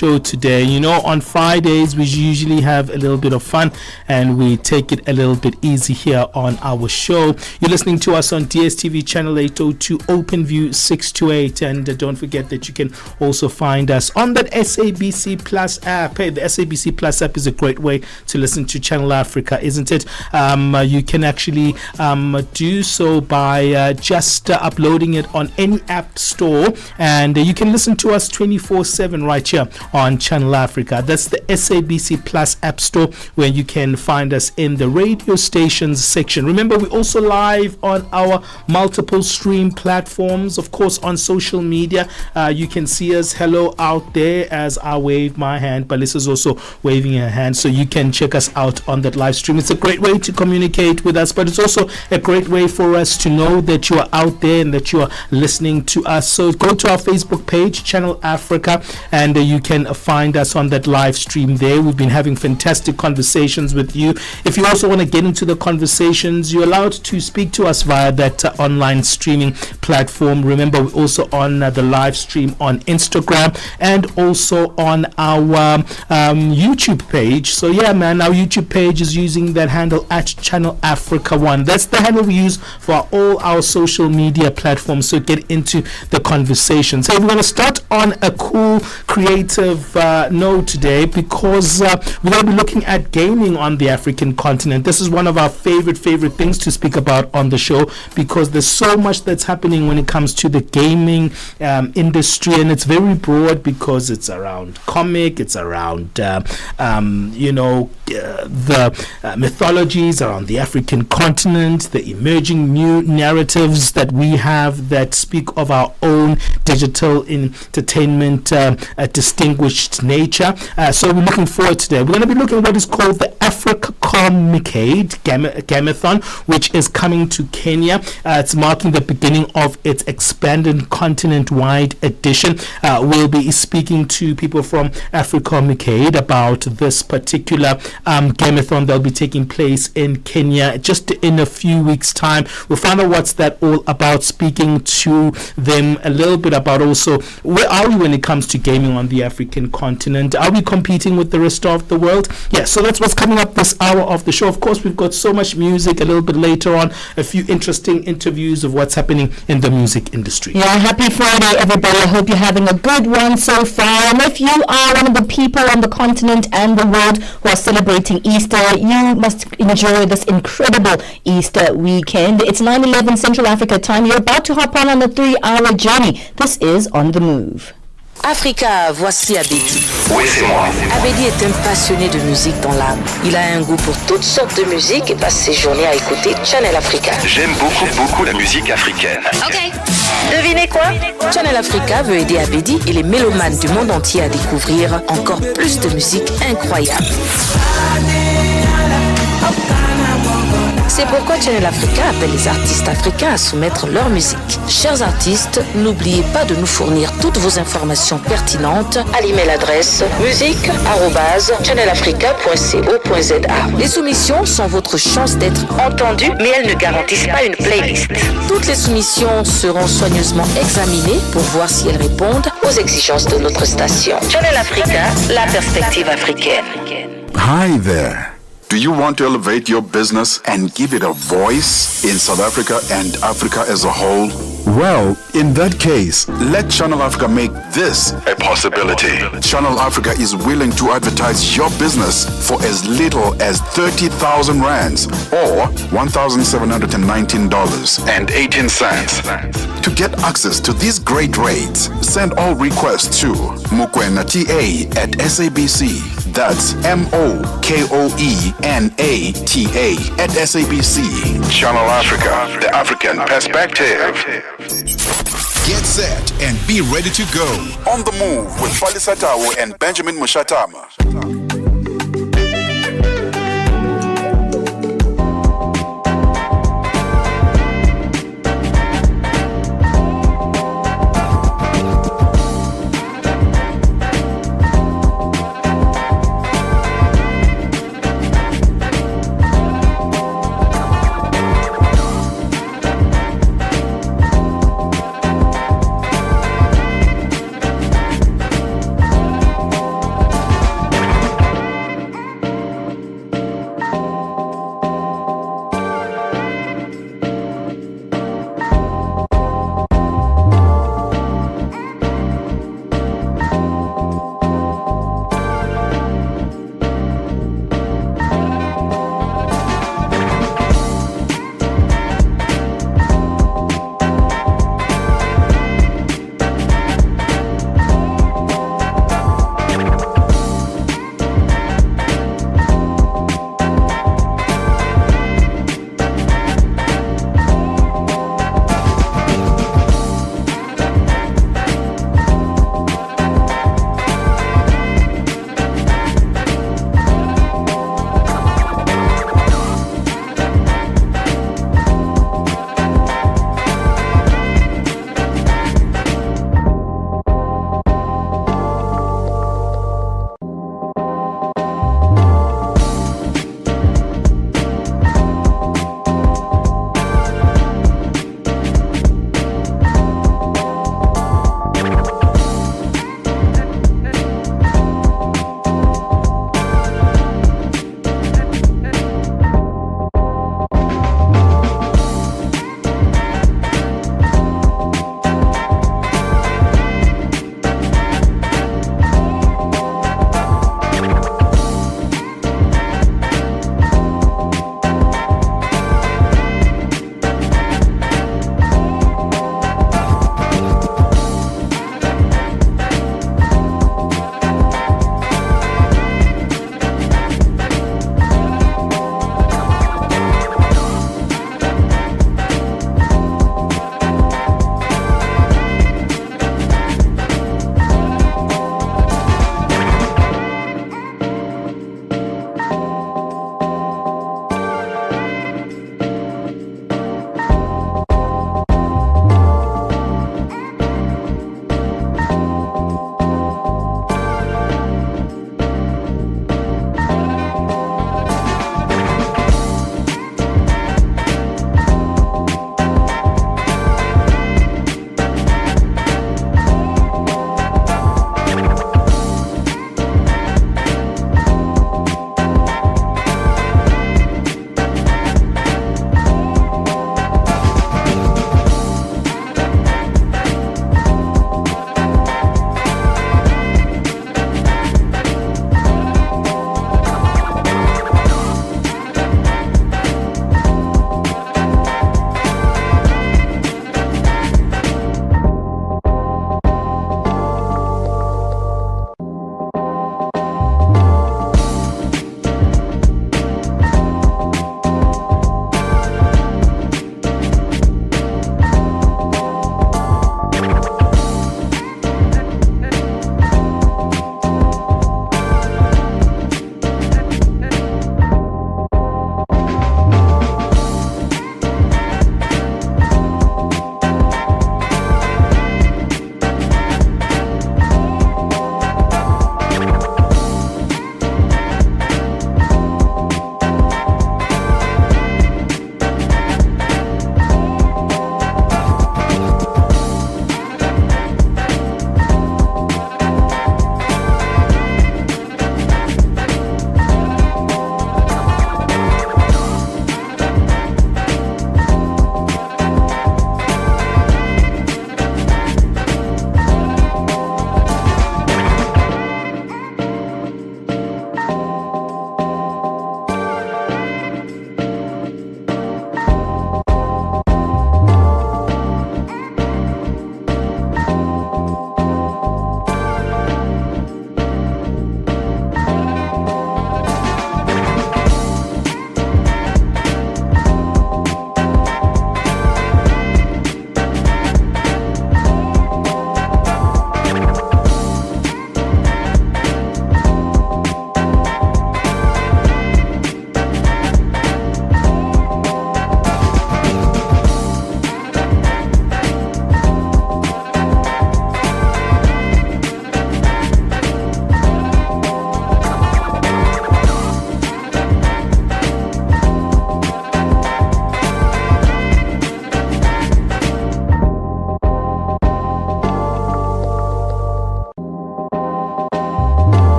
show today. You know, on Fridays we usually have a little bit of fun and we take it a little bit easy here on our show. You're listening to us on DSTV channel 802, OpenView 628, and don't forget that you can also find us on that SABC Plus app. Hey, the SABC Plus app is a great way to listen to Channel Africa, isn't it? You can actually do so by just uploading it on any app store, and you can listen to us 24/7 right here on Channel Africa. That's the SABC Plus app store, where you can find us in the radio stations section. Remember, we're also live on our multiple stream platforms, of course, on social media. You can see us. Hello out there as I wave my hand. Palesa's also waving her hand, so you can check us out on that live stream. It's a great way to communicate with us, but it's also a great way for us to know that you are out there and that you are listening to us. So go to our Facebook page, Channel Africa, and you can find us on that live stream there. We've been having fantastic conversations with you. If you also want to get into the conversations, you're allowed to speak to us via that online streaming platform. Remember, we're also on the live stream on Instagram and also on our YouTube page. So yeah, man, our YouTube page is using that handle at Channel Africa 1. That's the handle we use for all our social media platforms. So get into the conversation. So we're going to start on a cool, creative note today, because we're going to be looking at gaming on the African continent. This is one of our favorite things to speak about on the show, because there's so much that's happening when it comes to the gaming industry, and it's very broad because it's around comic, it's around the mythologies around the African continent, the emerging new narratives that we have that speak of our own digital entertainment distinguished nature. So we're looking forward today. We're going to be looking at what is called the Africa Comicade Gamathon, which is coming to Kenya. It's marking the beginning of its expanded continent-wide edition. We'll be speaking to people from Africa Comicade about this particular Gamathon that will be taking place in Kenya just in a few weeks' time. We'll find out what's that all about, speaking to them a little bit about also where are we when it comes to gaming on the African continent. Are we competing with the rest of the world? Yeah, so that's what's coming up this hour of the show. Of course, we've got so much music a little bit later on, a few interesting interviews of what's happening in the music industry. Yeah, happy Friday, everybody. I hope you're having a good one so far. And if you are one of the people on the continent and the world who are celebrating Easter, you must enjoy this incredible Easter weekend. It's 9:11 Central Africa time. You're about to hop on a 3-hour journey. This is On The Move. Africa, voici Abedi. Oui, c'est moi. Abedi est un passionné de musique dans l'âme. Il a un goût pour toutes sortes de musique et passe ses journées à écouter Channel Africa. J'aime beaucoup la musique africaine. Ok. Devinez quoi? Channel Africa veut aider Abedi et les mélomanes du monde entier à découvrir encore plus de musique incroyable. C'est pourquoi Channel Africa appelle les artistes africains à soumettre leur musique. Chers artistes, n'oubliez pas de nous fournir toutes vos informations pertinentes à l'email adresse musique@channelafrica.co.za. Les soumissions sont votre chance d'être entendues, mais elles ne garantissent pas une playlist. Toutes les soumissions seront soigneusement examinées pour voir si elles répondent aux exigences de notre station. Channel Africa, la perspective africaine. Hi there. Do you want to elevate your business and give it a voice in South Africa and Africa as a whole? Well, in that case, let Channel Africa make this a possibility. Channel Africa is willing to advertise your business for as little as 30,000 rands or $1,719.18. To get access to these great rates, send all requests to mukwenata@SABC. That's MOKOENATA@SABC. Channel Africa, the African perspective. Get set and be ready to go. On the Move with Palesa and Benjamin Mushatama.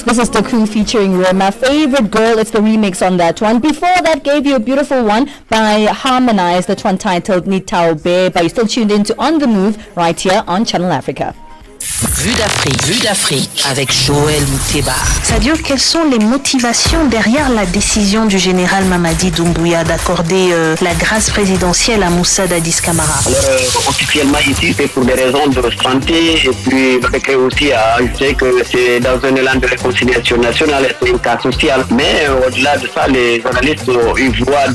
This is the Coup featuring My Favorite Girl. It's the remix on that one. Before that, gave you a beautiful one by Harmonize, that one titled Nitao Be. But you're still tuned in to On The Move right here on Channel Africa. Vue d'Afrique avec Joël Mouteba. Sadio, quelles sont les motivations derrière la décision du général Mamadi Doumbouya d'accorder la grâce présidentielle à Moussa Dadis Camara? Alors, officiellement ici, c'est pour des raisons de santé et puis avec aussi à ajouter que c'est dans un élan de réconciliation nationale et c'est un cas social. Mais au-delà de ça, les analystes ils voient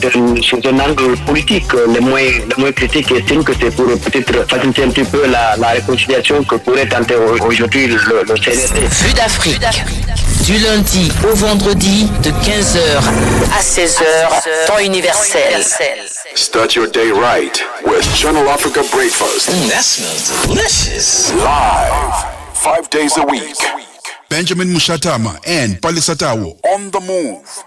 sous un angle politique. Les moins critiques estiment que c'est pour peut-être faciliter un petit peu la réconciliation que pourrait tenter aujourd'hui le CNSP. Vue d'Afrique. Du lundi au vendredi de 15h à 16h, temps universel. Start your day right with Channel Africa Breakfast. That smells delicious. Live, 5 days a week. Benjamin Mushatama and Palesa on the move.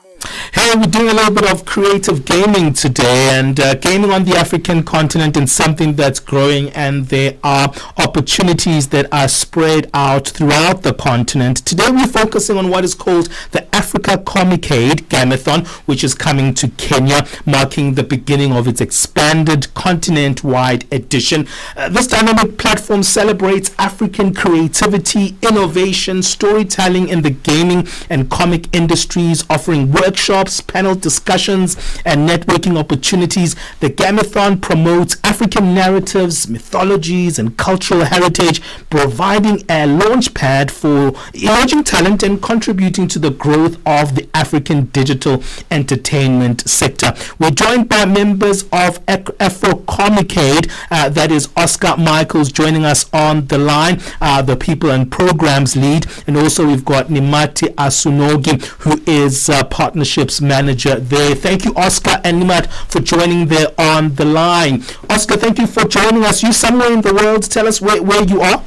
Hey, we're doing a little bit of creative gaming today, and gaming on the African continent is something that's growing, and there are opportunities that are spread out throughout the continent. Today we're focusing on what is called the Africa Comicade Gamathon, which is coming to Kenya, marking the beginning of its expanded continent-wide edition. This dynamic platform celebrates African creativity, innovation, storytelling in the gaming and comic industries, offering workshops, panel discussions, and networking opportunities. The Gamathon promotes African narratives, mythologies, and cultural heritage, providing a launchpad for emerging talent and contributing to the growth of the African digital entertainment sector. We're joined by members of Afro Comicade, that is Oscar Michaels joining us on the line, the people and programs lead, and also we've got Nimati Asunogi, who is partnerships manager there. Thank you, Oscar and Nimat, for joining there on the line. Oscar, thank you for joining us. You somewhere in the world, tell us where you are.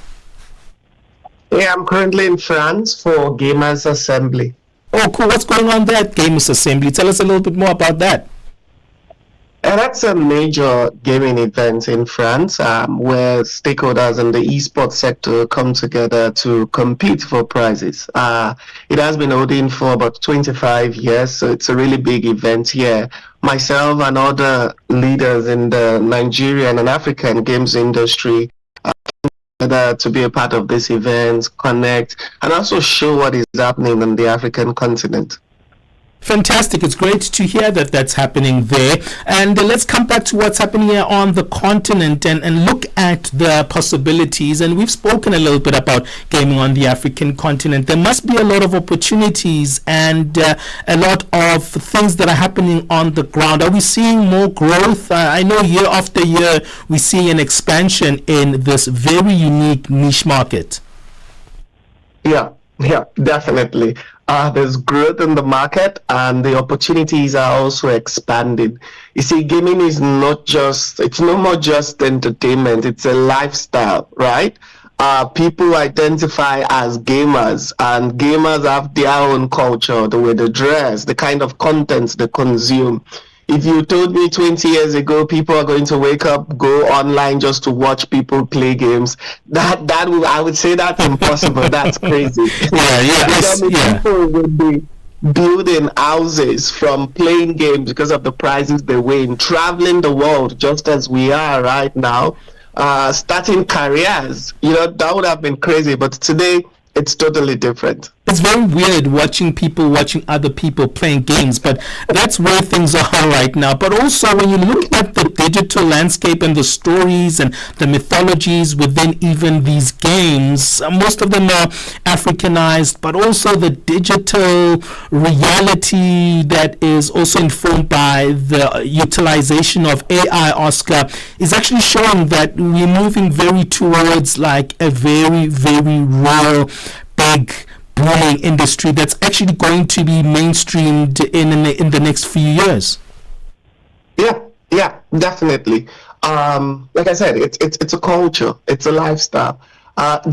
Yeah, I'm currently in France for Gamers Assembly. Oh, cool. What's going on there at Gamers Assembly? Tell us a little bit more about that. And that's a major gaming event in France where stakeholders in the esports sector come together to compete for prizes. It has been holding for about 25 years, so it's a really big event here. Myself and other leaders in the Nigerian and African games industry to be a part of this event, connect, and also show what is happening on the African continent. Fantastic. It's great to hear that that's happening there. And let's come back to what's happening here on the continent and look at the possibilities. And we've spoken a little bit about gaming on the African continent. There must be a lot of opportunities and a lot of things that are happening on the ground. Are we seeing more growth? I know year after year we see an expansion in this very unique niche market. Yeah, definitely. There's growth in the market and the opportunities are also expanding. You see, gaming is it's no more just entertainment, it's a lifestyle, right? People identify as gamers, and gamers have their own culture, the way they dress, the kind of content they consume. If you told me 20 years ago people are going to wake up, go online just to watch people play games, I would say that's impossible. That's crazy. People would be building houses from playing games because of the prizes they win, traveling the world just as we are right now, starting careers. That would have been crazy, but today it's totally different. It's very weird watching other people playing games, but that's where things are right now. But also when you look at the digital landscape and the stories and the mythologies within even these games, most of them are Africanized, but also the digital reality that is also informed by the utilization of AI, Oscar, is actually showing that we're moving very towards like a very, very real, big, booming industry that's actually going to be mainstreamed in the next few years. Yeah, definitely. Like I said, it's a culture, it's a lifestyle.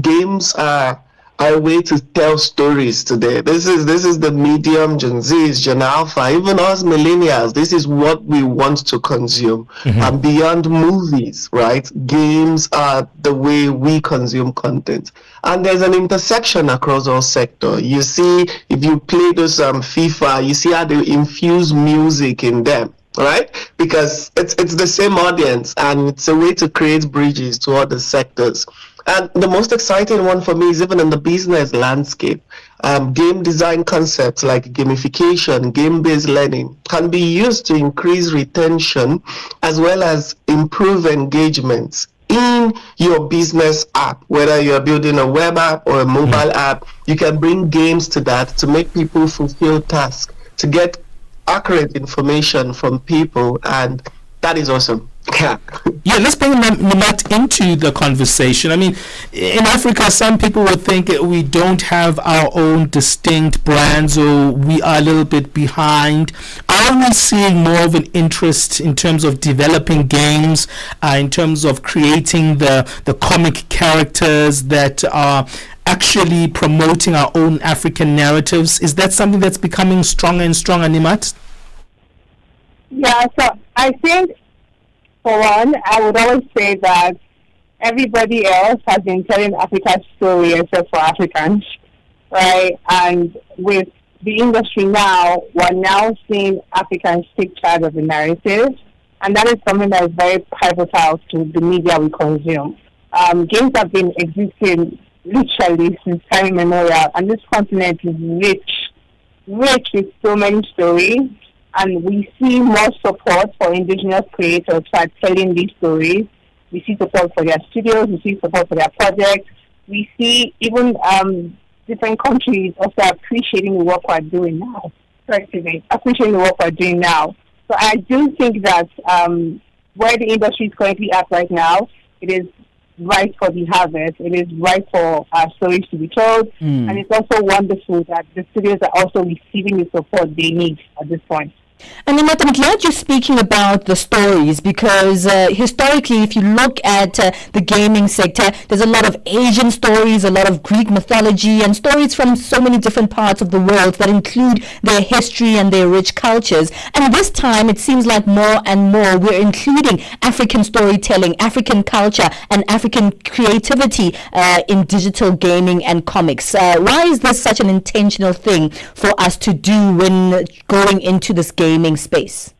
Games are are a way to tell stories today. This is the medium, Gen Zs, Gen Alpha, even us millennials. This is what we want to consume. And beyond movies, right? Games are the way we consume content. And there's an intersection across all sectors. You see, if you play those FIFA, you see how they infuse music in them. Right? Because it's the same audience, and it's a way to create bridges to other sectors. And the most exciting one for me is even in the business landscape. Game design concepts like gamification, game-based learning can be used to increase retention as well as improve engagement in your business app. Whether you're building a web app or a mobile app, you can bring games to that to make people fulfill tasks, to get accurate information from people, and that is awesome. Yeah, let's bring Nimat into the conversation. I mean, in Africa, some people would think that we don't have our own distinct brands, or we are a little bit behind. Are we seeing more of an interest in terms of developing games, in terms of creating the comic characters that are actually promoting our own African narratives? Is that something that's becoming stronger and stronger, Nimat? Yeah, so I think, for one, I would always say that everybody else has been telling Africa's story except for Africans, right? And with the industry now, we're now seeing Africans take charge of the narrative, and that is something that is very pivotal to the media we consume. Games have been existing literally since time immemorial, and this continent is rich with so many stories. And we see more support for indigenous creators who are telling these stories. We see support for their studios. We see support for their projects. We see even different countries also appreciating the work we're doing now. Appreciating the work we're doing now. So I do think that where the industry is currently at right now, it is right for the harvest. It is right for our stories to be told. And it's also wonderful that the studios are also receiving the support they need at this point. And I'm glad you're speaking about the stories, because historically, if you look at the gaming sector, there's a lot of Asian stories, a lot of Greek mythology, and stories from so many different parts of the world that include their history and their rich cultures. And this time, it seems like more and more we're including African storytelling, African culture, and African creativity in digital gaming and comics. Why is this such an intentional thing for us to do when going into this gaming space?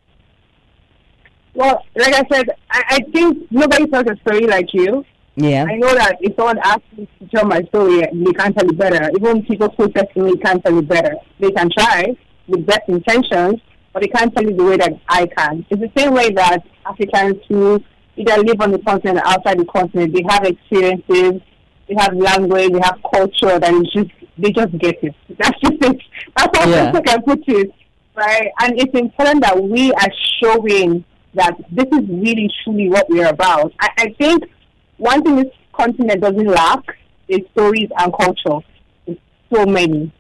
Well, like I said, I think nobody tells a story like you. Yeah. I know that if someone asks me to tell my story, they can't tell it better. Even people who test me can't tell it better. They can try with best intentions, but they can't tell you the way that I can. It's the same way that Africans who either live on the continent or outside the continent, they have experiences, they have language, they have culture that is just, they just get it. That's just it. That's how I can put it. Right? And it's important that we are showing that this is really truly what we're about. I think one thing this continent doesn't lack is stories and culture. It's so many,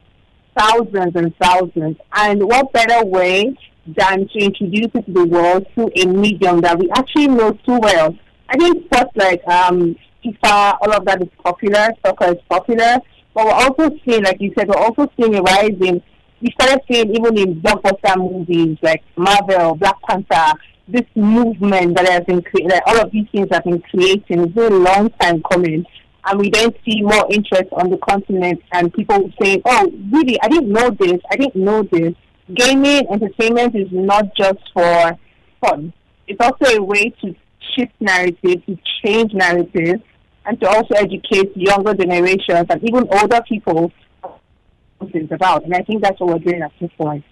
thousands and thousands. And what better way than to introduce it to the world through a medium that we actually know too well. I think sports like FIFA, all of that is popular, soccer is popular, but we're also seeing, like you said, we're also seeing a rise in, we started seeing even in blockbuster movies like Marvel, Black Panther, this movement that has been created, like all of these things have been creating. It's been a long time coming. And we then see more interest on the continent and people saying, oh, really, I didn't know this. Gaming, entertainment is not just for fun. It's also a way to shift narratives, to change narratives, and to also educate younger generations and even older people it's about. And I think that's what we're doing at this point.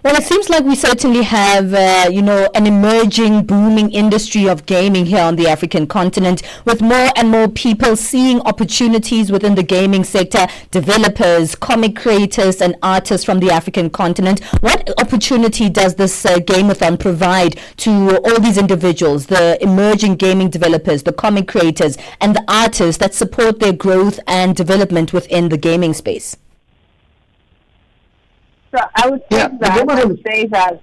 Well, it seems like we certainly have, an emerging, booming industry of gaming here on the African continent, with more and more people seeing opportunities within the gaming sector, developers, comic creators, and artists from the African continent. What opportunity does this Gameathon provide to all these individuals, the emerging gaming developers, the comic creators, and the artists that support their growth and development within the gaming space? So I would say that.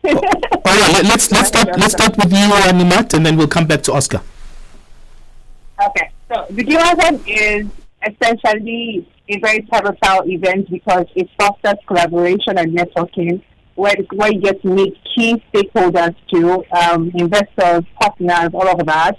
Let's start with you, Nimat, and then we'll come back to Oscar. Okay, so the Gameathon is essentially a very pivotal event because it fosters collaboration and networking, where you get to meet key stakeholders too, investors, partners, all of that,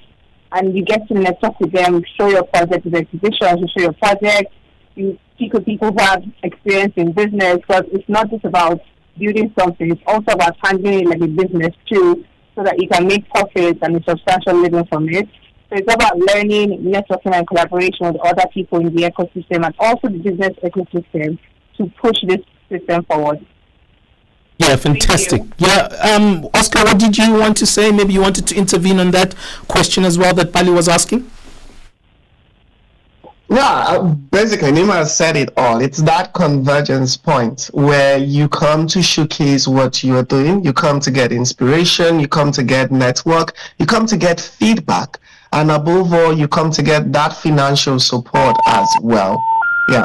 and you get to network with them, show your project with exhibitions, you show your project, you speak with people who have experience in business, because it's not just about building something, it's also about handling it like a business too, so that you can make profits and a substantial living from it. So it's about learning, networking, and collaboration with other people in the ecosystem and also the business ecosystem to push this system forward. Yeah, fantastic. Yeah, Oscar, what did you want to say? Maybe you wanted to intervene on that question as well that Bali was asking? Yeah, basically, Nima has said it all. It's that convergence point where you come to showcase what you're doing, you come to get inspiration, you come to get network, you come to get feedback, and above all, you come to get that financial support as well. Yeah.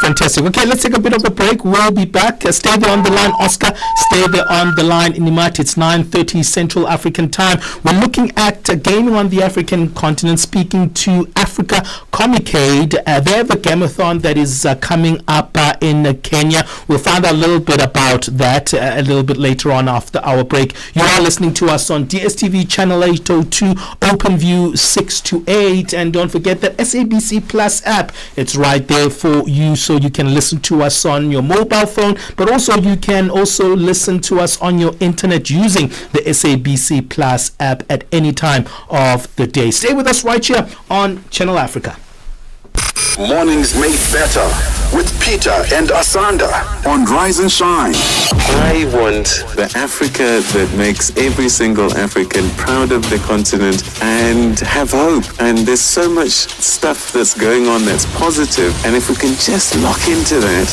Fantastic. Okay, let's take a bit of a break. We'll be back. Stay there on the line, Oscar. Stay there on the line, Inimat. It's 9:30 Central African time. We're looking at gaming on the African continent, speaking to Africa Comicade. They have a gameathon that is coming up in Kenya. We'll find out a little bit about that a little bit later on after our break. You are listening to us on DSTV Channel 802, OpenView 628. And don't forget that SABC Plus app. It's right there for you, so you can listen to us on your mobile phone, but also you can also listen to us on your internet using the SABC Plus app at any time of the day. Stay with us right here on Channel Africa. Mornings made better with Peter and Asanda on Rise and Shine. I want the Africa that makes every single African proud of the continent and have hope. And there's so much stuff that's going on that's positive. And if we can just lock into that,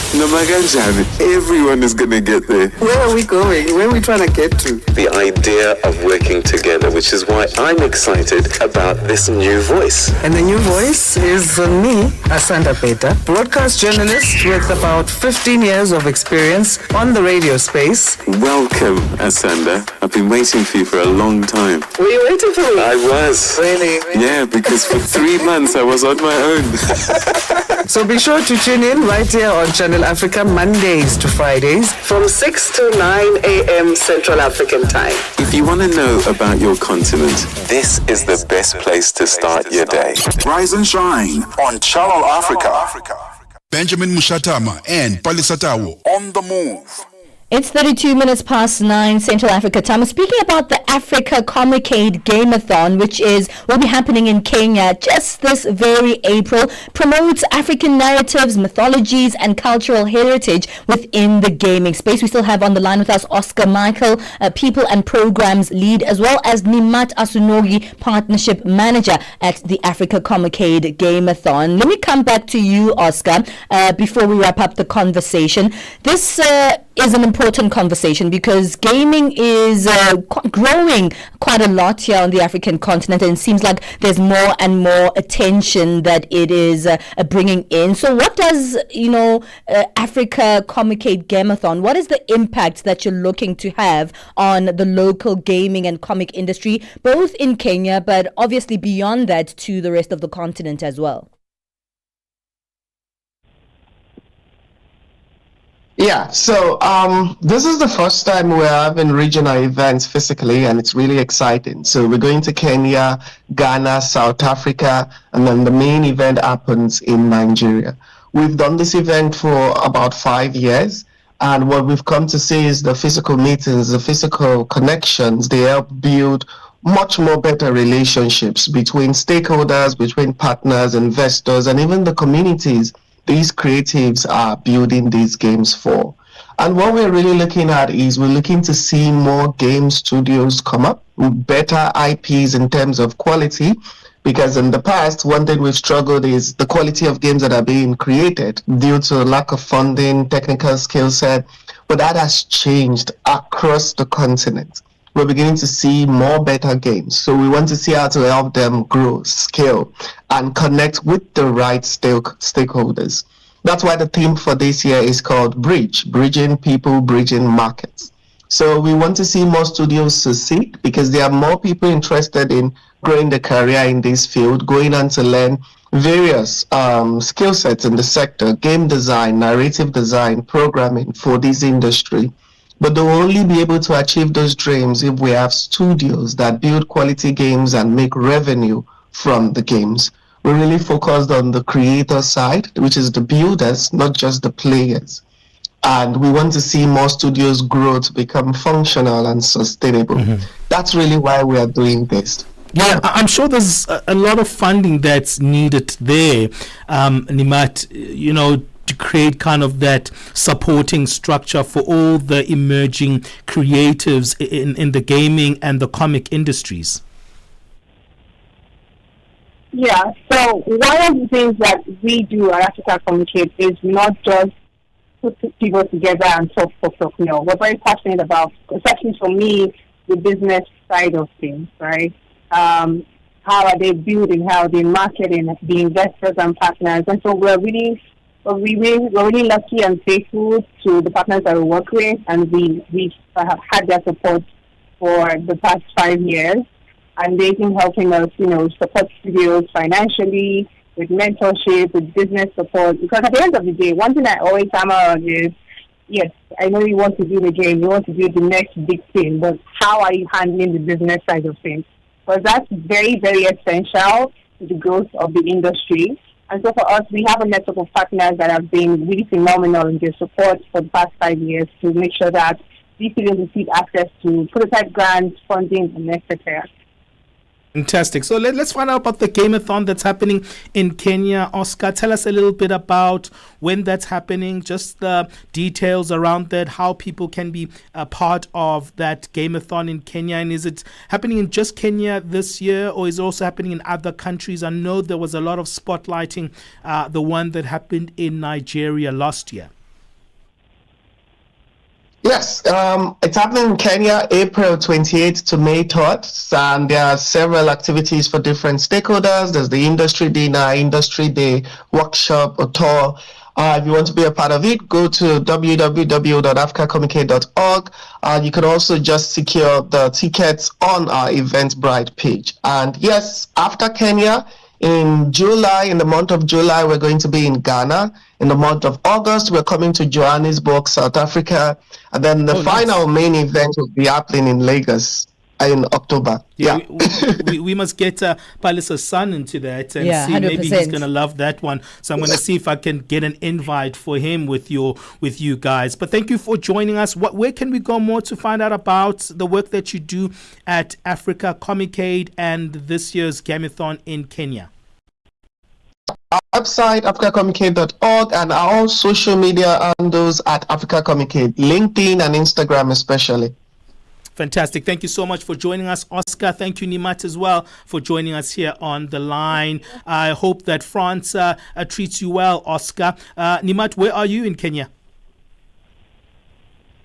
everyone is going to get there. Where are we going? Where are we trying to get to? The idea of working together, which is why I'm excited about this new voice. And the new voice is me, Asanda Peta, broadcast journalist with about 15 years of experience on the radio space. Welcome, Asanda. I've been waiting for you for a long time. Were you waiting for me? I was. Really? Yeah, because for 3 months I was on my own. So be sure to tune in right here on Channel Africa Mondays to Fridays from 6 to 9 a.m. Central African time. If you want to know about your continent, this is the best place to start your day. Rise and Shine on Channel Africa. Benjamin Mushatama and Palesa on the move. It's 32 minutes past 9 Central Africa time. We're speaking about the Africa Comicade Gameathon, which will be happening in Kenya just this very April. Promotes African narratives, mythologies, and cultural heritage within the gaming space. We still have on the line with us Oscar Michael, People and Programs Lead, as well as Nimat Asunogi, Partnership Manager at the Africa Comicade Gameathon. Let me come back to you, Oscar, before we wrap up the conversation. This is an important conversation because gaming is growing quite a lot here on the African continent, and it seems like there's more and more attention that it is bringing in. So what does Africa Comicade Gameathon, what is the impact that you're looking to have on the local gaming and comic industry, both in Kenya but obviously beyond that to the rest of the continent as well? Yeah, so this is the first time we're having regional events physically, and it's really exciting. So we're going to Kenya, Ghana, South Africa, and then the main event happens in Nigeria. We've done this event for about 5 years, and what we've come to see is the physical meetings, the physical connections, they help build much more better relationships between stakeholders, between partners, investors, and even the communities these creatives are building these games for. And what we're really looking at is we're looking to see more game studios come up with better IPs in terms of quality, because in the past, one thing we've struggled is the quality of games that are being created due to lack of funding, technical skill set, but that has changed across the continent. We're beginning to see more better games. So we want to see how to help them grow, scale, and connect with the right stakeholders. That's why the theme for this year is called Bridge, Bridging People, Bridging Markets. So we want to see more studios succeed because there are more people interested in growing their career in this field, going on to learn various skill sets in the sector, game design, narrative design, programming for this industry. But they'll only be able to achieve those dreams if we have studios that build quality games and make revenue from the games. We're really focused on the creator side, which is the builders, not just the players. And we want to see more studios grow to become functional and sustainable. That's really why we are doing this. Yeah, I'm sure there's a lot of funding that's needed there, Nimat, to create kind of that supporting structure for all the emerging creatives in the gaming and the comic industries. Yeah, so one of the things that we do at Africa Communicate is not just put people together and talk for folklore. We're very passionate about, especially for me, the business side of things, right? How are they building, how are they marketing, the investors and partners. And so we're really lucky and faithful to the partners that we work with, and we have had their support for the past 5 years. And they've been helping us, support studios financially, with mentorship, with business support. Because at the end of the day, one thing I always hammer on is, yes, I know you want to do the game, you want to do the next big thing, but how are you handling the business side of things? Because that's very, very essential to the growth of the industry. And so for us, we have a network of partners that have been really phenomenal in their support for the past 5 years to make sure that these students receive access to prototype grants, funding, and etc. Fantastic. So let's find out about the Gameathon that's happening in Kenya. Oscar, tell us a little bit about when that's happening, just the details around that, how people can be a part of that Gameathon in Kenya. And is it happening in just Kenya this year, or is it also happening in other countries? I know there was a lot of spotlighting the one that happened in Nigeria last year. Yes, it's happening in Kenya, April 28th to May 3rd, and there are several activities for different stakeholders. There's the industry dinner, industry day, workshop, or tour. If you want to be a part of it, go to www.africacommunicate.org. You can also just secure the tickets on our Eventbrite page. And yes, after Kenya, in July, in the month of July, we're going to be in Ghana. In the month of August, we're coming to Johannesburg, South Africa. And then the final main event will be happening in Lagos in October. Yeah. We must get Palesa's son into that and see 100%. Maybe he's going to love that one. So I'm going to see if I can get an invite for him with you guys. But thank you for joining us. Where can we go more to find out about the work that you do at Africa Communicate and this year's Gameathon in Kenya? Our website, africacommunicate.org, and our social media handles at Africa Communicate, LinkedIn and Instagram especially. Fantastic. Thank you so much for joining us, Oscar. Thank you, Nimat, as well, for joining us here on the line. I hope that France treats you well, Oscar. Nimat, where are you in Kenya?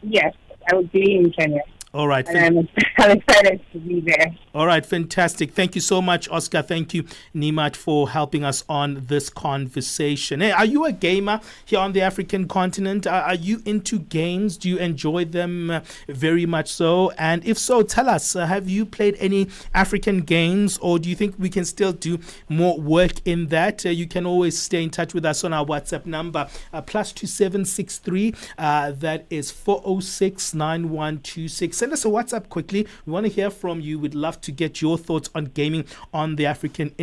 Yes, I will be in Kenya. All right. And I'm excited to be there. All right. Fantastic. Thank you so much, Oscar. Thank you, Nimat, for helping us on this conversation. Hey, are you a gamer here on the African continent? Are you into games? Do you enjoy them very much so? And if so, tell us, have you played any African games, or do you think we can still do more work in that? You can always stay in touch with us on our WhatsApp number, +2763. That is 4069126. Send us a WhatsApp quickly. We want to hear from you. We'd love to get your thoughts on gaming on the African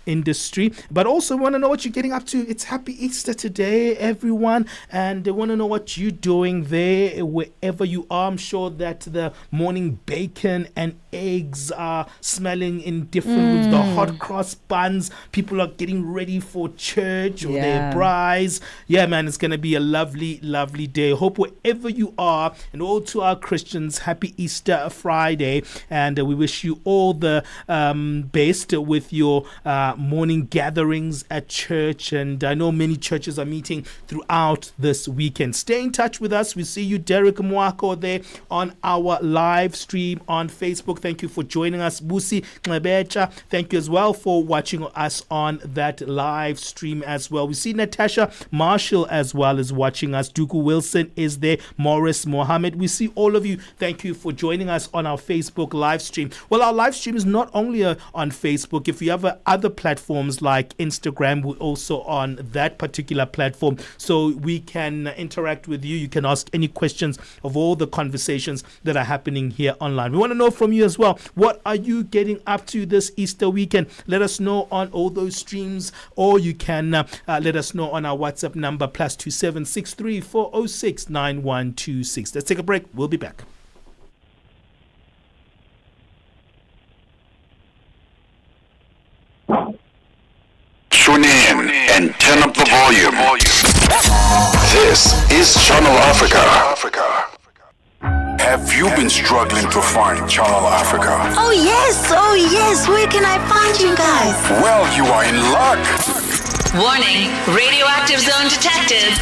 industry. But also, we want to know what you're getting up to. It's Happy Easter today, everyone. And they want to know what you're doing there, wherever you are. I'm sure that the morning bacon and eggs are smelling in different rooms. The hot cross buns. People are getting ready for church or their brides. Yeah, man, it's going to be a lovely, lovely day. Hope wherever you are, and all to our Christians, happy happy Easter Friday, and we wish you all the best with your morning gatherings at church. And I know many churches are meeting throughout this weekend. Stay in touch with us. We see you, Derek Mwako, there on our live stream on Facebook. Thank you for joining us. Busi Klebecha, thank you as well for watching us on that live stream as well. We see Natasha Marshall as well as watching us. Duku Wilson is there. Morris Mohammed. We see all of you. Thank you for joining us on our Facebook live stream. Well, our live stream is not only on Facebook. If you have other platforms like Instagram, we're also on that particular platform, so we can interact with you. You can ask any questions of all the conversations that are happening here online. We want to know from you as well. What are you getting up to this Easter weekend? Let us know on all those streams, or you can let us know on our WhatsApp number +2763 406 9126. Let's take a break. We'll be back. Tune in and turn up the volume. This is Channel Africa. Have you been struggling to find Channel Africa? Oh yes. Where can I find you guys? Well, you are in luck. Warning, radioactive zone detected.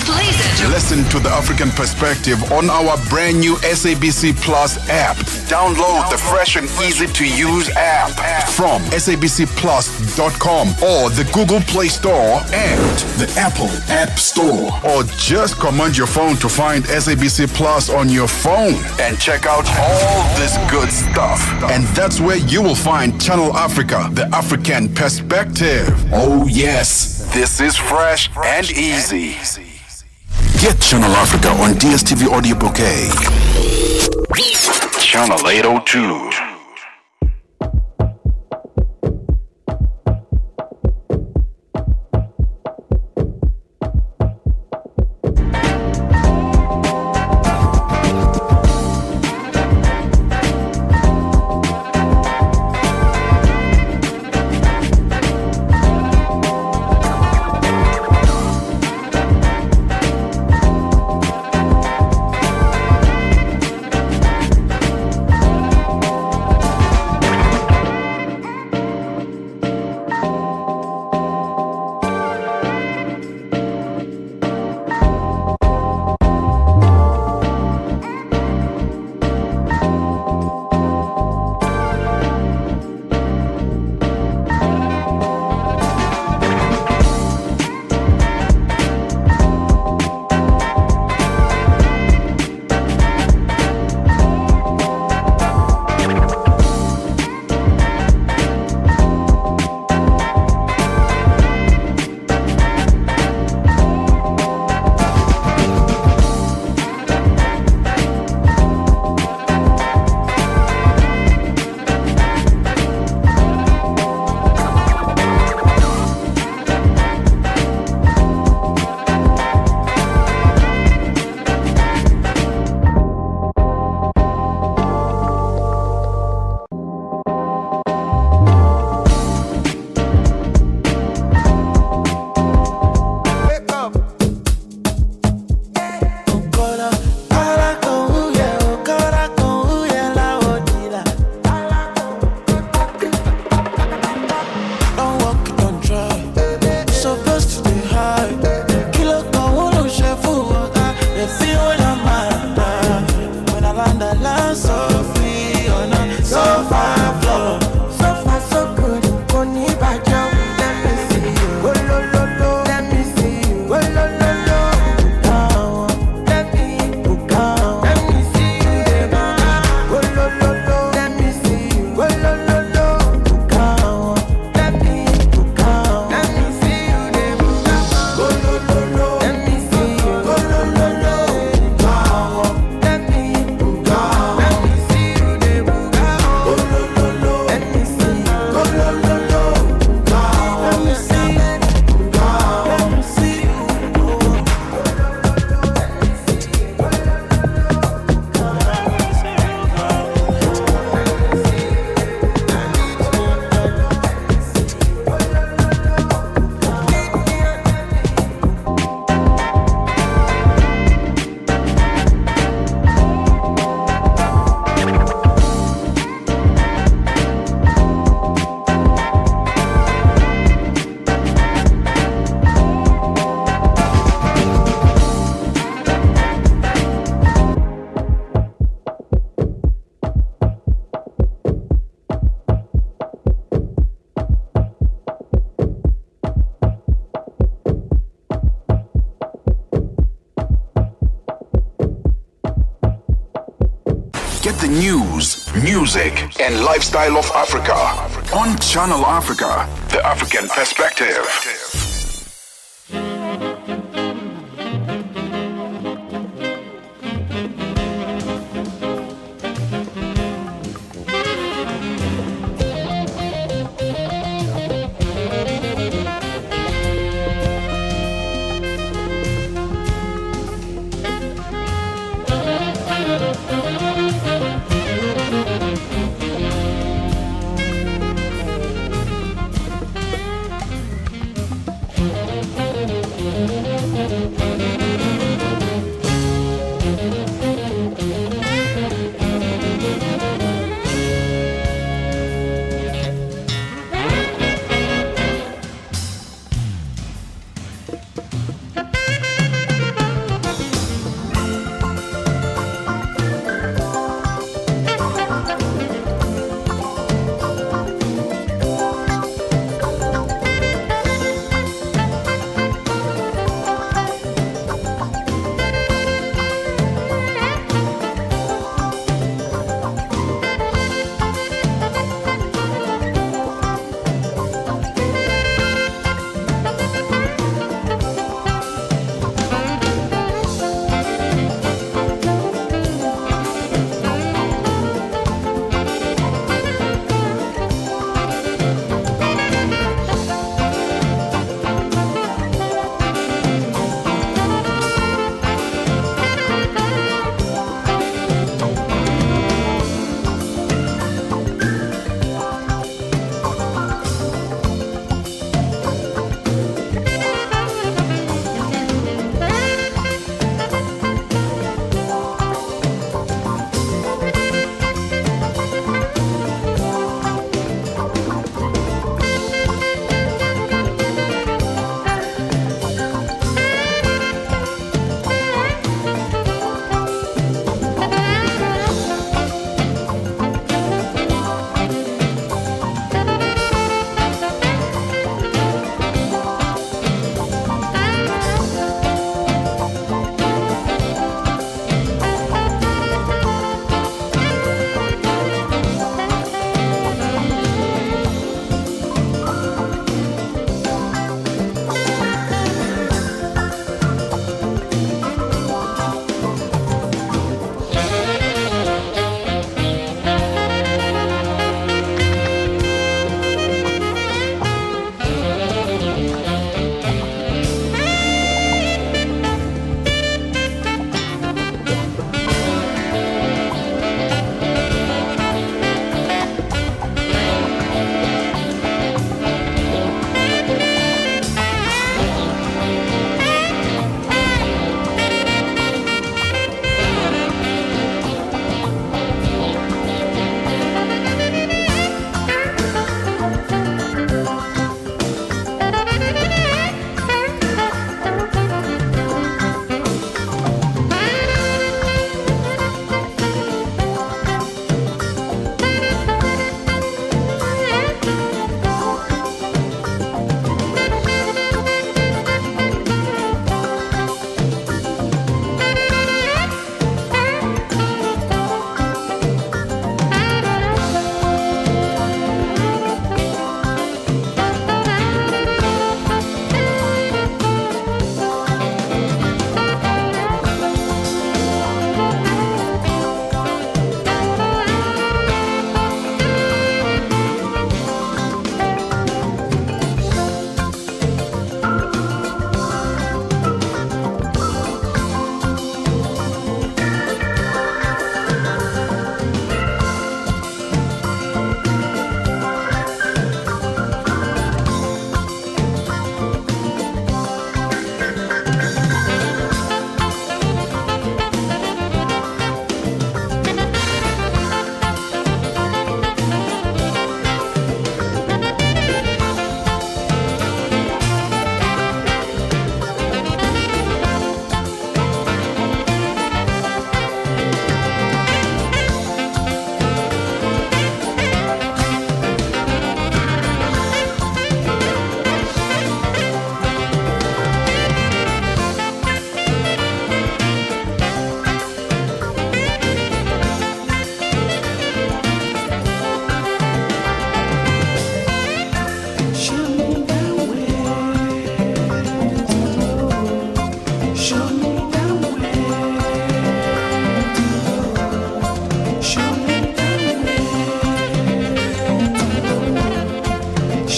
Please enter. Listen to the African perspective on our brand new SABC Plus app. Download the fresh and easy to use app from sabcplus.com or the Google Play Store and the Apple App Store. Or just command your phone to find SABC Plus on your phone and check out all this good stuff. And that's where you will find Channel Africa, the African perspective. Oh yes, this is fresh and easy. Get Channel Africa on DSTV Audio Bouquet. Channel 802. music, and lifestyle of Africa. On Channel Africa, the African perspective.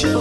It's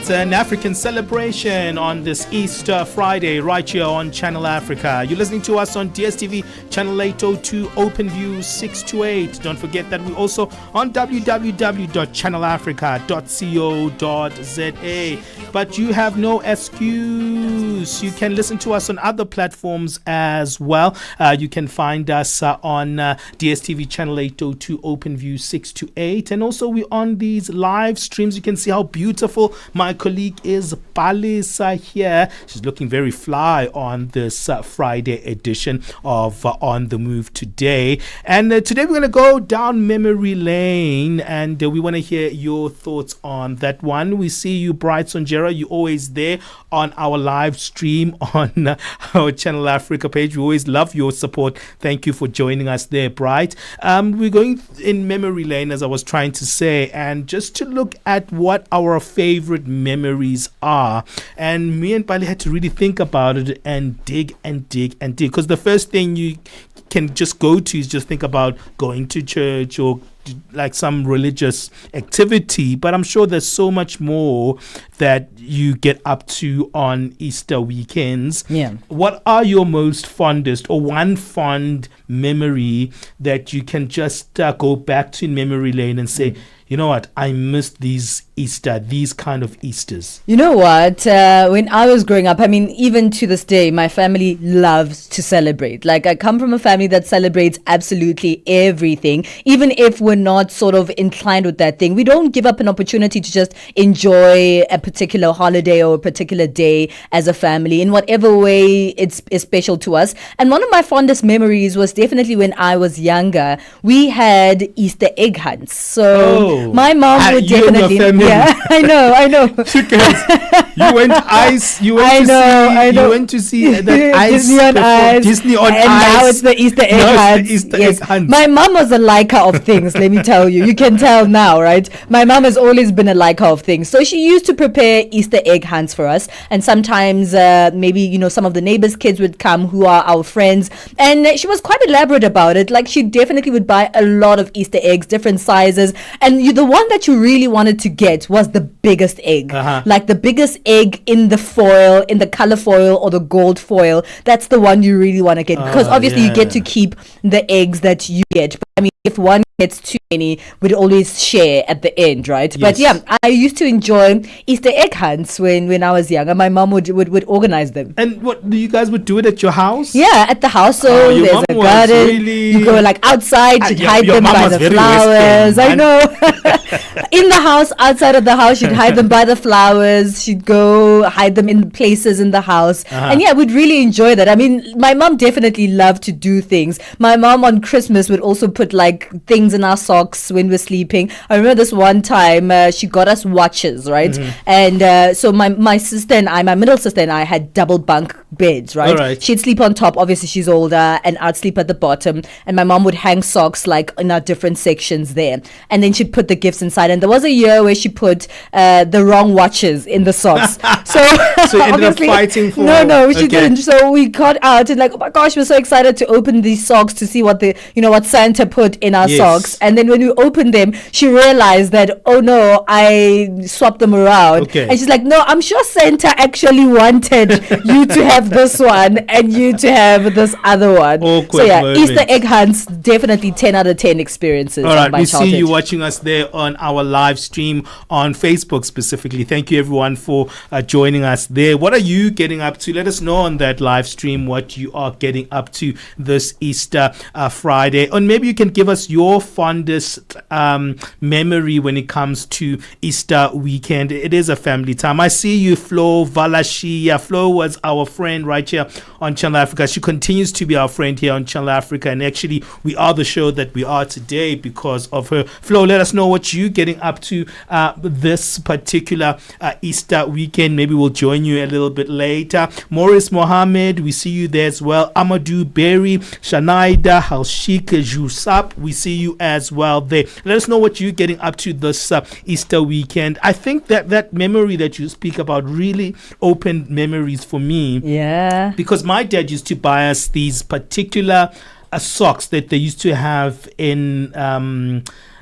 an African celebration on this Easter Friday right here on Channel Africa. You're listening to us on DSTV Channel 802, OpenView 628. Don't forget that we're also on www.channelafrica.co.za. But you have no excuse. You can listen to us on other platforms as well. You can find us on DSTV Channel 802, OpenView 628. And also we're on these live streams. You can see how beautiful my colleague is Palesa here. She's looking very fly on this Friday edition of On the Move today. And today we're going to go down memory lane, and we want to hear your thoughts on that one. We see you, Bright Sonjera. You're always there on our live stream on our Channel Africa page. We always love your support. Thank you for joining us there, Bright. We're going in memory lane, as I was trying to say, and just to look at what our favorite memories are. And me and Pali had to really think about it and dig and dig and dig, because the first thing you can just go to is just think about going to church or like some religious activity, but I'm sure there's so much more that you get up to on Easter weekends. Yeah. What are your most fondest, or one fond memory that you can just go back to in memory lane and say, you know what, I missed these kind of Easters? You know what? When I was growing up, I mean, even to this day, my family loves to celebrate. Like, I come from a family that celebrates absolutely everything. Even if we're not sort of inclined with that thing, we don't give up an opportunity to just enjoy a particular holiday or a particular day as a family in whatever way it's special to us. And one of my fondest memories was definitely when I was younger. We had Easter egg hunts. So my mom would definitely... Yeah, I know. Because you went ice. You went to see the ice. Disney on Ice. Disney on and Ice. Now it's the Easter egg hunt. My mom was a liker of things. Let me tell you. You can tell now, right? My mom has always been a liker of things. So she used to prepare Easter egg hunts for us, and sometimes maybe some of the neighbors' kids would come who are our friends, and she was quite elaborate about it. Like, she definitely would buy a lot of Easter eggs, different sizes, and the one that you really wanted to get was the biggest egg. Like the biggest egg in the foil, in the color foil or the gold foil. That's the one you really want to get, because obviously you get to keep the eggs that you get. But I mean, if one gets too many, we'd always share at the end, right? Yes. But yeah, I used to enjoy Easter egg hunts when I was younger. My mom would organize them. And what, you guys would do it at your house? Yeah, at the house. So there's a garden. Really... You go like outside, she'd hide them by the flowers. I know. In the house, outside of the house, she'd hide them by the flowers. She'd go hide them in places in the house. And yeah, we'd really enjoy that. I mean, my mom definitely loved to do things. My mom on Christmas would also put like things in our socks when we're sleeping. I remember this one time she got us watches, right? And so my sister and I, my middle sister and I, had double bunk beds, right? She'd sleep on top, obviously she's older, and I'd sleep at the bottom, and my mom would hang socks like in our different sections there, and then she'd put the gifts inside. And there was a year where she put the wrong watches in the socks. So you ended up fighting for... No, she didn't. So we got out and like, oh my gosh, we're so excited to open these socks to see what what Santa put in our socks. And then when we opened them, she realized that, oh no, I swapped them around. And she's like, no, I'm sure Santa actually wanted you to have this one and you to have this other one. So yeah, Easter egg hunts, definitely 10 out of 10 experiences. All right, we see you watching us there on our live stream on Facebook specifically. Thank you everyone for joining us there. What are you getting up to? Let us know on that live stream what you are getting up to this Easter Friday. And maybe you can give us your fondest memory when it comes to Easter weekend. It is a family time. I see you, Flo Valashia. Flo was our friend right here on Channel Africa. She continues to be our friend here on Channel Africa, and actually we are the show that we are today because of her. Flo, let us know what you're getting up to this particular Easter weekend. Maybe we'll join you a little bit later. Maurice Mohammed, we see you there as well. Amadou Berry, Shanaida Halshik Jusap, we see you as well there. Let us know what you're getting up to this Easter weekend. I think that memory that you speak about really opened memories for me. Yeah. Because my dad used to buy us these particular socks that they used to have in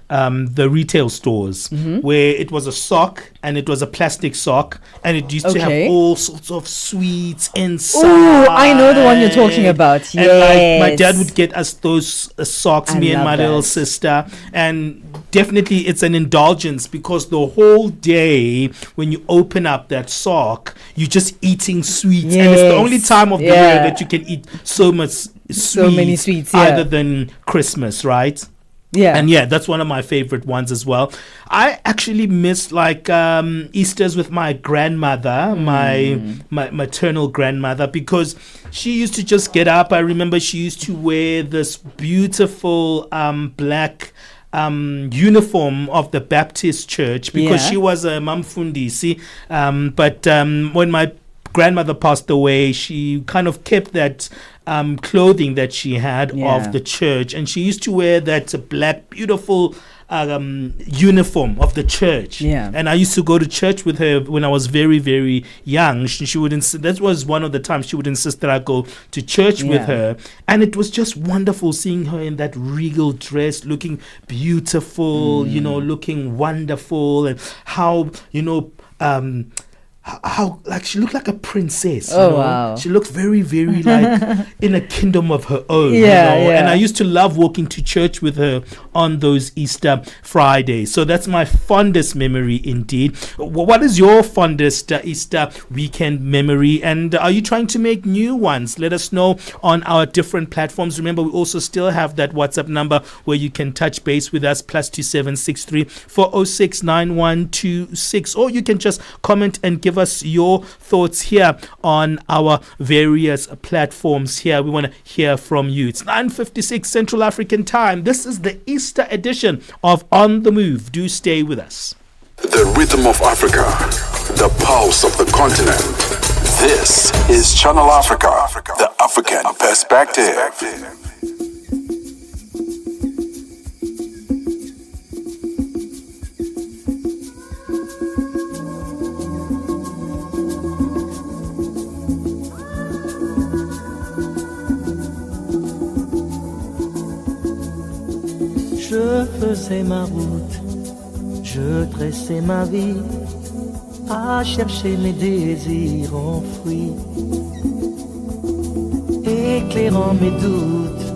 the retail stores, where it was a sock and it was a plastic sock, and it used to have all sorts of sweets inside. Oh, I know the one you're talking about. And like my dad would get us those socks, me and my little sister, and definitely it's an indulgence, because the whole day when you open up that sock, you're just eating sweets, and it's the only time of the year that you can eat so many sweets, other than Christmas, right? Yeah. And that's one of my favorite ones as well. I actually miss like Easters with my grandmother, my maternal grandmother, because she used to just get up. I remember she used to wear this beautiful black uniform of the Baptist church, because she was a mamfundisi. But when my grandmother passed away, she kind of kept that clothing that she had of the church, and she used to wear that black beautiful uniform of the church. And I used to go to church with her when I was very, very young. She would that was one of the times she would insist that I go to church with her, and it was just wonderful seeing her in that regal dress, looking beautiful, looking wonderful, and how how like she looked like a princess. Wow. She looked very, very like in a kingdom of her own. And I used to love walking to church with her on those Easter Fridays. So that's my fondest memory indeed. What is your fondest Easter weekend memory? And are you trying to make new ones? Let us know on our different platforms. Remember, we also still have that WhatsApp number where you can touch base with us, +2763 406 9126, or you can just comment and give us your thoughts here on our various platforms here. We want to hear from you. It's 9:56 Central African time. This is the Easter edition of On the Move. Do stay with us. The rhythm of Africa, the pulse of the continent. This is Channel Africa, the African perspective. Je faisais ma route, je tressais ma vie, à chercher mes désirs enfouis, éclairant mes doutes,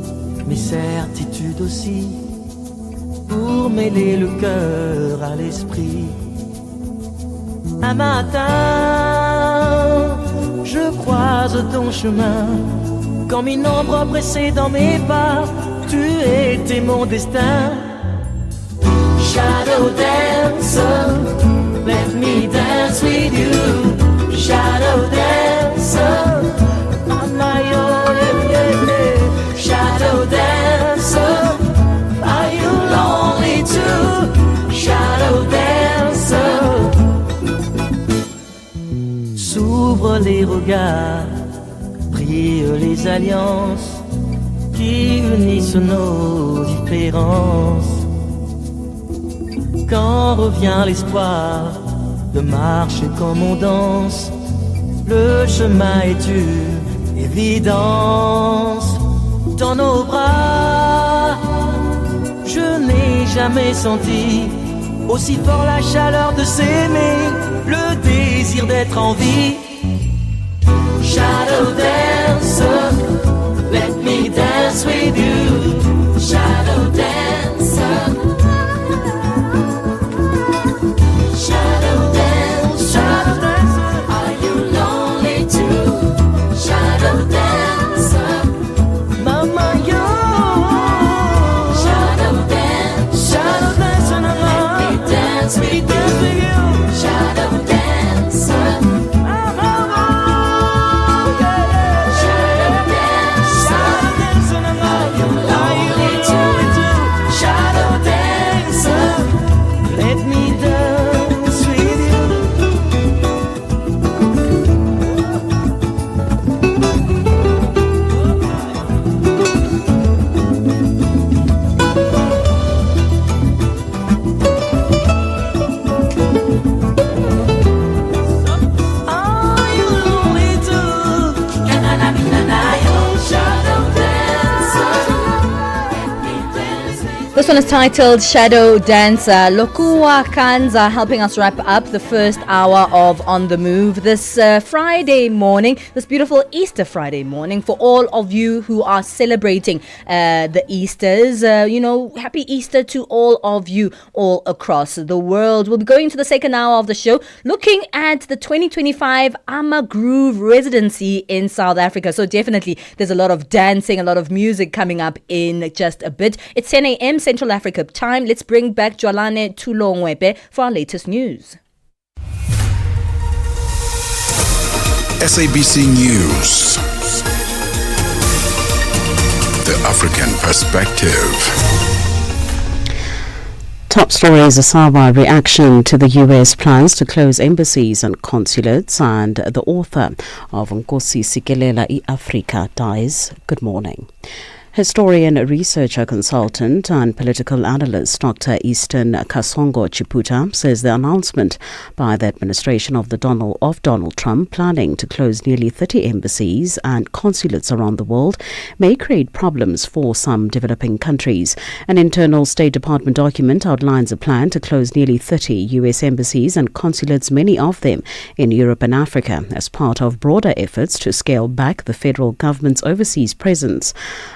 mes certitudes aussi, pour mêler le cœur à l'esprit. Un matin, je croise ton chemin, comme une ombre pressée dans mes pas. Tu étais mon destin. Shadow dancer, let me dance with you. Shadow dancer, on my own, Shadow dancer, are you lonely too? Shadow dancer. S'ouvrent les regards, brillent les alliances qui unissent nos différences. Quand revient l'espoir de marcher comme on danse, le chemin est une évidence. Dans nos bras, je n'ai jamais senti aussi fort la chaleur de s'aimer, le désir d'être en vie. Shadow dancer, let me dance with you, shadow dancer. Shadow dancer, are you lonely too? Shadow dancer, mama yo. Shadow dancer, let me dance with you, shadow dancer. Are you This one is titled Shadow Dancer. Lokua Kanza helping us wrap up the first hour of On the Move this Friday morning, this beautiful Easter Friday morning. For all of you who are celebrating the Easters, happy Easter to all of you all across the world. We'll be going to the second hour of the show, looking at the 2025 Ama Groove residency in South Africa. So definitely there's a lot of dancing, a lot of music coming up in just a bit. It's 10 a.m. Central Africa time. Let's bring back Jwalane Tulongwepe for our latest news. SABC News. The African Perspective. Top stories: a Sawa reaction to the US plans to close embassies and consulates, and the author of Nkosi Sikelel' iAfrika dies. Good morning. Historian, researcher, consultant and political analyst Dr. Easton Kasongo Chiputa says the announcement by the administration of Donald Trump planning to close nearly 30 embassies and consulates around the world may create problems for some developing countries. An internal State Department document outlines a plan to close nearly 30 US embassies and consulates, many of them in Europe and Africa, as part of broader efforts to scale back the federal government's overseas presence.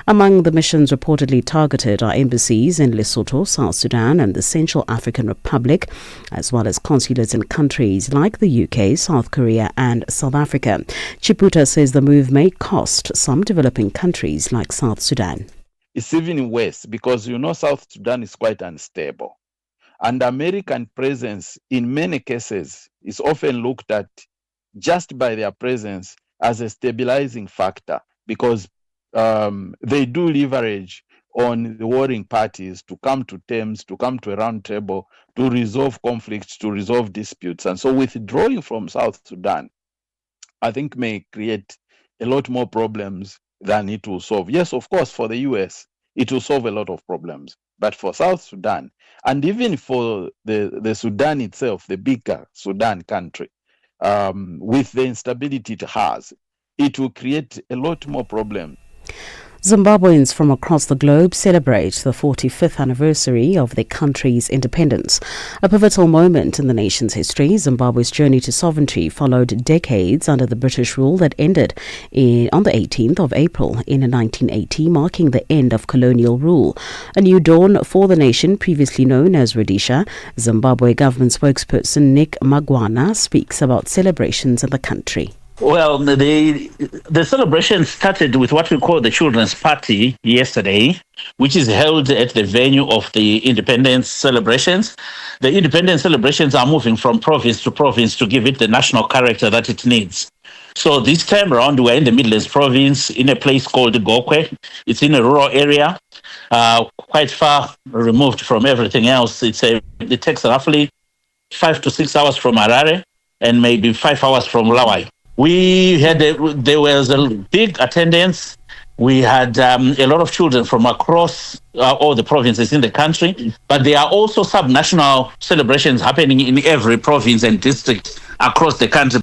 Among the missions reportedly targeted are embassies in Lesotho, South Sudan and the Central African Republic, as well as consulates in countries like the UK, South Korea and South Africa. Chiputa says the move may cost some developing countries like South Sudan. It's even worse because South Sudan is quite unstable. And American presence in many cases is often looked at just by their presence as a stabilizing factor, because they do leverage on the warring parties to come to terms, to come to a round table, to resolve conflicts, to resolve disputes. And so withdrawing from South Sudan, I think, may create a lot more problems than it will solve. Yes, of course, for the US, it will solve a lot of problems. But for South Sudan, and even for the Sudan itself, the bigger Sudan country, with the instability it has, it will create a lot more problems. Zimbabweans from across the globe celebrate the 45th anniversary of their country's independence. A pivotal moment in the nation's history, Zimbabwe's journey to sovereignty followed decades under the British rule that ended on the 18th of April in 1980, marking the end of colonial rule. A new dawn for the nation, previously known as Rhodesia. Zimbabwe government spokesperson Nick Magwana speaks about celebrations in the country. Well, the celebration started with what we call the Children's Party yesterday, which is held at the venue of the independence celebrations. The independence celebrations are moving from province to province to give it the national character that it needs. So this time around, we're in the Midlands province in a place called Gokwe. It's in a rural area, quite far removed from everything else. It takes roughly 5 to 6 hours from Harare and maybe 5 hours from Lawai. There was a big attendance. We had a lot of children from across all the provinces in the country, but there are also sub-national celebrations happening in every province and district across the country.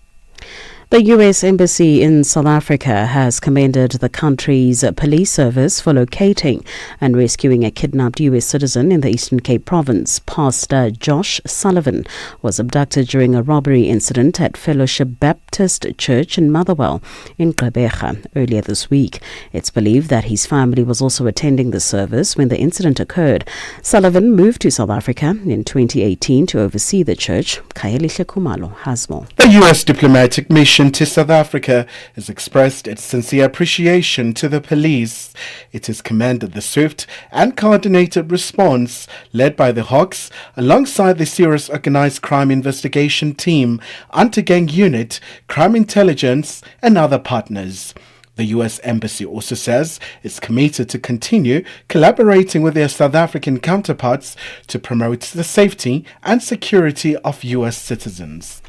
The U.S. Embassy in South Africa has commended the country's police service for locating and rescuing a kidnapped U.S. citizen in the Eastern Cape province. Pastor Josh Sullivan was abducted during a robbery incident at Fellowship Baptist Church in Motherwell in Gqeberha earlier this week. It's believed that his family was also attending the service when the incident occurred. Sullivan moved to South Africa in 2018 to oversee the church. Kayelihle Kumalo has more. The U.S. diplomatic mission to South Africa has expressed its sincere appreciation to the police. It has commended the swift and coordinated response led by the Hawks alongside the Serious Organized Crime Investigation Team, Anti-Gang Unit, Crime Intelligence and other partners. The U.S. Embassy also says it's committed to continue collaborating with their South African counterparts to promote the safety and security of U.S. citizens.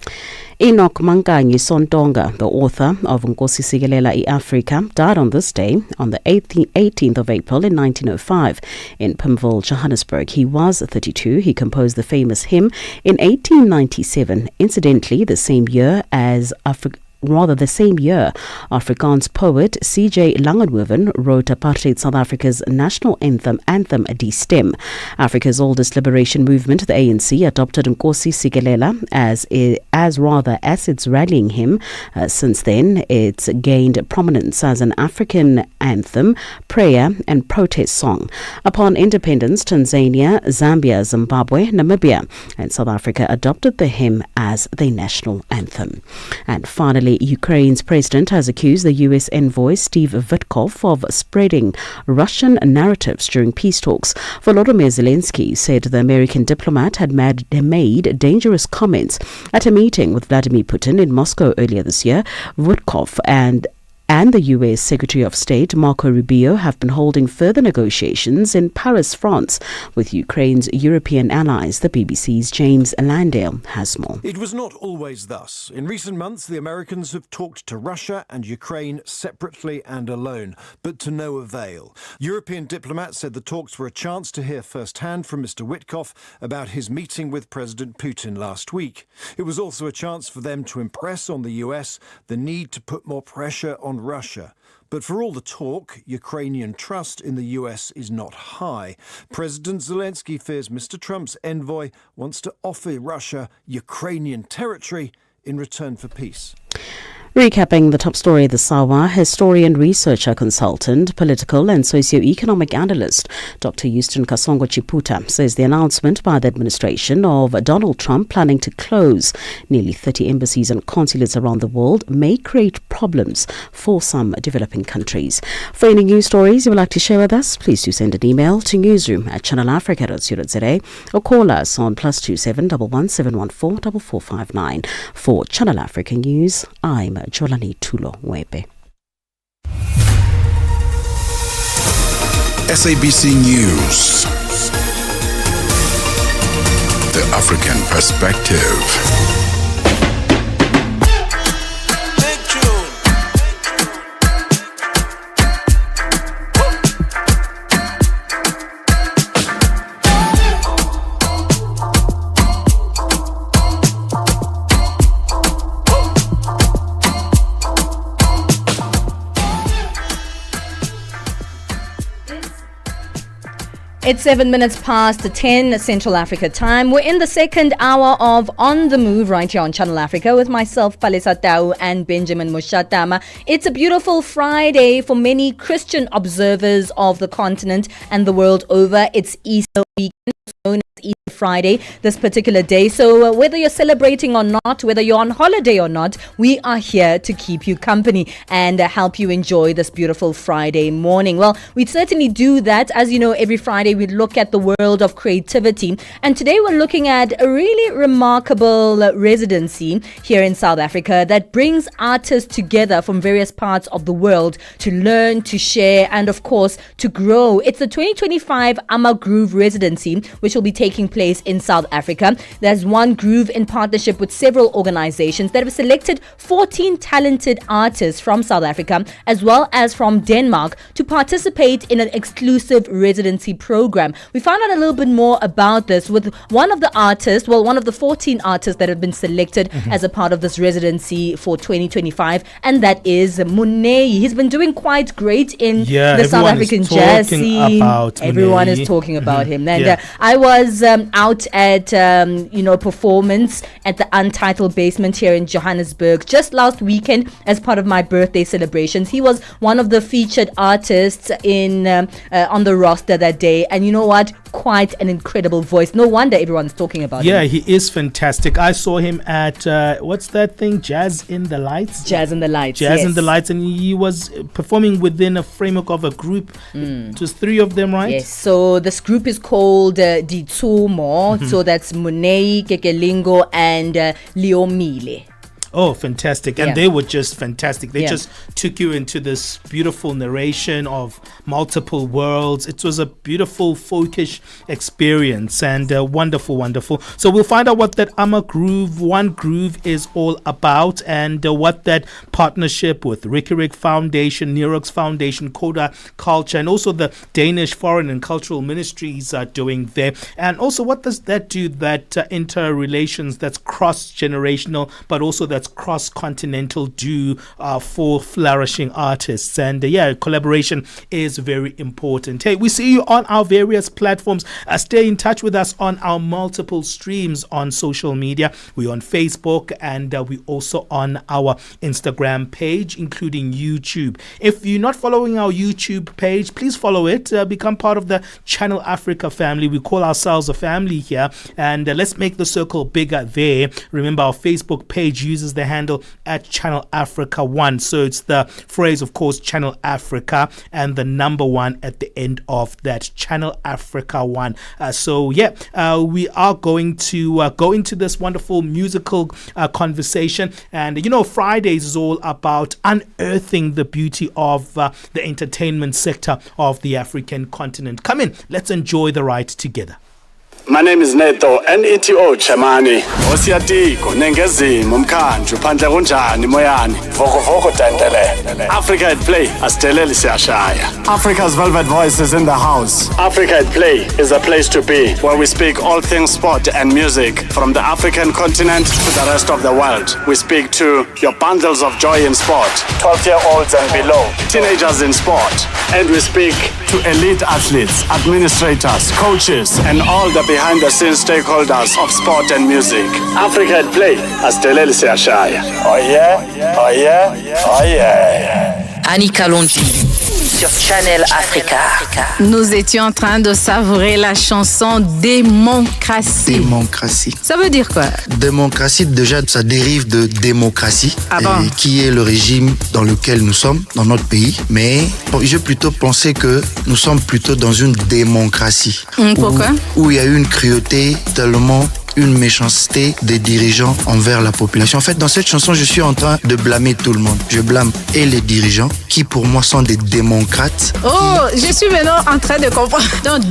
Enoch Mankanyi Sontonga, the author of Nkosi Sikelel' iAfrika, died on this day, on the 18th of April in 1905 in Pimville, Johannesburg. He was 32. He composed the famous hymn in 1897, incidentally the same year as the same year, Afrikaans poet C.J. Langenhoven wrote apartheid South Africa's national anthem, Die Stem. Africa's oldest liberation movement, the ANC, adopted Nkosi Sikelel as its rallying hymn. Since then, it's gained prominence as an African anthem, prayer and protest song. Upon independence, Tanzania, Zambia, Zimbabwe, Namibia and South Africa adopted the hymn as their national anthem. And finally, Ukraine's president has accused the U.S. envoy Steve Witkoff of spreading Russian narratives during peace talks. Volodymyr Zelensky said the American diplomat had made dangerous comments at a meeting with Vladimir Putin in Moscow earlier this year. Witkoff and the U.S. Secretary of State Marco Rubio have been holding further negotiations in Paris, France, with Ukraine's European allies. The BBC's James Landale has more. It was not always thus. In recent months, the Americans have talked to Russia and Ukraine separately and alone, but to no avail. European diplomats said the talks were a chance to hear firsthand from Mr. Witkoff about his meeting with President Putin last week. It was also a chance for them to impress on the US the need to put more pressure on Russia. But for all the talk, Ukrainian trust in the US is not high. President Zelensky fears Mr. Trump's envoy wants to offer Russia Ukrainian territory in return for peace. Recapping the top story this hour, historian, researcher, consultant, political and socio-economic analyst Dr. Houston Kasongo Chiputa says the announcement by the administration of Donald Trump planning to close nearly 30 embassies and consulates around the world may create problems for some developing countries. For any news stories you would like to share with us, please do send an email to newsroom@channelafrica.co.za or call us on +27 11714 4459. For Channel Africa News, I'm Jolani Tulo Webe. SABC News. The African Perspective. It's 7 minutes past 10 Central Africa time. We're in the second hour of On the Move right here on Channel Africa with myself, Palesa Tau, and Benjamin Mushatama. It's a beautiful Friday for many Christian observers of the continent and the world over. It's Easter weekend, known as Easter Friday, this particular day. So whether you're celebrating or not, whether you're on holiday or not, we are here to keep you company and help you enjoy this beautiful Friday morning. Well, we certainly do that. As you know, every Friday we look at the world of creativity, and today we're looking at a really remarkable residency here in South Africa that brings artists together from various parts of the world to learn, to share, and of course to grow. It's the 2025 Ama Groove residency, which will be taking place in South Africa. There's One Groove in partnership with several organizations that have selected 14 talented artists from South Africa as well as from Denmark to participate in an exclusive residency program. We found out a little bit more about this with one of the 14 artists that have been selected as a part of this residency for 2025, and that is Munei. He's been doing quite great in the South African jazz scene. Everyone is talking about him. And I was out at performance at the Untitled Basement here in Johannesburg just last weekend as part of my birthday celebrations. He was one of the featured artists in on the roster that day, and you know what? Quite an incredible voice. No wonder everyone's talking about him. Yeah, he is fantastic. I saw him at what's that thing? Jazz in the Lights, and he was performing within a framework of a group. Just 3 of them, right? Yes. So this group is called Ditsumo. So that's Munei, Kekelingo, and Leomile. Oh, fantastic. And they were just fantastic. They just took you into this beautiful narration of multiple worlds. It was a beautiful, folkish experience and wonderful, wonderful. So we'll find out what that Ama Groove, One Groove is all about, and what that partnership with Rick Foundation, Nerox Foundation, Coda Culture, and also the Danish Foreign and Cultural Ministries are doing there. And also, what does that do, that interrelations that's cross-generational, but also that that's cross-continental do for flourishing artists. And collaboration is very important. Hey, we see you on our various platforms. Stay in touch with us on our multiple streams on social media. We're on Facebook and we also on our Instagram page, including YouTube. If you're not following our YouTube page, please follow it. Become part of the Channel Africa family. We call ourselves a family here, and let's make the circle bigger there. Remember, our Facebook page uses the handle at Channel Africa 1. So it's the phrase, of course, Channel Africa and the number 1 at the end of that, Channel Africa 1. We are going to go into this wonderful musical conversation. And Fridays is all about unearthing the beauty of the entertainment sector of the African continent. Come in, let's enjoy the ride together. My name is Neto, N-E-T-O Chamani. Osiyatiko, Nengezimo, Mkhanju, Phandle kunjani moyani. Voko tendele. Africa at Play, asiteleli siyashaya. Africa's velvet voice is in the house. Africa at Play is a place to be, where we speak all things sport and music, from the African continent to the rest of the world. We speak to your bundles of joy in sport, 12-year-olds and below, teenagers in sport. And we speak to elite athletes, administrators, coaches, and all the behind-the-scenes stakeholders of sport and music. Africa at Play, asiteleli siyashaya. Oh yeah, oh yeah, oh yeah. Annika Longi sur Channel Africa. Nous étions en train de savourer la chanson Démocratie. Démocratie. Ça veut dire quoi? Démocratie, déjà, ça dérive de démocratie, qui est le régime dans lequel nous sommes, dans notre pays. Mais j'ai plutôt pensé que nous sommes plutôt dans une démocratie. Pourquoi? Où il y a eu une cruauté tellement... une méchanceté des dirigeants envers la population. En fait, dans cette chanson, je suis en train de blâmer tout le monde. Je blâme et les dirigeants, qui pour moi sont des démocrates. Oh, je suis maintenant en train de comprendre. Donc,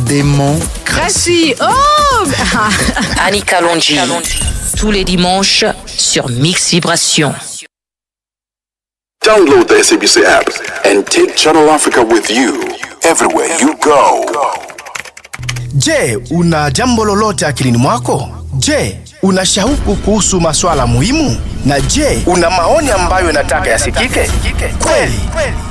démocratie. Oh Annika Longi, tous les dimanches sur Mix Vibration. Download the SABC app and take Channel Africa with you everywhere you go. Je, una jambo lolote akilini mwako? Je, una shauku kuhusu masuala muhimu? Na je, una maoni ambayo unataka yasikike? Kweli,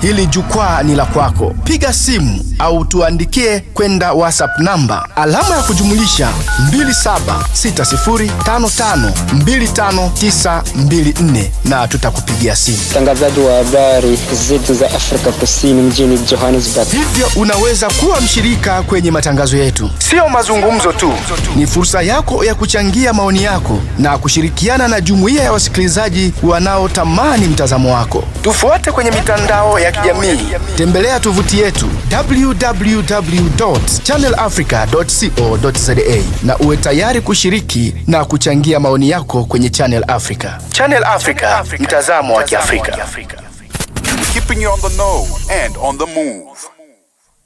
hili jukwaa ni la kwako. Piga simu au tuandikie kwenda WhatsApp namba alama ya kujumulisha 2760552594 na tutakupigia simu. Mtangazaji wa habari zetu za Afrika Kusini mjini Johannesburg. Hivyo unaweza kuwa mshirika kwenye matangazo yetu. Sio mazungumzo tu, ni fursa yako ya kuchangia maoni yako na kushirikiana na jumuiya ya wasikilizaji wanaotamani mtazamo wako. Tufuate kwenye mitandao ya kijamii. Tembelea tovuti yetu www.channelafrica.co.za na uwe tayari kushiriki na kuchangia maoni yako kwenye Channel Africa. Channel Africa, mtazamo wa Kiafrika. Keeping you on the know and on the move.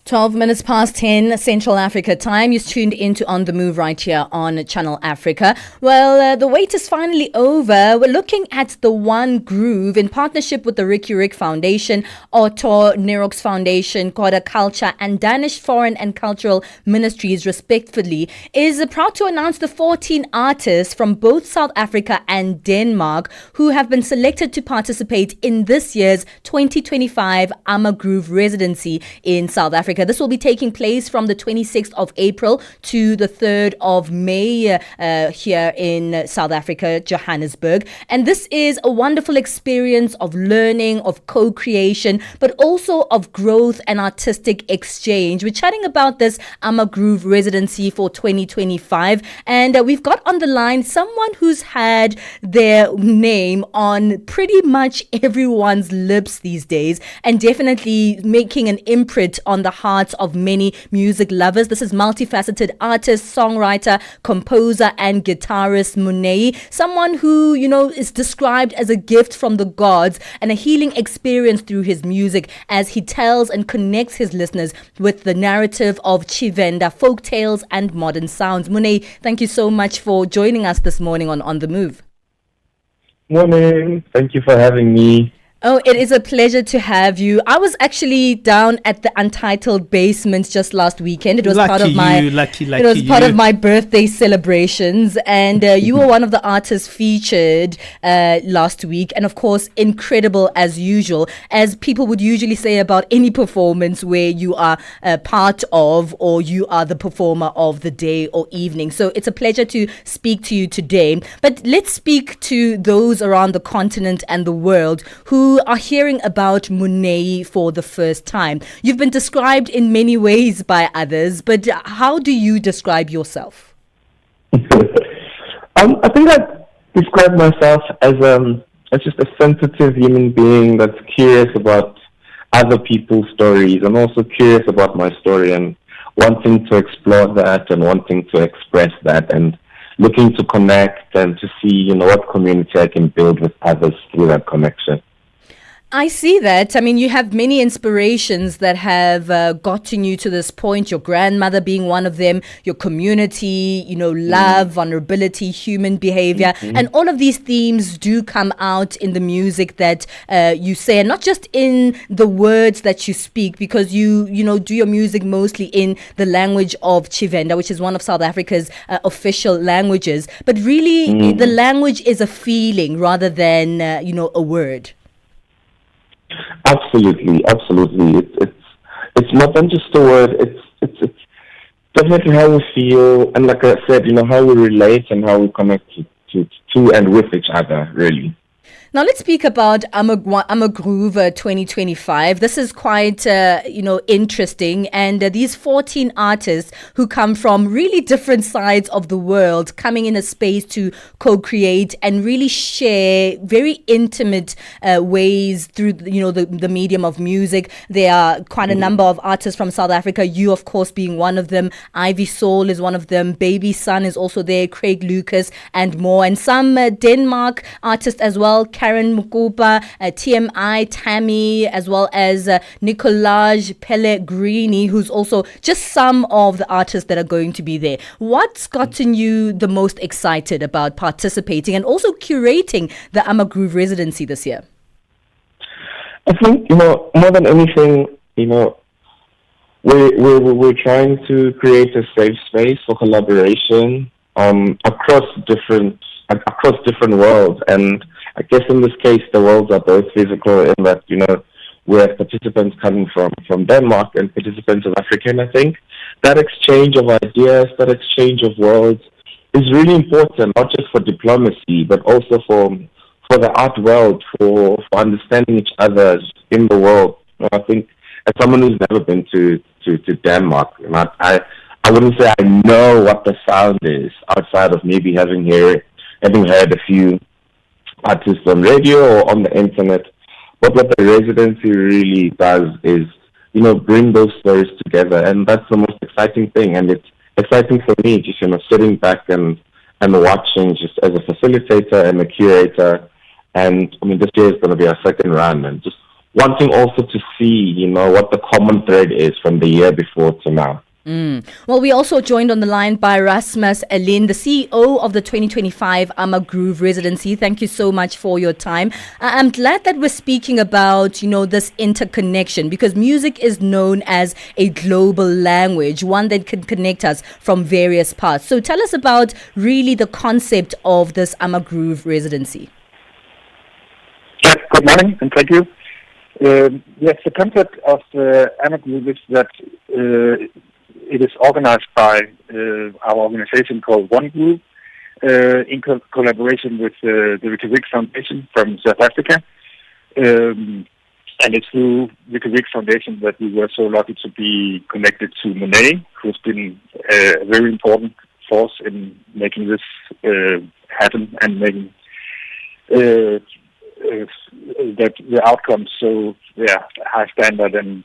12 minutes past 10 Central Africa time. You're tuned into On The Move right here on Channel Africa. Well, the wait is finally over. We're looking at the One Groove in partnership with the Ricky Rick Foundation, Otto Nerox Foundation, Koda Culture, and Danish Foreign and Cultural Ministries, respectively, is proud to announce the 14 artists from both South Africa and Denmark who have been selected to participate in this year's 2025 Ama Groove residency in South Africa. This will be taking place from the 26th of April to the 3rd of May here in South Africa, Johannesburg. And this is a wonderful experience of learning, of co-creation, but also of growth and artistic exchange. We're chatting about this Ama Groove residency for 2025. And we've got on the line someone who's had their name on pretty much everyone's lips these days and definitely making an imprint on the hearts of many music lovers. This is multifaceted artist, songwriter, composer, and guitarist Munei. Someone who, is described as a gift from the gods and a healing experience through his music as he tells and connects his listeners with the narrative of Chivenda, folk tales, and modern sounds. Munei, thank you so much for joining us this morning on The Move. Morning. Thank you for having me. Oh, it is a pleasure to have you. I was actually down at the Untitled Basement just last weekend. It was part of my of my birthday celebrations, and you were one of the artists featured last week, and of course, incredible as usual, as people would usually say about any performance where you are part of or you are the performer of the day or evening. So it's a pleasure to speak to you today. But let's speak to those around the continent and the world who are hearing about Monet for the first time. You've been described in many ways by others, but how do you describe yourself? I think I describe myself as just a sensitive human being that's curious about other people's stories and also curious about my story and wanting to explore that and wanting to express that and looking to connect and to see, what community I can build with others through that connection. I see that. I mean, you have many inspirations that have gotten you to this point, your grandmother being one of them, your community, love, vulnerability, human behavior. And all of these themes do come out in the music that you say, and not just in the words that you speak, because you do your music mostly in the language of Tshivenda, which is one of South Africa's official languages. But really, the language is a feeling rather than, a word. Absolutely. It's more than just a word. It's definitely how we feel, and like I said, how we relate and how we connect to and with each other, really. Now let's speak about Amagroove 2025. This is quite, interesting. And these 14 artists who come from really different sides of the world coming in a space to co-create and really share very intimate ways through, the medium of music. There are quite a number of artists from South Africa, you, of course, being one of them. Ivy Soul is one of them. Baby Sun is also there. Craig Lucas and more. And some Denmark artists as well. Karen Mukupa, TMI, Tammy, as well as Nicolaj Pellegrini, who's also just some of the artists that are going to be there. What's gotten you the most excited about participating and also curating the Amagroove residency this year? I think, more than anything, we're trying to create a safe space for collaboration across different worlds, and I guess in this case the worlds are both physical in that we have participants coming from Denmark and participants of Africa, and I think that exchange of ideas, that exchange of worlds is really important, not just for diplomacy but also for the art world, for understanding each other in the world. I think as someone who's never been to Denmark, I wouldn't say I know what the sound is outside of maybe having heard a few artists on radio or on the internet. But what the residency really does is, bring those stories together, and that's the most exciting thing. And it's exciting for me, just sitting back and watching, just as a facilitator and a curator. And this year is going to be our second run, and just wanting also to see, what the common thread is from the year before to now. Well, we also joined on the line by Rasmus Elin, the CEO of the 2025 Amagroove residency. Thank you so much for your time. I'm glad that we're speaking about, this interconnection, because music is known as a global language, one that can connect us from various parts. So tell us about really the concept of this Amagroove residency. Yes, good morning and thank you. Yes, the concept of Amagroove is that it is organized by our organization called One Group in collaboration with the Ricky Rick Foundation from South Africa. And it's through Ricky Rick Foundation that we were so lucky to be connected to Monet, who's been a very important force in making this happen and making that the outcomes so high standard and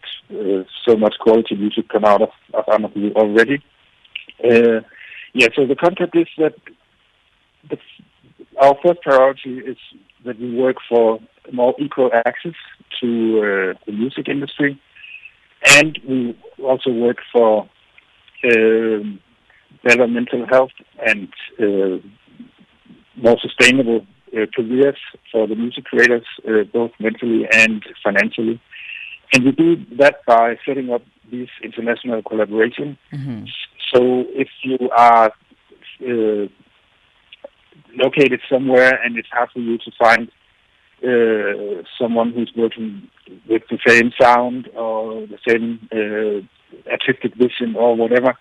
so much quality music come out of Amagroove already. So the concept is that our first priority is that we work for more equal access to the music industry, and we also work for better mental health and more sustainable careers for the music creators, both mentally and financially. And we do that by setting up these international collaborations. Mm-hmm. So if you are located somewhere and it's hard for you to find someone who's working with the same sound or the same artistic vision or whatever,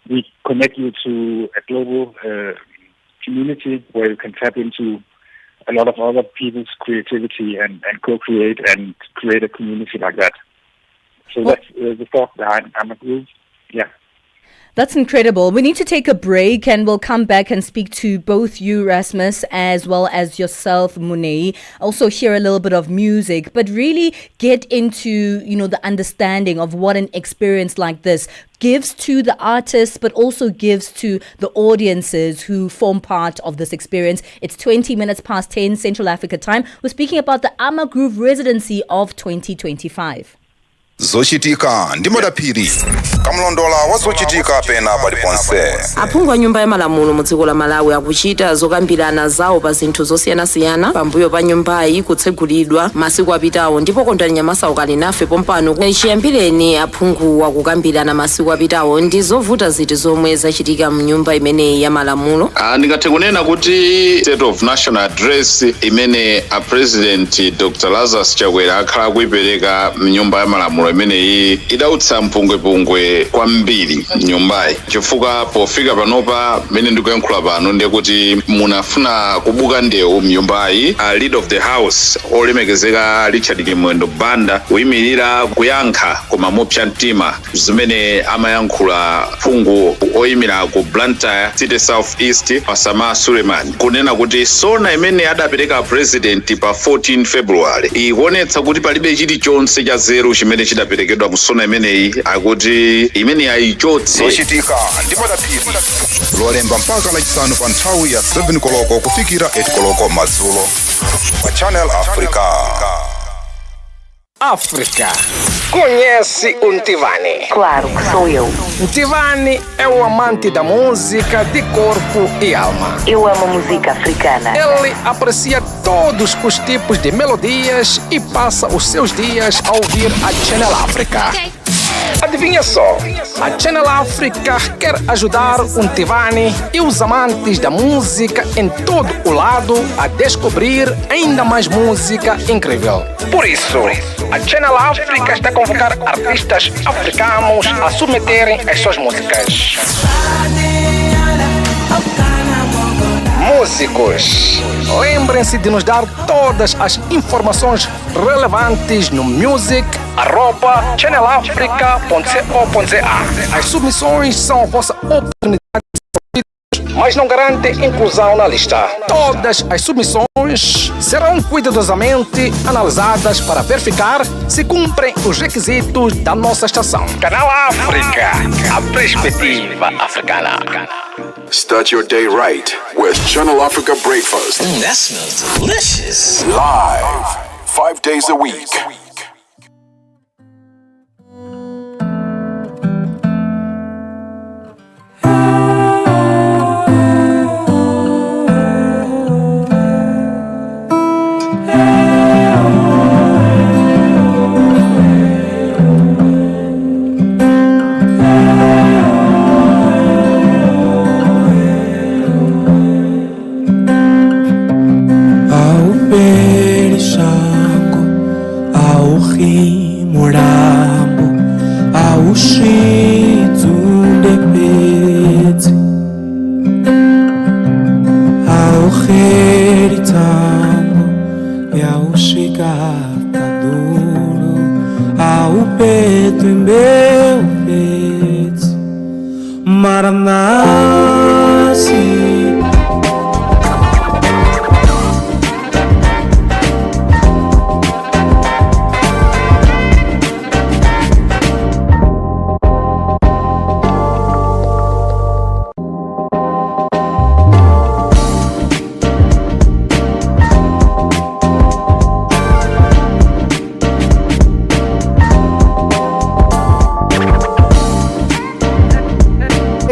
we connect you to a global community where you can tap into a lot of other people's creativity and co-create and create a community like that. So that's the thought behind Amagroove. Yeah. That's incredible. We need to take a break and we'll come back and speak to both you, Rasmus, as well as yourself, Munei. Also hear a little bit of music, but really get into, the understanding of what an experience like this gives to the artists, but also gives to the audiences who form part of this experience. It's 20 minutes past 10 Central Africa time. We're speaking about the Amagroove Residency of 2025. Zochitika ndimo dapiri kamlondola wazochitika pena paliponse. Aphungu a nyumba ya malamulo mu dziko la Malawi akuchita zokambirana zawo pa zinthu zosiyanasiyana pambuyo pa nyumbayi kutsegulidwa masiku apitawo, ndipo kondwani Nyamasa ukali nafe pompano chiyambireni aphungu akukambirana masiku apitawo ndi zovuta ziti zomwe zachitika mu nyumba imeneyi ya malamulo. Ndingathe kunena kuti State of National Address imene a President Dr. Lazarus Chakwera akhala kuipereka mu nyumba ya malamulo imeneyi idautsa mpungwepungwe kwambiri nyumbayi, chifukwa pofika panopa mene ndikuyankhula pano ndiye kuti munafuna kubuka ndewu mnyumbayi. Leader of the house olemekezeka Richard Kimwendo Banda kuyimirira kuyankha koma mopsa mtima zimene amayankhula phungu oyimira ku Blantyre City South East Osama Suleiman kunena kuti sona imene adapereka president pa 14 February ikuonetsa kuti palibe chilichonse cha zero chimene chidaperekedwa mu sona imeneyi, akuti imene ayichotse. Zochitika ndipo dapiri lolemba mpaka lachisanu pa nthawi ya 7 koloko kufikira 8 koloko madzulo pa Channel Africa. África. Conhece o Ntivani? Claro que sou eu. Ntivani é o amante da música de corpo e alma. Eu amo música africana. Ele aprecia todos os tipos de melodias e passa os seus dias a ouvir a Channel Africa. Adivinha só, a Channel Africa quer ajudar o Ntivani e os amantes da música em todo o lado a descobrir ainda mais música incrível. Por isso, a Channel Africa está a convocar artistas africanos a submeterem as suas músicas. Músicos, lembrem-se de nos dar todas as informações relevantes no music@channelafrica.co.za. As submissões são a vossa oportunidade de ser, mas não garantem inclusão na lista. Todas as submissões serão cuidadosamente analisadas para verificar se cumprem os requisitos da nossa estação. Canal África, a perspectiva africana. Start your day right with Channel Africa Breakfast. That smells delicious. Live, 5 days a week.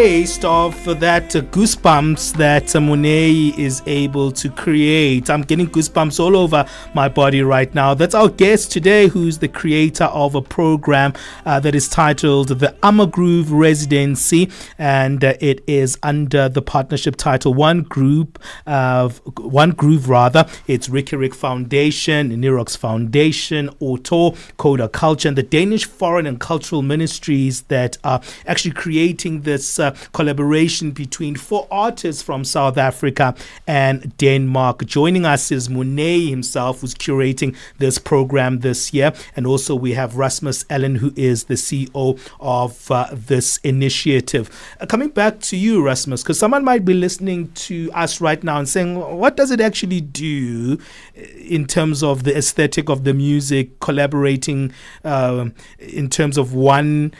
taste of that goosebumps that Monet is able to create. I'm getting goosebumps all over my body right now. That's our guest today, who's the creator of a program that is titled the Groove Residency, and it is under the partnership title One Groove. It's Ricky Rick Foundation, Nirox Foundation, Auto, Coda Culture, and the Danish Foreign and Cultural Ministries that are actually creating this collaboration between 4 artists from South Africa and Denmark. Joining us is Monet himself, who's curating this program this year, and also we have Rasmus Allen, who is the CEO of this initiative. Coming back to you, Rasmus, because someone might be listening to us right now and saying, what does it actually do in terms of the aesthetic of the music, collaborating in terms of one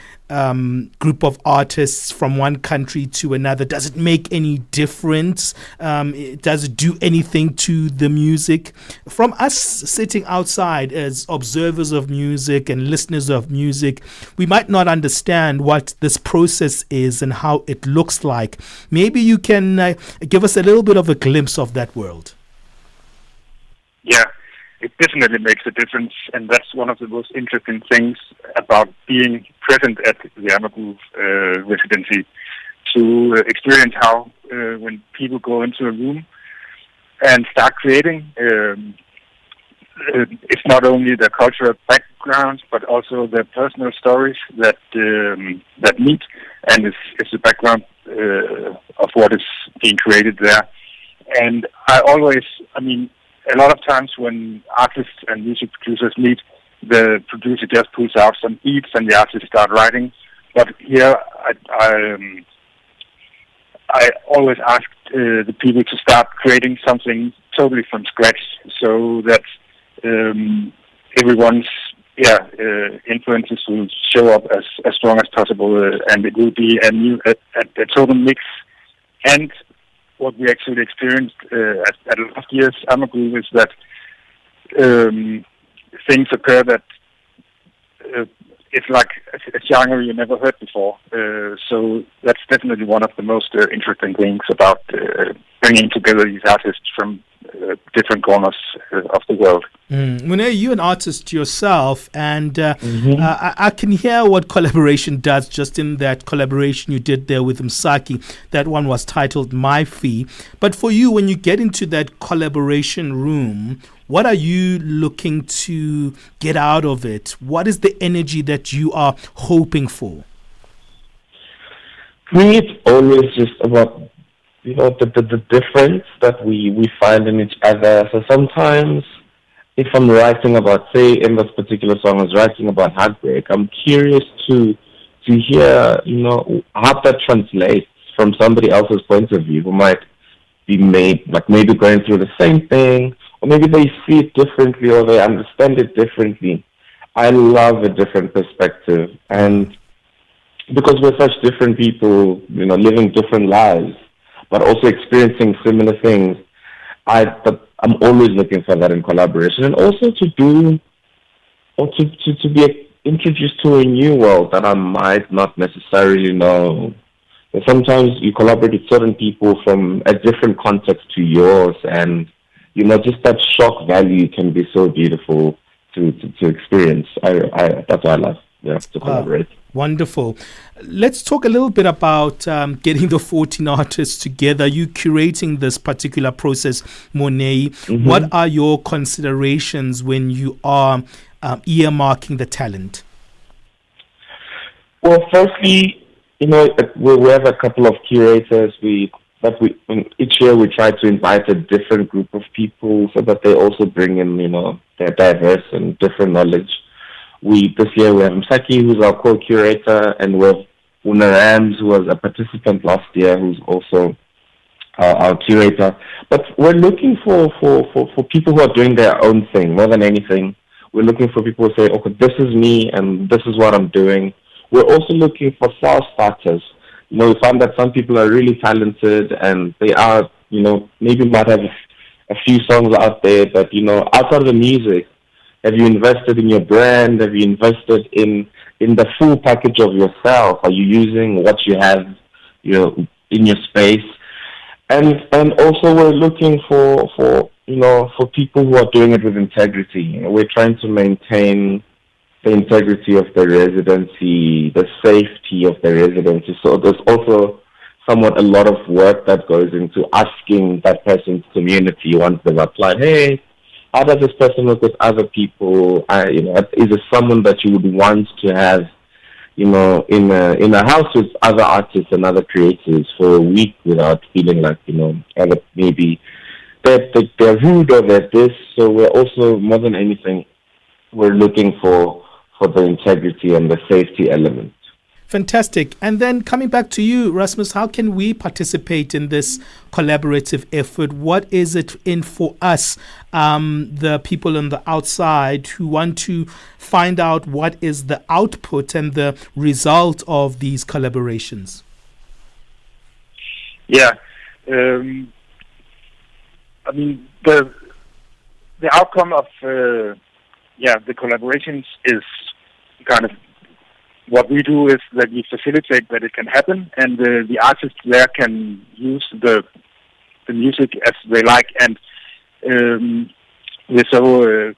group of artists from one country to another? Does it make any difference? Does it do anything to the music? From us sitting outside as observers of music and listeners of music, we might not understand what this process is and how it looks like. Maybe you can give us a little bit of a glimpse of that world. Yeah, it definitely makes a difference, and that's one of the most interesting things about being present at the Groove residency, to experience how when people go into a room and start creating, it's not only the cultural backgrounds but also the personal stories that meet, and it's the background of what is being created there. And a lot of times when artists and music producers meet, the producer just pulls out some beats and the artists start writing. But here, I always ask the people to start creating something totally from scratch, so that everyone's influences will show up as strong as possible, and it will be a total mix. And what we actually experienced at last year's Groove is that things occur that it's like a genre you never heard before. So that's definitely one of the most interesting things about bringing together these artists from different corners of the world. Monet, you're an artist yourself, and I can hear what collaboration does just in that collaboration you did there with Msaki. That one was titled My Fee. But for you, when you get into that collaboration room, what are you looking to get out of it? What is the energy that you are hoping for? For me, it's always just about the difference that we find in each other. So sometimes, if I'm writing about, say, in this particular song, I was writing about heartbreak, I'm curious to hear, how that translates from somebody else's point of view, who might be maybe going through the same thing, or maybe they see it differently, or they understand it differently. I love a different perspective, and because we're such different people, living different lives, but also experiencing similar things, I'm always looking for that in collaboration, and also to be introduced to a new world that I might not necessarily know. And sometimes you collaborate with certain people from a different context to yours, and just that shock value can be so beautiful to experience. That's what I love, to collaborate. Wonderful. Let's talk a little bit about getting the 14 artists together. You curating this particular process, Monet. Mm-hmm. What are your considerations when you are earmarking the talent? Well, firstly, we have a couple of curators. Each year we try to invite a different group of people so that they also bring in, their diverse and different knowledge. This year we have Msaki, who's our co-curator, and we have Una Rams, who was a participant last year, who's also our curator. But we're looking for people who are doing their own thing more than anything. We're looking for people who say, okay, this is me and this is what I'm doing. We're also looking for self-starters. We find that some people are really talented and they are, maybe might have a few songs out there, but, outside of the music, have you invested in your brand? Have you invested in the full package of yourself? Are you using what you have, in your space. And also we're looking for people who are doing it with integrity. We're trying to maintain the integrity of the residency, the safety of the residency. So there's also somewhat a lot of work that goes into asking that person's community once they've applied, hey, how does this person work with other people? Is it someone that you would want to have, in a house with other artists and other creators for a week without feeling like, maybe they're rude or they're this. So we're also, more than anything, we're looking for the integrity and the safety element. Fantastic. And then coming back to you, Rasmus, how can we participate in this collaborative effort? What is it in for us, the people on the outside who want to find out what is the output and the result of these collaborations? Yeah. The outcome of the collaborations is kind of what we do is that we facilitate that it can happen, and the artists there can use the music as they like. And we're so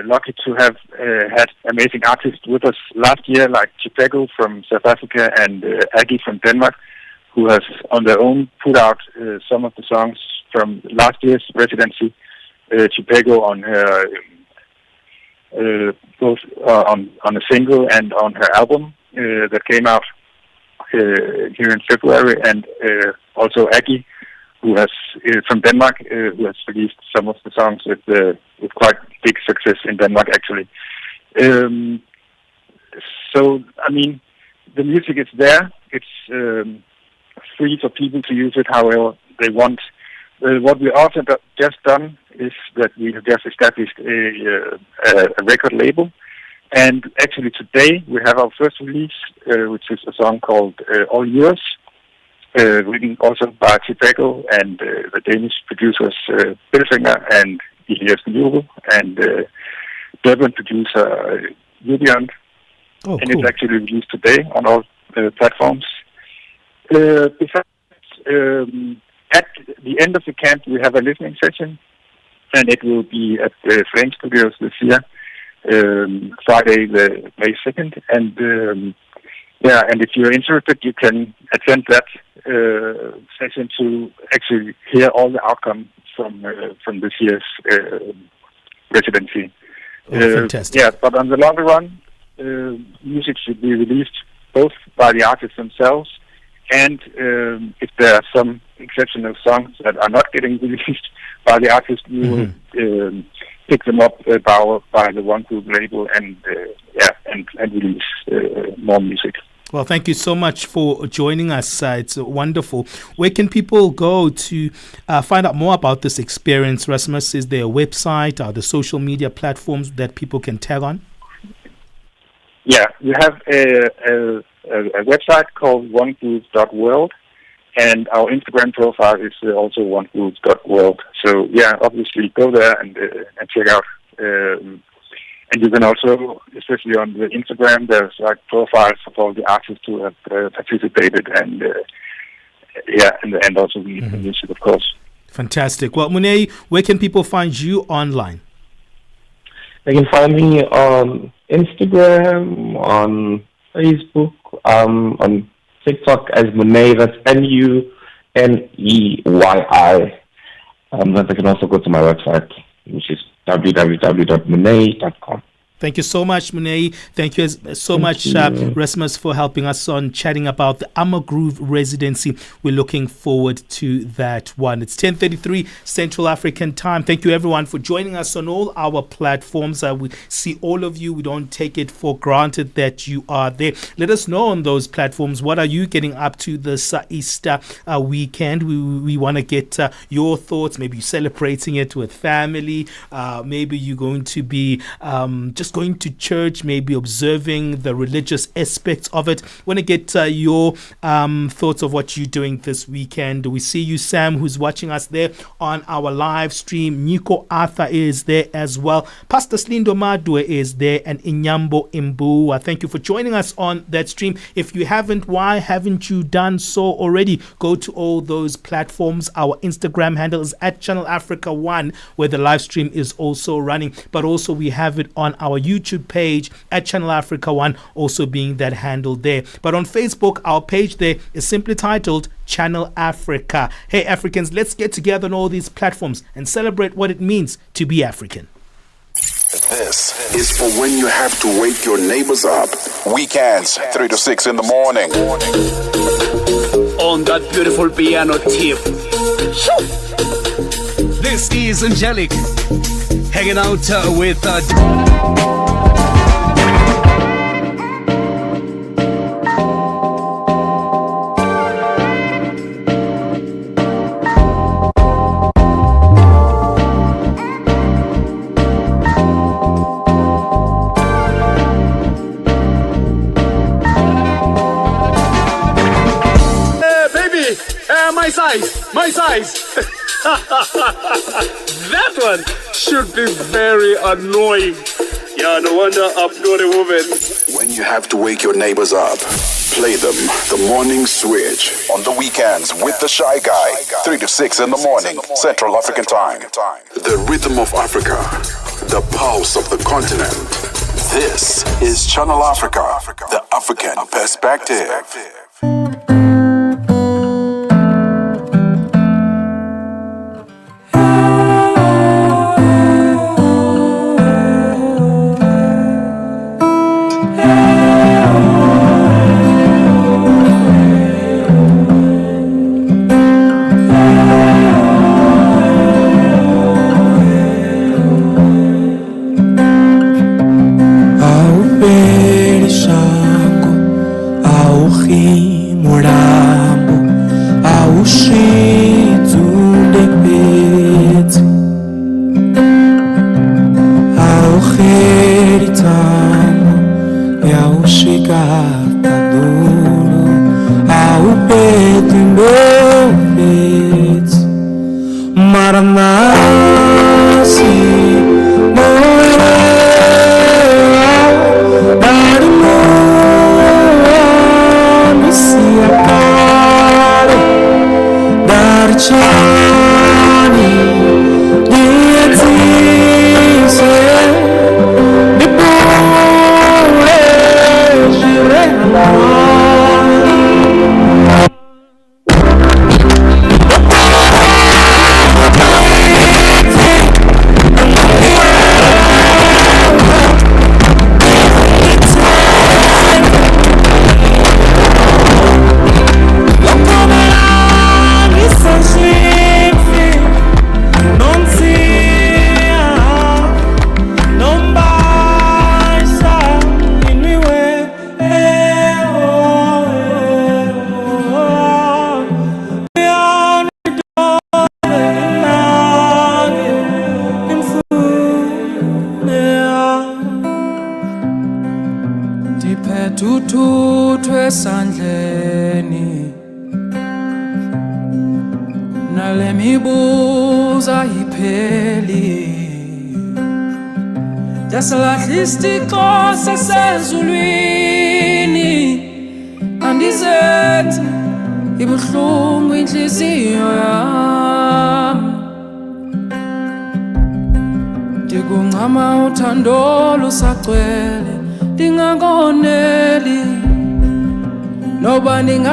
lucky to have had amazing artists with us last year, like Chipego from South Africa and Aggie from Denmark, who has on their own put out some of the songs from last year's residency. Chipego on her both on a single and on her album that came out here in February, and also Aggie, who has from Denmark, who has released some of the songs with quite big success in Denmark, actually. So the music is there. It's free for people to use it however they want. What we also just done is that we have just established a record label, and actually today we have our first release, which is a song called All Yours, written also by Chipego and the Danish producers Bilfinger and Elias Njuru and Durban producer Julian. Oh, and cool. It's actually released today on all platforms. Besides, at the end of the camp, we have a listening session, and it will be at the Flame Studios this year, Friday, the May 2nd. And and if you're interested, you can attend that session to actually hear all the outcome from this year's residency. Fantastic. But on the longer run, music should be released both by the artists themselves, and if there are some exceptional songs that are not getting released by the artist, we will pick them up by the One Group label and release more music. Well, thank you so much for joining us. It's wonderful. Where can people go to find out more about this experience, Rasmus? Is there a website or the social media platforms that people can tag on? Yeah, we have a website called onegroup.world, and our Instagram profile is also onegroup.world. So obviously go there and check out. And you can also, especially on the Instagram, there's like profiles of all the artists who have participated, and also the music, of course. Fantastic. Well, Munei, where can people find you online? They can find me on Instagram, on Facebook, on TikTok as Munei. That's Munei. They can also go to my website, which is www.munei.com. Thank you so much, Munei. Thank you so much, Rasmus, for helping us on chatting about the Groove residency. We're looking forward to that one. It's 10:33 Central African time. Thank you, everyone, for joining us on all our platforms. We see all of you. We don't take it for granted that you are there. Let us know on those platforms. What are you getting up to this Easter weekend? We want to get your thoughts. Maybe you're celebrating it with family. Maybe you're going to be just just going to church, maybe observing the religious aspects of it. Want to get your thoughts of what you're doing this weekend. We see you, Sam, who's watching us there on our live stream. Nico Arthur is there as well. Pastor Slindo Madwe is there, and Inyambo Imbu. Thank you for joining us on that stream. If you haven't, why haven't you done so already? Go to all those platforms. Our Instagram handle is at Channel Africa 1, where the live stream is also running. But also we have it on our YouTube page at Channel Africa 1, also being that handle there. But on Facebook, our page there is simply titled Channel Africa. Hey Africans, let's get together on all these platforms and celebrate what it means to be African. This is for when you have to wake your neighbors up. Weekends, 3 to 6 in the morning. On that beautiful piano tip. This is Angelic, hanging out with my size. That one should be very annoying. Yeah, no wonder I'm not a woman. When you have to wake your neighbors up, play them the morning switch on the weekends with the Shy Guy, 3 to 6 in the morning, Central African time. The rhythm of Africa, the pulse of the continent. This is Channel Africa, the African perspective.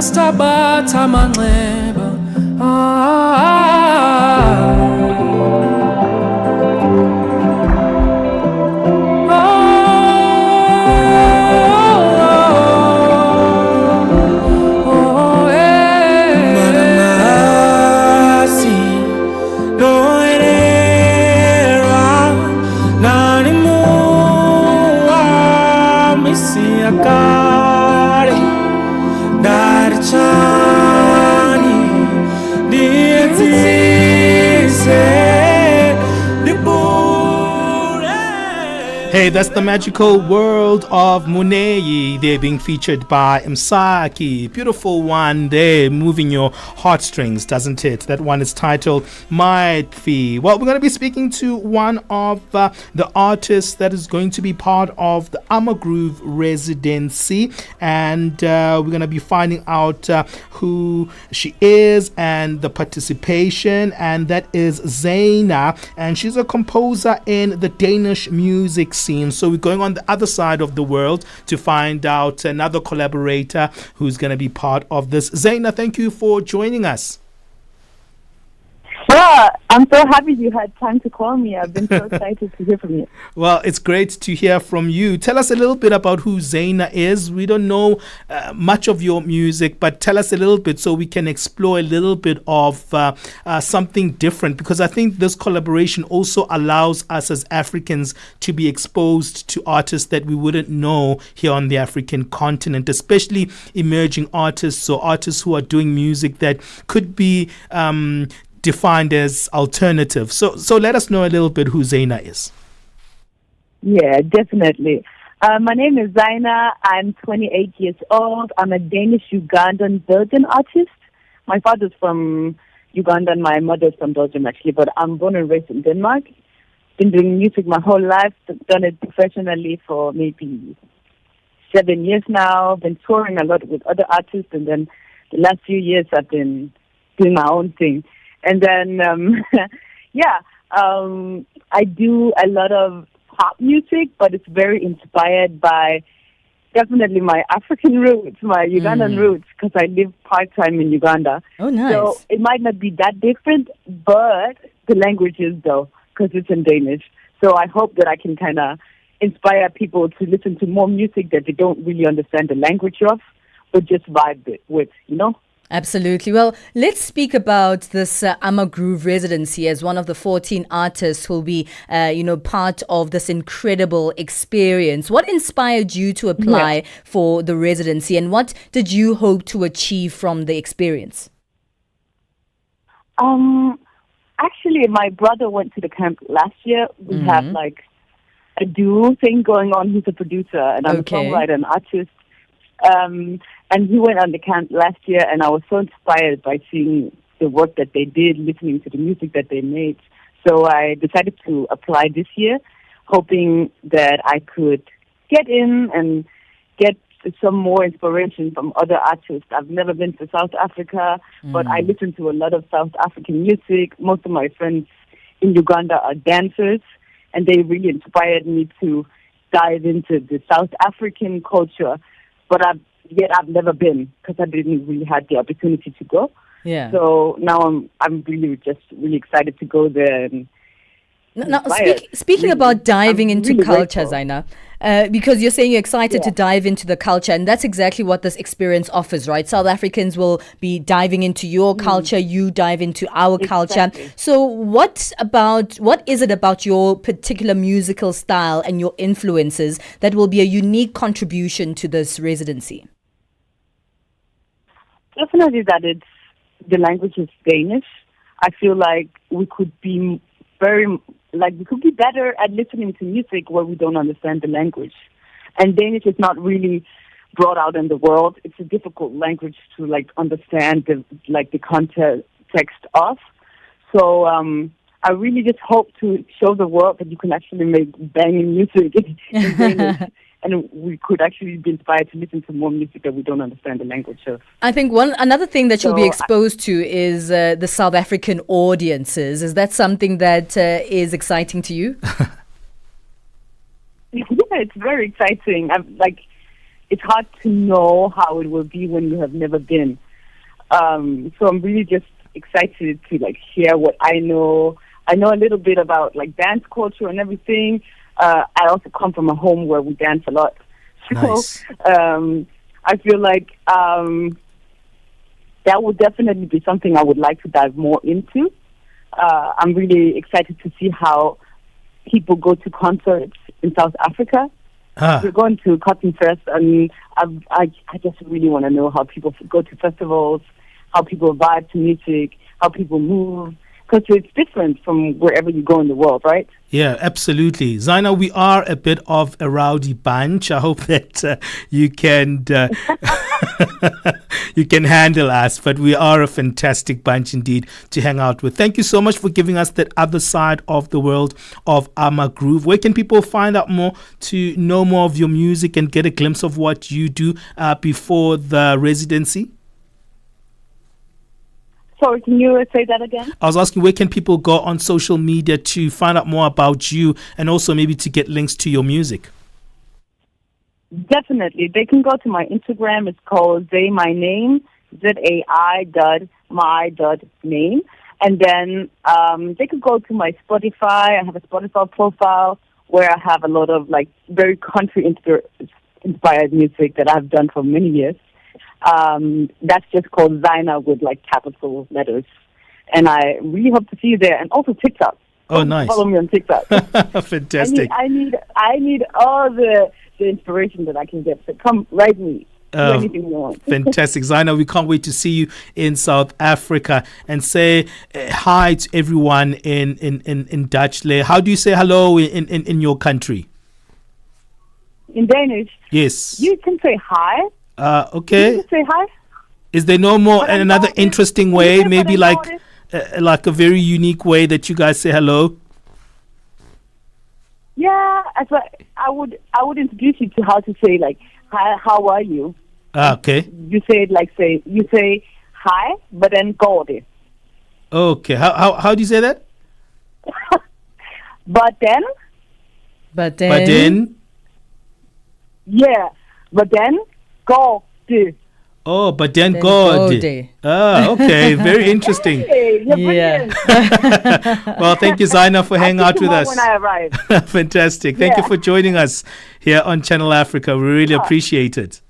Stabatha manxeba Darchani, Hey, that's the magical world of Munei. They're being featured by Msaki. Beautiful one there, moving your heartstrings, doesn't it? That one is titled Maitfi. Well, we're going to be speaking to one of the artists that is going to be part of the Amagroove residency. And we're going to be finding out who she is and the participation. And that is Zaina. And she's a composer in the Danish music scene. So we're going on the other side of the world to find out another collaborator who's going to be part of this. Zaina, thank you for joining us. Sure. I'm so happy you had time to call me. I've been so excited to hear from you. Well, it's great to hear from you. Tell us a little bit about who Zaina is. We don't know much of your music, but tell us a little bit so we can explore a little bit of something different, because I think this collaboration also allows us as Africans to be exposed to artists that we wouldn't know here on the African continent, especially emerging artists or artists who are doing music that could be defined as alternative. So let us know a little bit who Zaina is. Yeah, definitely. My name is Zaina. I'm 28 years old. I'm a Danish-Ugandan Belgian artist. My father's from Uganda and my mother's from Belgium, actually, but I'm born and raised in Denmark. Been doing music my whole life. Done it professionally for maybe 7 years now. Been touring a lot with other artists, and then the last few years I've been doing my own thing. And then, I do a lot of pop music, but it's very inspired by definitely my African roots, my Ugandan roots, because I live part-time in Uganda. Oh, nice. So it might not be that different, but the language is, though, because it's in Danish. So I hope that I can kind of inspire people to listen to more music that they don't really understand the language of, but just vibe with, you know? Absolutely. Well, let's speak about this Amagroove residency as one of the 14 artists who will be, part of this incredible experience. What inspired you to apply for the residency, and what did you hope to achieve from the experience? Actually, my brother went to the camp last year. We have like a duo thing going on. He's a producer, and I'm a songwriter and artist. And he went on the camp last year, and I was so inspired by seeing the work that they did, listening to the music that they made. So I decided to apply this year, hoping that I could get in and get some more inspiration from other artists. I've never been to South Africa, but I listen to a lot of South African music. Most of my friends in Uganda are dancers, and they really inspired me to dive into the South African culture. But I've never been, because I didn't really have the opportunity to go. Yeah. So now I'm really excited to go there. And now, speaking about diving into culture, Zaina, because you're saying you're excited to dive into the culture, and that's exactly what this experience offers, right? South Africans will be diving into your culture, you dive into our culture. So what is it about your particular musical style and your influences that will be a unique contribution to this residency? Definitely that the language is Danish. I feel like we could be better at listening to music where we don't understand the language. And Danish is not really brought out in the world. It's a difficult language to understand the context of. So I really just hope to show the world that you can actually make banging music in Danish. And we could actually be inspired to listen to more music that we don't understand the language of. I think another thing that you'll be exposed to is the South African audiences. Is that something that is exciting to you? Yeah, it's very exciting. It's hard to know how it will be when you have never been. So I'm really just excited to share what I know. I know a little bit about dance culture and everything. I also come from a home where we dance a lot. So Nice. I feel like that would definitely be something I would like to dive more into. I'm really excited to see how people go to concerts in South Africa. We're going to Cotton Fest, and I just really want to know how people go to festivals, how people vibe to music, how people move, because it's different from wherever you go in the world, right? Yeah, absolutely. Zaina, we are a bit of a rowdy bunch. I hope that you can you can handle us, but we are a fantastic bunch indeed to hang out with. Thank you so much for giving us that other side of the world of Ama Groove. Where can people find out more to know more of your music and get a glimpse of what you do before the residency? Sorry, can you say that again? I was asking, where can people go on social media to find out more about you and also maybe to get links to your music? Definitely. They can go to my Instagram. It's called ZaiMyName, ZAI.my.name. And then they could go to my Spotify. I have a Spotify profile where I have a lot of like very country inspired music that I've done for many years. That's just called Zaina with like capital letters. And I really hope to see you there. And also TikTok. Oh, nice. Follow me on TikTok. Fantastic. I need all the inspiration that I can get. So come write me. Do anything you want. Fantastic. Zaina, we can't wait to see you in South Africa and say hi to everyone in Dutch. How do you say hello in your country? In Danish? Yes. You can say hi. Okay. You can say hi. Is there no more another interesting way, maybe like a very unique way that you guys say hello? Yeah, I would introduce you to how to say like hi, how are you? Okay. You say it like you say hi, but then går det. Okay. How do you say that? But then. Yeah, but then går det. Oh, but then God. Okay. Very interesting. Hey, yeah. Well, thank you, Zaina, for hanging out with us. When I arrive. Fantastic. Thank you for joining us here on Channel Africa. We really appreciate it.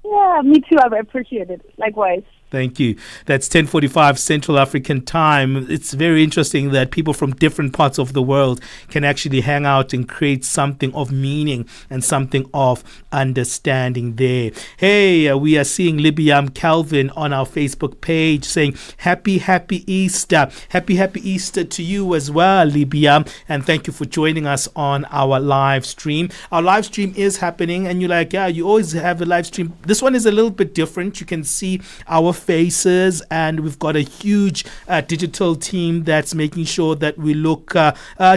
Yeah, me too. I appreciate it. Likewise. Thank you. That's 10:45 Central African time. It's very interesting that people from different parts of the world can actually hang out and create something of meaning and something of understanding there. Hey, we are seeing Libiam Calvin on our Facebook page saying, Happy Easter. Happy Easter to you as well, Libiam. And thank you for joining us on our live stream. Our live stream is happening and you're like, yeah, you always have a live stream. This one is a little bit different. You can see our faces and we've got a huge digital team that's making sure that we look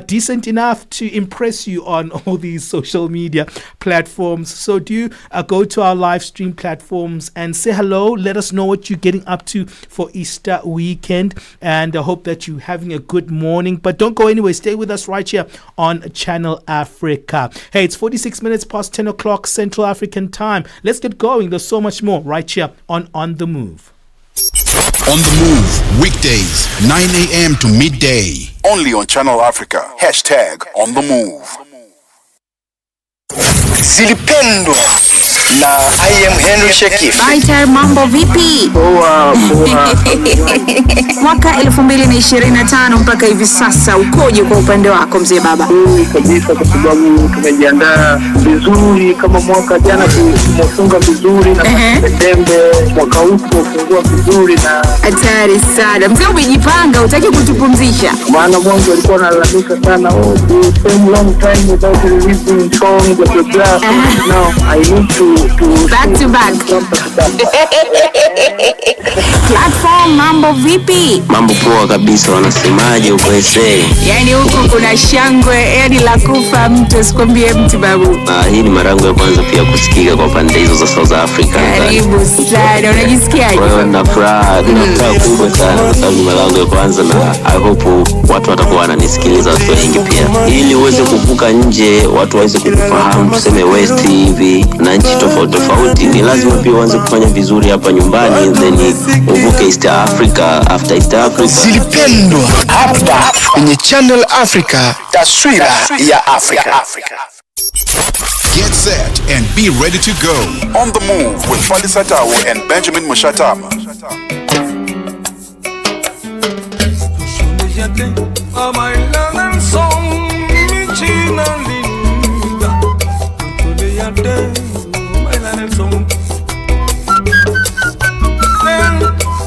decent enough to impress you on all these social media platforms. So do go to our live stream platforms and say hello. Let us know what you're getting up to for Easter weekend, and I hope that you're having a good morning. But don't go anywhere. Stay with us right here on Channel Africa. Hey, it's 46 minutes past 10 o'clock Central African time. Let's get going. There's so much more right here on The Move. On The Move, weekdays, 9 a.m. to midday. Only on Channel Africa. #On The Move. Zilipendwa na I am Henry Shekif. Baita, mambo vipi? Poa. Mwaka 2025 mpaka hivi sasa ukoje kwa upande wako mzee baba? Kabisa, kwa sababu tumejiandaa vizuri. Kama mwaka jana tumefunga vizuri na Septemba, mwaka huu tumefungua vizuri na hatari sana. Mzee umejipanga, utaki kutupumzisha? Maana mwanzo alikuwa analalamika sana, long time without releasing songs blah blah. Now I need to back to back. Platform, mambo vipi? Mambo poa kabisa, wanasemaje huko ese? Yani huko kuna shangwe, yani la kufa mtu asikwambie mtu babu. Hii ni mara yangu ya kwanza pia kusikika kwa pande hizo za South Africa. Karibu sana, unajisikiaje? Wewe na furaha kubwa sana kwa sababu mara yangu ya kwanza, na I hope watu watakuwa wananisikiliza watu wengi pia. Ili uweze kuvuka nje, watu waweze kukufahamu, tuseme West hivi na nchi tofauti, ni lazima pia uanze kufanya vizuri hapa nyumbani, then uvuke East Africa. After East Africa, Zilipendwa hapa kwenye Channel Africa, taswira ya Afrika. Get set and be ready to go. On The Move with Palesa and Benjamin Mushatama.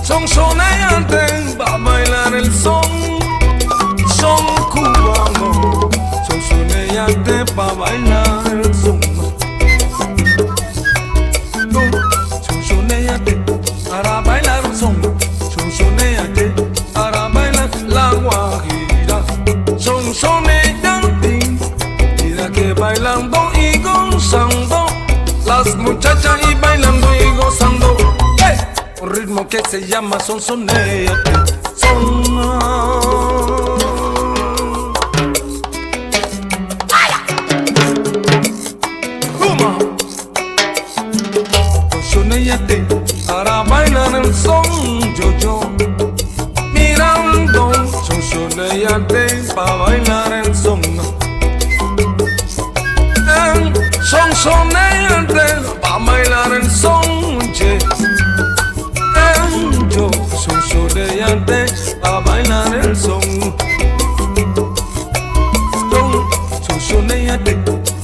Son sonante, va a bailar el son. muchachas y bailando y gozando. ¡Hey! Un ritmo que se llama sonsonéate, son. Sonsonéate para bailar el son yo. Mirando, sonsonéate para bailar el son. Sonsonéate para bailar el son, che. Yo sonsonéate para bailar el son. Sonsonéate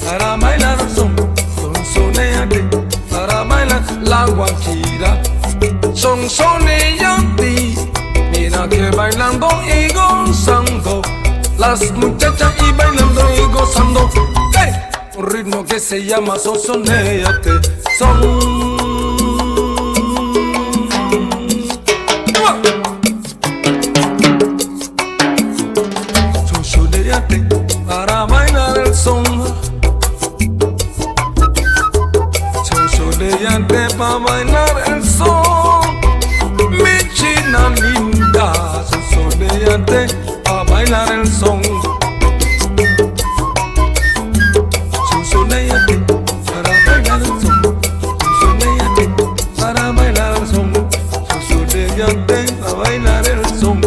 para bailar el son. Sonsonéate para bailar la guajira. Sonsonéate, mira que bailando y gozando. Las muchachas y bailando y gozando. ¡Hey! Un ritmo que se llama sonsonéate, son. Sonsonéate para bailar el son. Sonsonéate para bailar el son. Mi china linda, sonsonéate para bailar el son. Sonsonéate para bailar el son. Sonsonéate para bailar el son. Sonsonéate para bailar el son.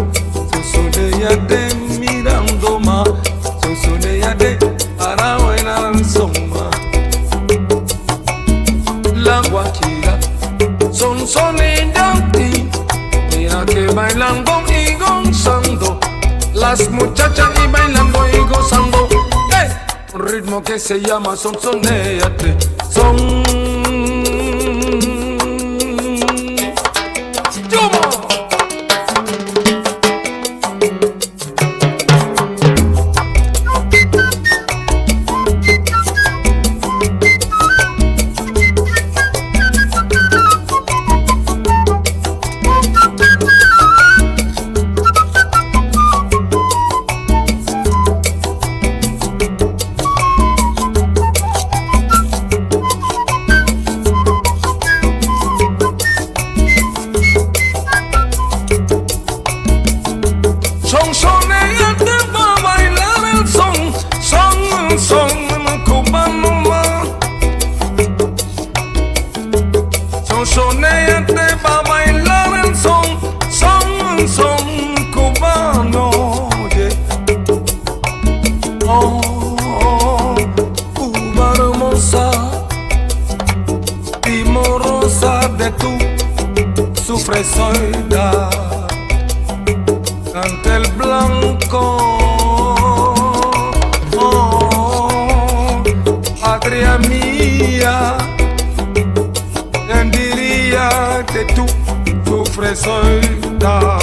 Sonsonéate mirando más. Sonsonéate para bailar el son. La guajira. Sonsonéate, mira que bailando y gozando. Las muchachas y bailando y gozando. ¡Hey! Un ritmo que se llama sonsonéate, son. Sonsonéate para bailar el son, son cubano más. Sonsonéate para bailar el son, son cubano. Yeah. Oh, Cuba hermosa, timorosa de tu sufresoidad. Ante el blanco, patria mía, ¿quién diría que tú sufres soledad?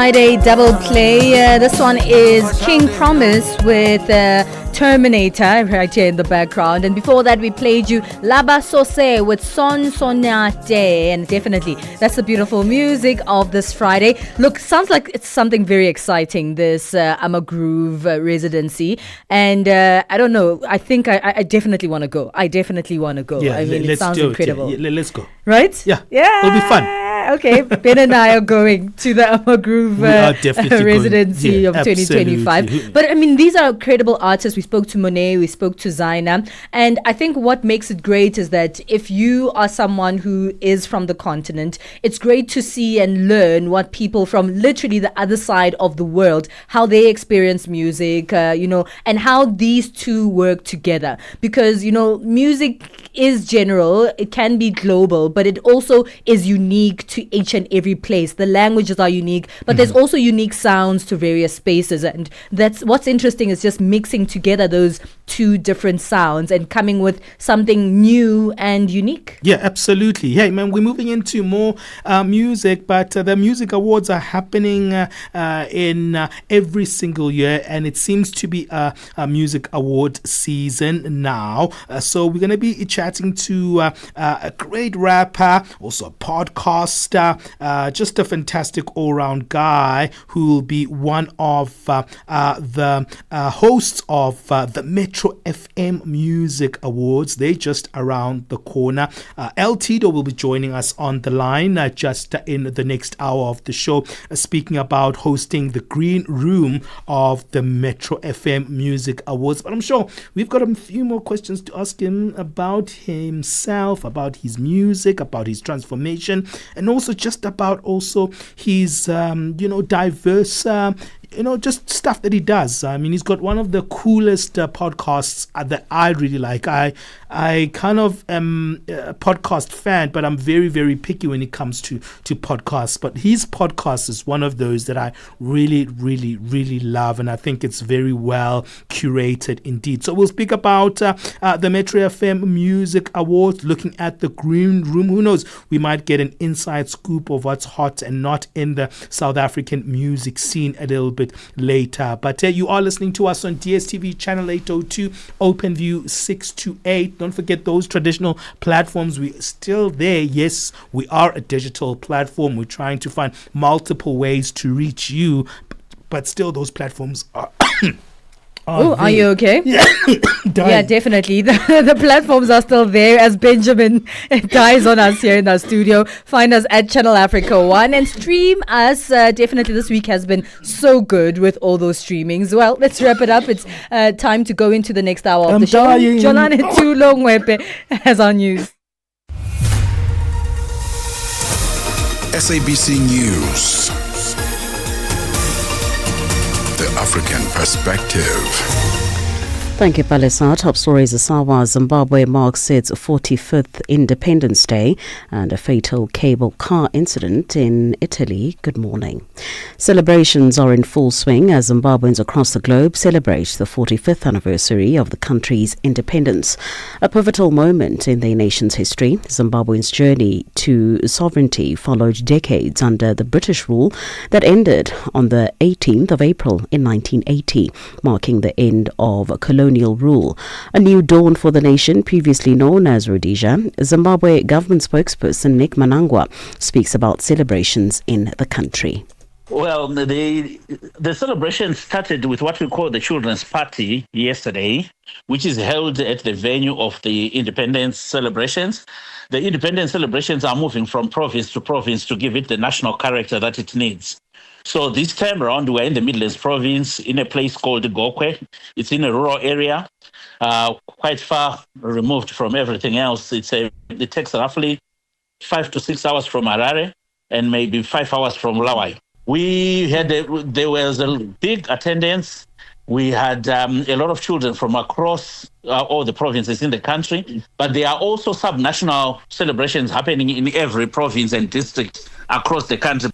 Friday double play. This one is King Promise with Terminator right here in the background. And before that, we played you Laba Sose with Son Sonate. And definitely, that's the beautiful music of this Friday. Look, sounds like it's something very exciting, this I'm a Groove residency. And I don't know, I think I definitely want to go. I mean, it sounds incredible. Yeah, let's go. Right? Yeah. Yeah. It'll be fun. Okay, Ben and I are going to the Amma Groove residency of 2025. But I mean, these are credible artists. We spoke to Monet, we spoke to Zaina. And I think what makes it great is that if you are someone who is from the continent, it's great to see and learn what people from literally the other side of the world, how they experience music, and how these two work together. Because, music is general, it can be global, but it also is unique to each and every place. The languages are unique, but there's also unique sounds to various spaces, and that's what's interesting, is just mixing together those two different sounds and coming with something new and unique. Yeah, absolutely. Hey man, we're moving into more music, but the music awards are happening in every single year, and it seems to be a music award season now. So we're going to be chatting to a great rapper, also a podcaster, just a fantastic all-round guy who will be one of the hosts of the Metro FM Music Awards. They're just around the corner. El Tito will be joining us on the line just in the next hour of the show, speaking about hosting the green room of the Metro FM Music Awards. But I'm sure we've got a few more questions to ask him about himself, about his music, about his transformation, and also just about also his diverse just stuff that he does. I mean, he's got one of the coolest podcasts that I really like. I kind of am a podcast fan, but I'm very, very picky when it comes to podcasts. But his podcast is one of those that I really, really, really love, and I think it's very well curated indeed. So we'll speak about the Metro FM Music Awards, looking at the green room. Who knows? We might get an inside scoop of what's hot and not in the South African music scene a little bit later. But you are listening to us on DSTV channel 802, OpenView 628. Don't forget those traditional platforms. We're still there. Yes, we are a digital platform. We're trying to find multiple ways to reach you, but still those platforms are are you okay? Yeah, yeah, definitely. The platforms are still there as Benjamin dies on us here in our studio. Find us at Channel Africa 1 and stream us. Definitely this week has been so good with all those streamings. Well, let's wrap it up. It's time to go into the next hour of the show. Jolane Tulongwepe has our news. SABC News. The African Perspective. Thank you, Palesa. Top stories: Asawa, Zimbabwe marks its 45th Independence Day, and a fatal cable car incident in Italy. Good morning. Celebrations are in full swing as Zimbabweans across the globe celebrate the 45th anniversary of the country's independence. A pivotal moment in the nation's history. Zimbabweans' journey to sovereignty followed decades under the British rule that ended on the 18th of April in 1980, marking the end of colonial rule. A new dawn for the nation, previously known as Rhodesia. Zimbabwe government spokesperson Nick Manangwa speaks about celebrations in the country. Well, the celebration started with what we call the Children's Party yesterday, which is held at the venue of the independence celebrations. The independence celebrations are moving from province to province to give it the national character that it needs. So this time around, we're in the Midlands province in a place called Gokwe. It's in a rural area, quite far removed from everything else. It takes roughly 5 to 6 hours from Harare and maybe 5 hours from Lawai. There was a big attendance. We had a lot of children from across all the provinces in the country, but there are also sub-national celebrations happening in every province and district across the country.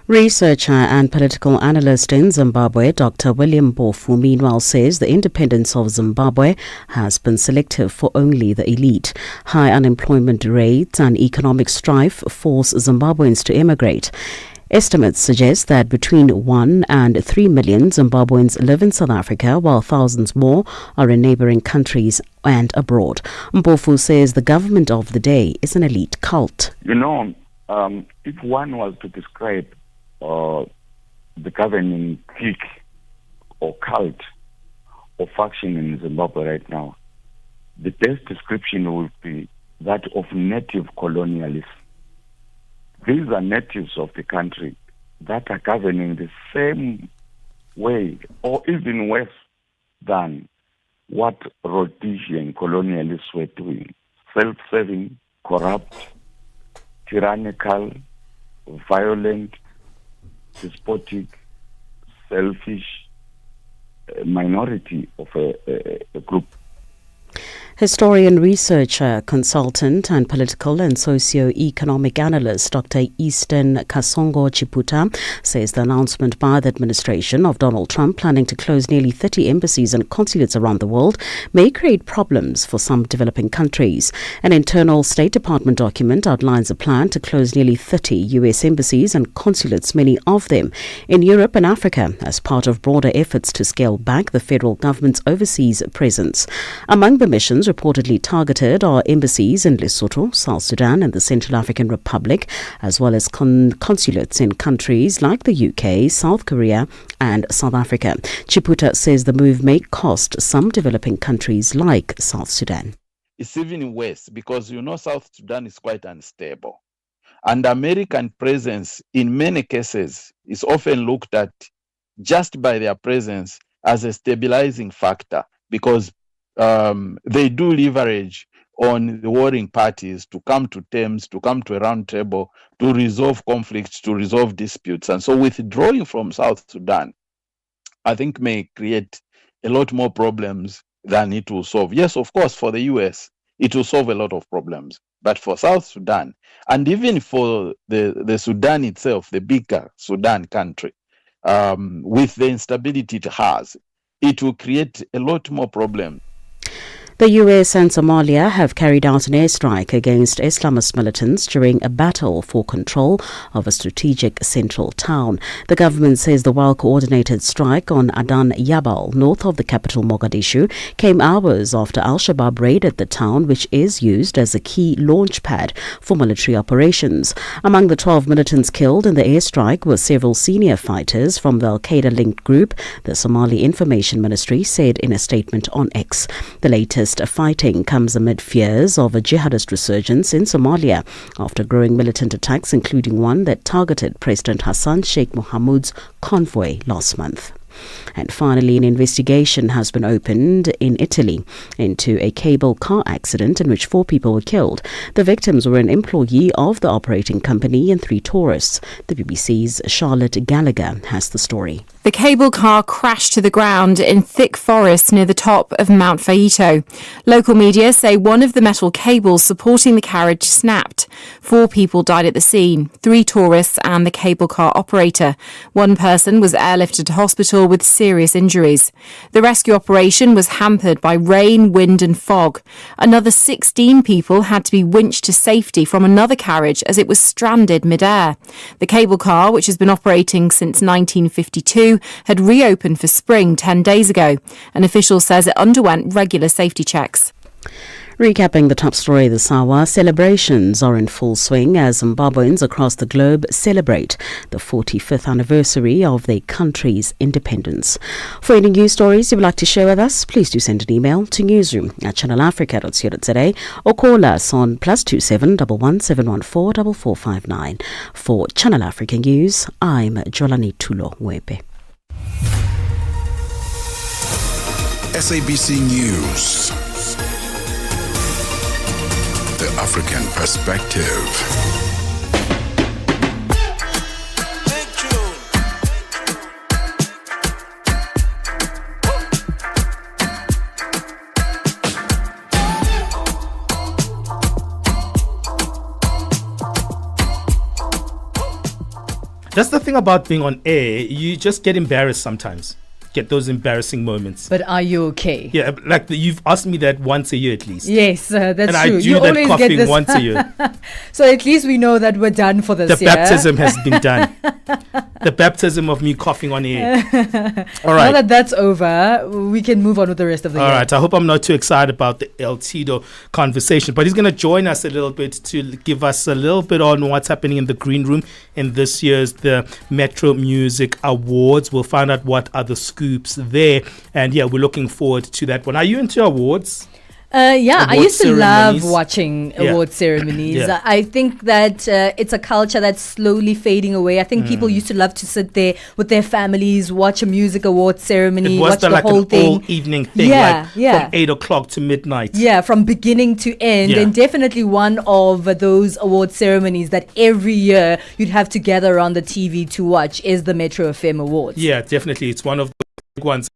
Researcher and political analyst in Zimbabwe, Dr. William Bofu, meanwhile says the independence of Zimbabwe has been selective for only the elite. High unemployment rates and economic strife force Zimbabweans to emigrate. Estimates suggest that between 1 and 3 million Zimbabweans live in South Africa, while thousands more are in neighboring countries and abroad. Mpofu says the government of the day is an elite cult. You know, if one was to describe the governing clique or cult or faction in Zimbabwe right now, the best description would be that of native colonialists. These are natives of the country that are governing the same way or even worse than what Rhodesian colonialists were doing. Self-serving, corrupt, tyrannical, violent, despotic, selfish minority of a group. Historian, researcher, consultant and political and socio-economic analyst Dr. Easton Kasongo Chiputa says the announcement by the administration of Donald Trump planning to close nearly 30 embassies and consulates around the world may create problems for some developing countries. An internal State Department document outlines a plan to close nearly 30 U.S. embassies and consulates, many of them in Europe and Africa, as part of broader efforts to scale back the federal government's overseas presence. Among the missions reportedly targeted are embassies in Lesotho, South Sudan and the Central African Republic, as well as consulates in countries like the UK, South Korea and South Africa. Chiputa says the move may cost some developing countries like South Sudan. It's even worse because, South Sudan is quite unstable. And American presence in many cases is often looked at just by their presence as a stabilizing factor, because they do leverage on the warring parties to come to terms, to come to a round table, to resolve conflicts, to resolve disputes. And so withdrawing from South Sudan, I think, may create a lot more problems than it will solve. Yes, of course, for the US, it will solve a lot of problems. But for South Sudan, and even for the Sudan itself, the bigger Sudan country, with the instability it has, it will create a lot more problems. The US and Somalia have carried out an airstrike against Islamist militants during a battle for control of a strategic central town. The government says the well-coordinated strike on Adan Yabal, north of the capital Mogadishu, came hours after Al-Shabaab raided the town, which is used as a key launch pad for military operations. Among the 12 militants killed in the airstrike were several senior fighters from the Al-Qaeda-linked group, the Somali Information Ministry said in a statement on X. The latest fighting comes amid fears of a jihadist resurgence in Somalia after growing militant attacks, including one that targeted President Hassan Sheikh Mohamud's convoy last month. And finally, an investigation has been opened in Italy into a cable car accident in which 4 people were killed. The victims were an employee of the operating company and 3 tourists. The BBC's Charlotte Gallagher has the story. The cable car crashed to the ground in thick forest near the top of Mount Faito. Local media say one of the metal cables supporting the carriage snapped. 4 people died at the scene, 3 tourists and the cable car operator. 1 person was airlifted to hospital with serious injuries. The rescue operation was hampered by rain, wind and fog. Another 16 people had to be winched to safety from another carriage as it was stranded mid-air. The cable car, which has been operating since 1952, had reopened for spring 10 days ago. An official says it underwent regular safety checks. Recapping the top story this hour, celebrations are in full swing as Zimbabweans across the globe celebrate the 45th anniversary of their country's independence. For any news stories you would like to share with us, please do send an email to newsroom@channelafrica.co.za or call us on +27 11714 4459. For Channel Africa News, I'm Jolani Tulo Wepe. SABC News. The African Perspective. That's the thing about being on air. You just get embarrassed sometimes. get those embarrassing moments. But are you okay? Yeah, like you've asked me that once a year at least. Yes, that's and true. I do you that always coughing get this. once a year. So at least we know that we're done for this The year. baptism has been done. The baptism of me coughing on air. All right. Now that that's over, we can move on with the rest of the year. All right. I hope I'm not too excited about the El Tido conversation, but he's going to join us a little bit to give us a little bit on what's happening in the green room in this year's the Metro Music Awards. We'll find out what are the scoops there. And yeah, we're looking forward to that one. Are you into awards? I used to love watching award ceremonies. Yeah. I think that it's a culture that's slowly fading away. I think people used to love to sit there with their families, watch a music award ceremony, It was watch the like whole an thing. all-evening thing, from 8 o'clock to midnight. Yeah, from beginning to end. Yeah. And definitely one of those award ceremonies that every year you'd have to gather around the TV to watch is the Metro FM Awards. Yeah, definitely. It's one of the big ones.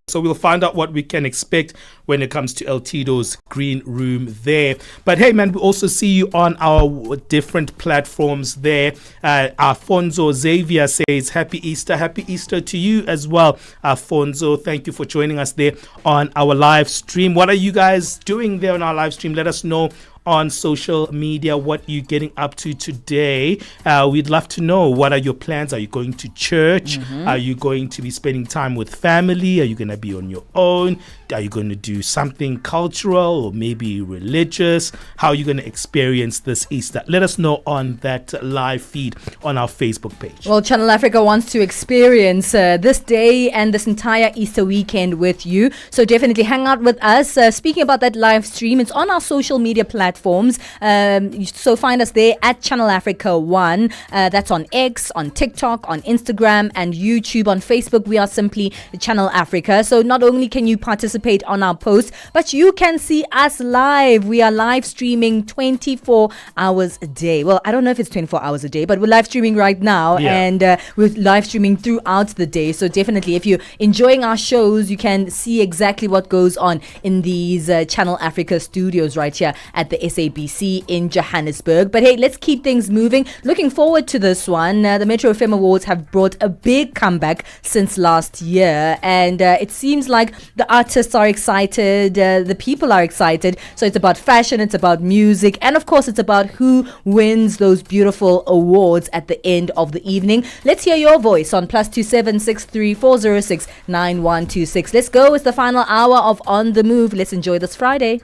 So we'll find out what we can expect when it comes to El Tido's green room there. But hey, man, we also see you on our different platforms there. Alfonso Xavier says, Happy Easter to you as well. Alfonso, thank you for joining us there on our live stream. What are you guys doing there on our live stream? Let us know on social media what you're getting up to today. We'd love to know, what are your plans? Are you going to church? Are you going to be spending time with family? Are you going to be on your own? Are you going to do something cultural or maybe religious? How are you going to experience this Easter? Let us know on that live feed on our Facebook page. Well, Channel Africa wants to experience this day and this entire Easter weekend with you. So definitely hang out with us. Speaking about that live stream, it's on our social media platforms. So find us there at Channel Africa 1. That's on X, on TikTok, on Instagram and YouTube. On Facebook, we are simply Channel Africa. So not only can you participate on our posts, but you can see us live. We are live streaming 24 hours a day. Well, I don't know if it's 24 hours a day, but we're live streaming right now, and we're live streaming throughout the day. So definitely, if you're enjoying our shows, you can see exactly what goes on in these Channel Africa studios right here at the SABC in Johannesburg. But hey, let's keep things moving. Looking forward to this one. The Metro FM Awards have brought a big comeback since last year, and it seems like the artists are excited, the people are excited. So it's about fashion, it's about music, and of course it's about who wins those beautiful awards at the end of the evening. Let's hear your voice on +2763 406 9126. Let's go. It's the final hour of On The Move. Let's enjoy this Friday.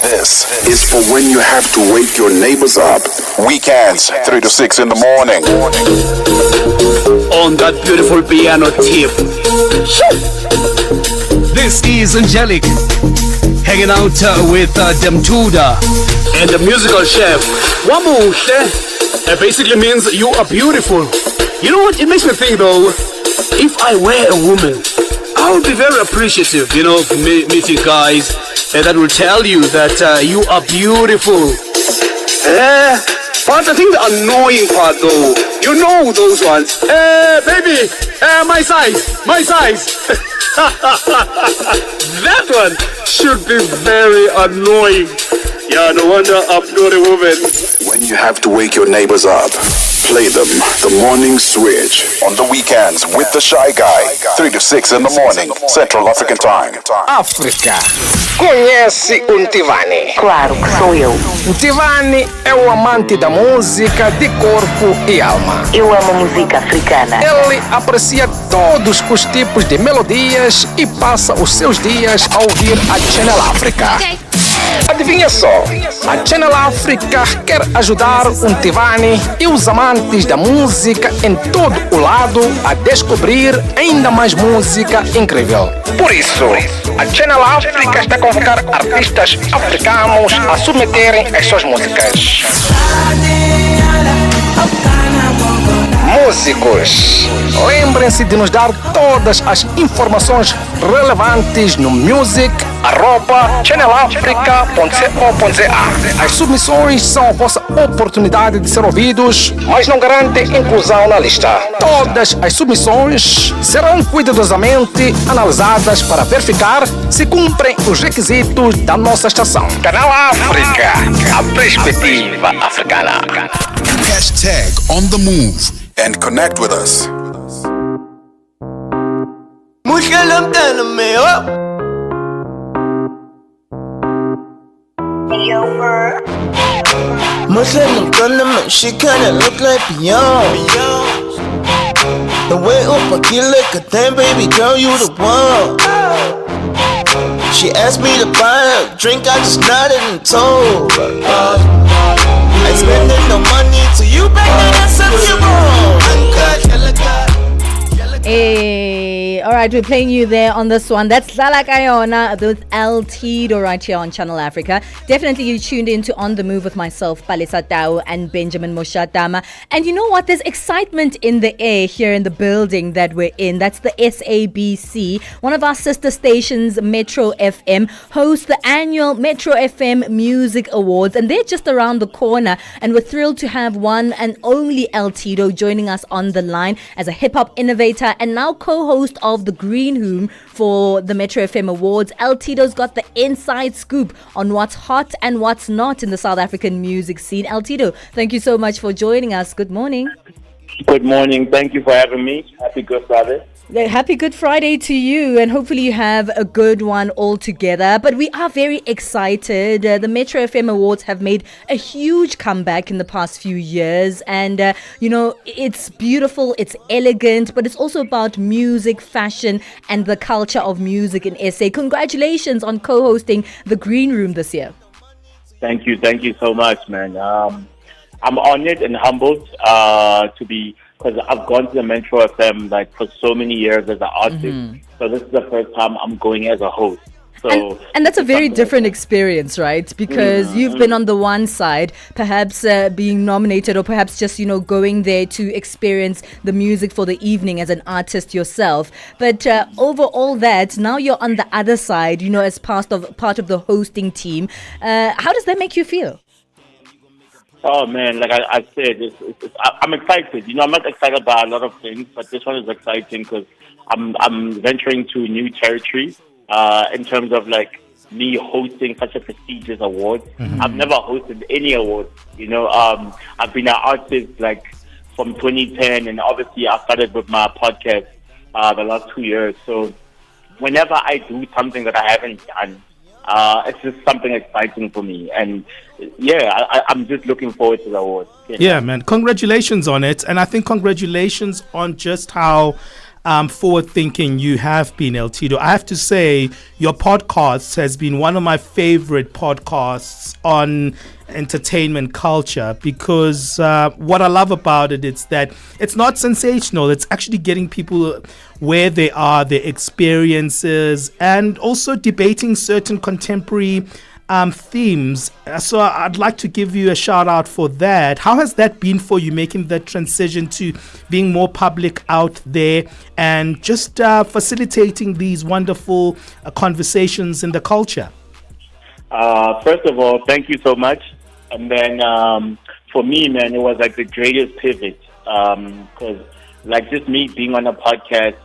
This is for when you have to wake your neighbors up. Weekends, 3 to 6 in the morning. On that beautiful piano tip. This is Angelic, hanging out with Demtuda and the musical chef. Wamuhle basically means you are beautiful. You know what? It makes me think though, if I were a woman, I would be very appreciative, of meeting guys that will tell you that you are beautiful. But I think the annoying part though, you know those ones. Baby, my size. That one should be very annoying. Yeah, no wonder I'm not a woman. When you have to wake your neighbors up, play them the morning switch on the weekends with the Shy Guy, 3 to 6 in the morning, Central African Time. África. Conhece o Ntivani? Claro que sou eu. Ntivani é o amante da música de corpo e alma. Eu amo música africana. Ele aprecia todos os tipos de melodias e passa os seus dias a ouvir a Channel Africa. Adivinha só, a Channel Africa quer ajudar o Ntivani e os amantes da música em todo o lado a descobrir ainda mais música incrível. Por isso, a Channel Africa está a convocar artistas africanos a submeterem as suas músicas. Músicos, lembrem-se de nos dar todas as informações relevantes no music@channelafrica.co.za. As submissões são a vossa oportunidade de ser ouvidos, mas não garantem inclusão na lista. Todas as submissões serão cuidadosamente analisadas para verificar se cumprem os requisitos da nossa estação. Canal África, a perspectiva africana. Hashtag on the move and connect with us. Girl, I'm telling me, oh. Muslim tournament, she kinda look like Beyonce. The way up, I kill like a damn baby girl, you the one. She asked me to buy her a drink, I just nodded and told her I ain't spending no money till you back that ass up your wrong. Hey, all right, we're playing you there on this one. That's Lala Kayona with El Tido right here on Channel Africa. Definitely you tuned into On The Move with myself, Palesa Tau and Benjamin Moshatama. And you know what? There's excitement in the air here in the building that we're in. That's the SABC. One of our sister stations, Metro FM, hosts the annual Metro FM Music Awards. And they're just around the corner. And we're thrilled to have one and only El Tido joining us on the line as a hip-hop innovator and now co-host of the Green Room for the Metro FM Awards. El Tido's got the inside scoop on what's hot and what's not in the South African music scene. El Tido, thank you so much for joining us. Good morning. Good morning. Thank you for having me. Happy Good Friday. Happy Good Friday to you, and hopefully you have a good one all together. But we are very excited. The Metro FM Awards have made a huge comeback in the past few years, and it's beautiful, it's elegant, but it's also about music, fashion, and the culture of music in SA. Congratulations on co-hosting the Green Room this year. Thank you so much, man. I'm honored and humbled to be, because I've gone to the Metro FM like for so many years as an artist. So this is the first time I'm going as a host. So and that's a very different experience, right? Because you've been on the one side, perhaps being nominated, or perhaps just going there to experience the music for the evening as an artist yourself. But over all that, now you're on the other side, as part of the hosting team. How does that make you feel? Oh man, like I said, I'm excited. I'm not excited about a lot of things, but this one is exciting because I'm venturing to new territory in terms of like me hosting such a prestigious award. I've never hosted any awards. I've been an artist like from 2010, and obviously I started with my podcast the last 2 years. So whenever I do something that I haven't done, it's just something exciting for me, and I'm just looking forward to the award. Yeah, man, congratulations on it, and I think congratulations on just how forward-thinking you have been, El Tido. I have to say, your podcast has been one of my favorite podcasts on entertainment culture, because what I love about it is that it's not sensational. It's actually getting people where they are, their experiences, and also debating certain contemporary themes. So I'd like to give you a shout out for that. How has that been for you, making that transition to being more public out there and just facilitating these wonderful conversations in the culture? First of all, thank you so much. And then for me, man, it was like the greatest pivot, because like just me being on a podcast,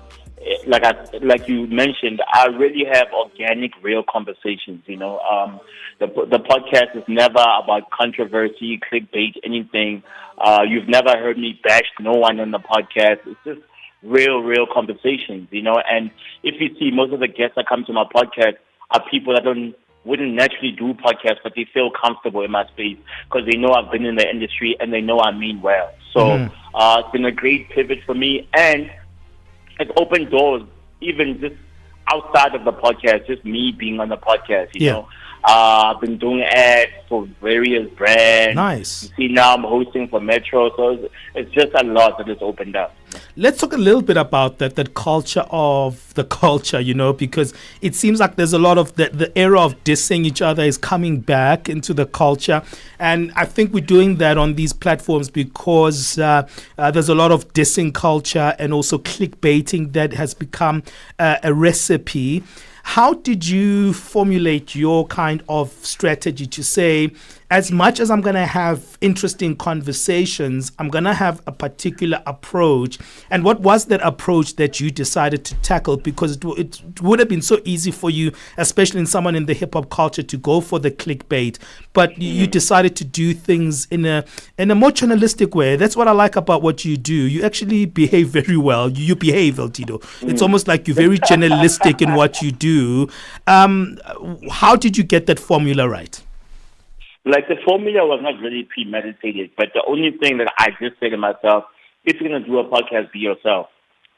like you mentioned, I really have organic, real conversations. The podcast is never about controversy, clickbait, anything. You've never heard me bash no one on the podcast. It's just real conversations. And if you see, most of the guests that come to my podcast are people that wouldn't naturally do podcasts, but they feel comfortable in my space because they know I've been in the industry and they know I mean well. So it's been a great pivot for me, and it's opened doors, even just outside of the podcast, just me being on the podcast, you know. I've been doing ads for various brands. Nice. You see, now I'm hosting for Metro, so it's just a lot that has opened up. Let's talk a little bit about that culture of the culture, because it seems like there's a lot of the era of dissing each other is coming back into the culture. And I think we're doing that on these platforms because there's a lot of dissing culture and also clickbaiting that has become a recipe. How did you formulate your kind of strategy to say, as much as I'm going to have interesting conversations, I'm going to have a particular approach. And what was that approach that you decided to tackle? Because it would have been so easy for you, especially in someone in the hip hop culture, to go for the clickbait, but you decided to do things in a more journalistic way. That's what I like about what you do. You actually behave very well. You behave, Altido. It's almost like you're very journalistic in what you do. How did you get that formula right? Like, the formula was not really premeditated, but the only thing that I just say to myself, if you're going to do a podcast, be yourself.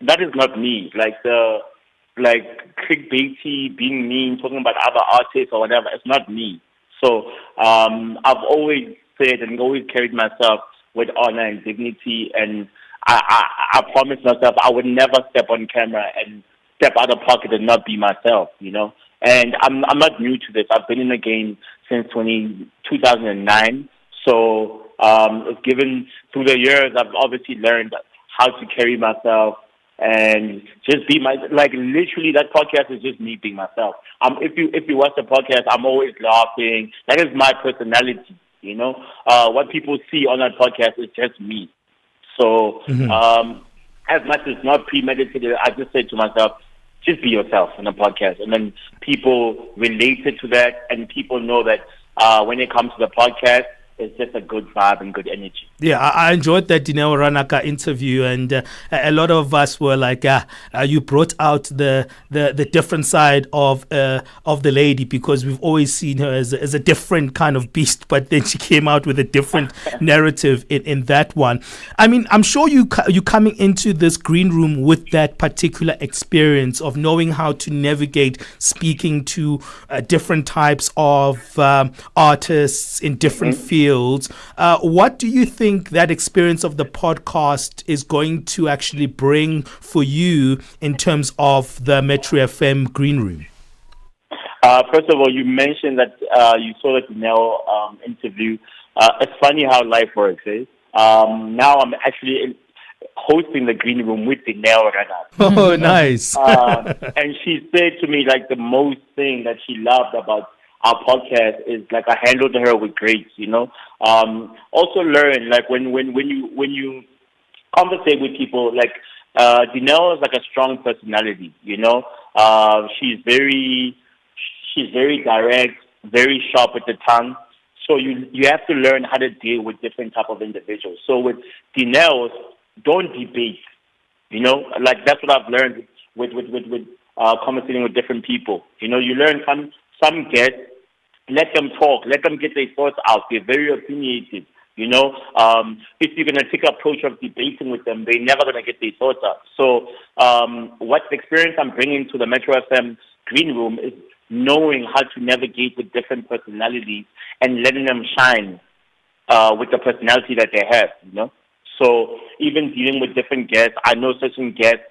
That is not me. Like clickbaity, being mean, talking about other artists or whatever, it's not me. So I've always said and always carried myself with honor and dignity, and I promised myself I would never step on camera and step out of pocket and not be myself, you know. And I'm not new to this. I've been in the game since 2009. So it's given through the years, I've obviously learned how to carry myself and just be literally that podcast is just me being myself. If you watch the podcast, I'm always laughing. That is my personality, you know. What people see on that podcast is just me. So as much as not premeditated, I just said to myself, just be yourself on a podcast. And then people related to that, and people know that when it comes to the podcast, it's just a good vibe and good energy. Yeah, I enjoyed that Dineo Ranaka interview, and a lot of us were like, you brought out the different side of the lady, because we've always seen her as a different kind of beast, but then she came out with a different narrative in that one. I mean, I'm sure you coming into this green room with that particular experience of knowing how to navigate speaking to different types of artists in different fields. What do you think that experience of the podcast is going to actually bring for you in terms of the Metro FM Green Room? First of all, you mentioned that you saw the Dineo interview. It's funny how life works, eh? Now I'm actually hosting the Green Room with Dineo Ranaka. Oh, nice. And she said to me, like, the most thing that she loved about our podcast is like I handled her with grace, you know. Also learn, like when you conversate with people, like Dineo is like a strong personality, you know. She's very direct, very sharp with the tongue. So you have to learn how to deal with different type of individuals. So with Dineo, don't debate, you know. Like, that's what I've learned with conversating with different people. You know, you learn some guests, let them talk, let them get their thoughts out. They're very opinionated, you know. If you're going to take an approach of debating with them, they're never going to get their thoughts out. So what experience I'm bringing to the Metro FM Green Room is knowing how to navigate with different personalities and letting them shine with the personality that they have, you know. So even dealing with different guests, I know certain guests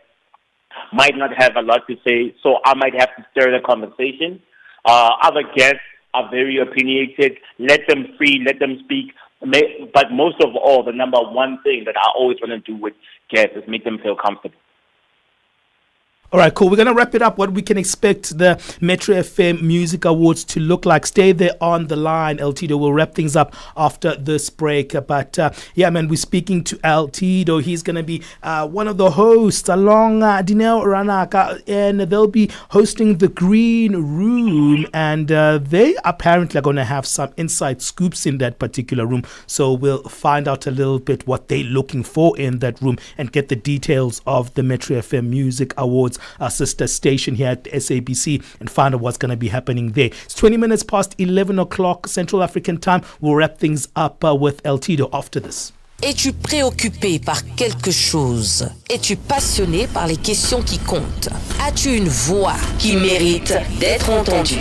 might not have a lot to say, so I might have to stir the conversation. Other guests are very opinionated. Let them free, let them speak. But most of all, the number one thing that I always want to do with guests is make them feel comfortable. All right, cool. We're going to wrap it up. What we can expect the Metro FM Music Awards to look like. Stay there on the line, Altido. We'll wrap things up after this break. But yeah, man, we're speaking to Altido. He's going to be one of the hosts along Dineo Ranaka, and they'll be hosting the Green Room. And they apparently are going to have some inside scoops in that particular room. So we'll find out a little bit what they're looking for in that room and get the details of the Metro FM Music Awards, our sister station here at SABC, and find out what's going to be happening there. It's 20 minutes past 11 o'clock Central African time. We'll wrap things up with Altido after this. Es-tu préoccupé par quelque chose? Es-tu passionné par les questions qui comptent? As-tu une voix qui mérite d'être entendue?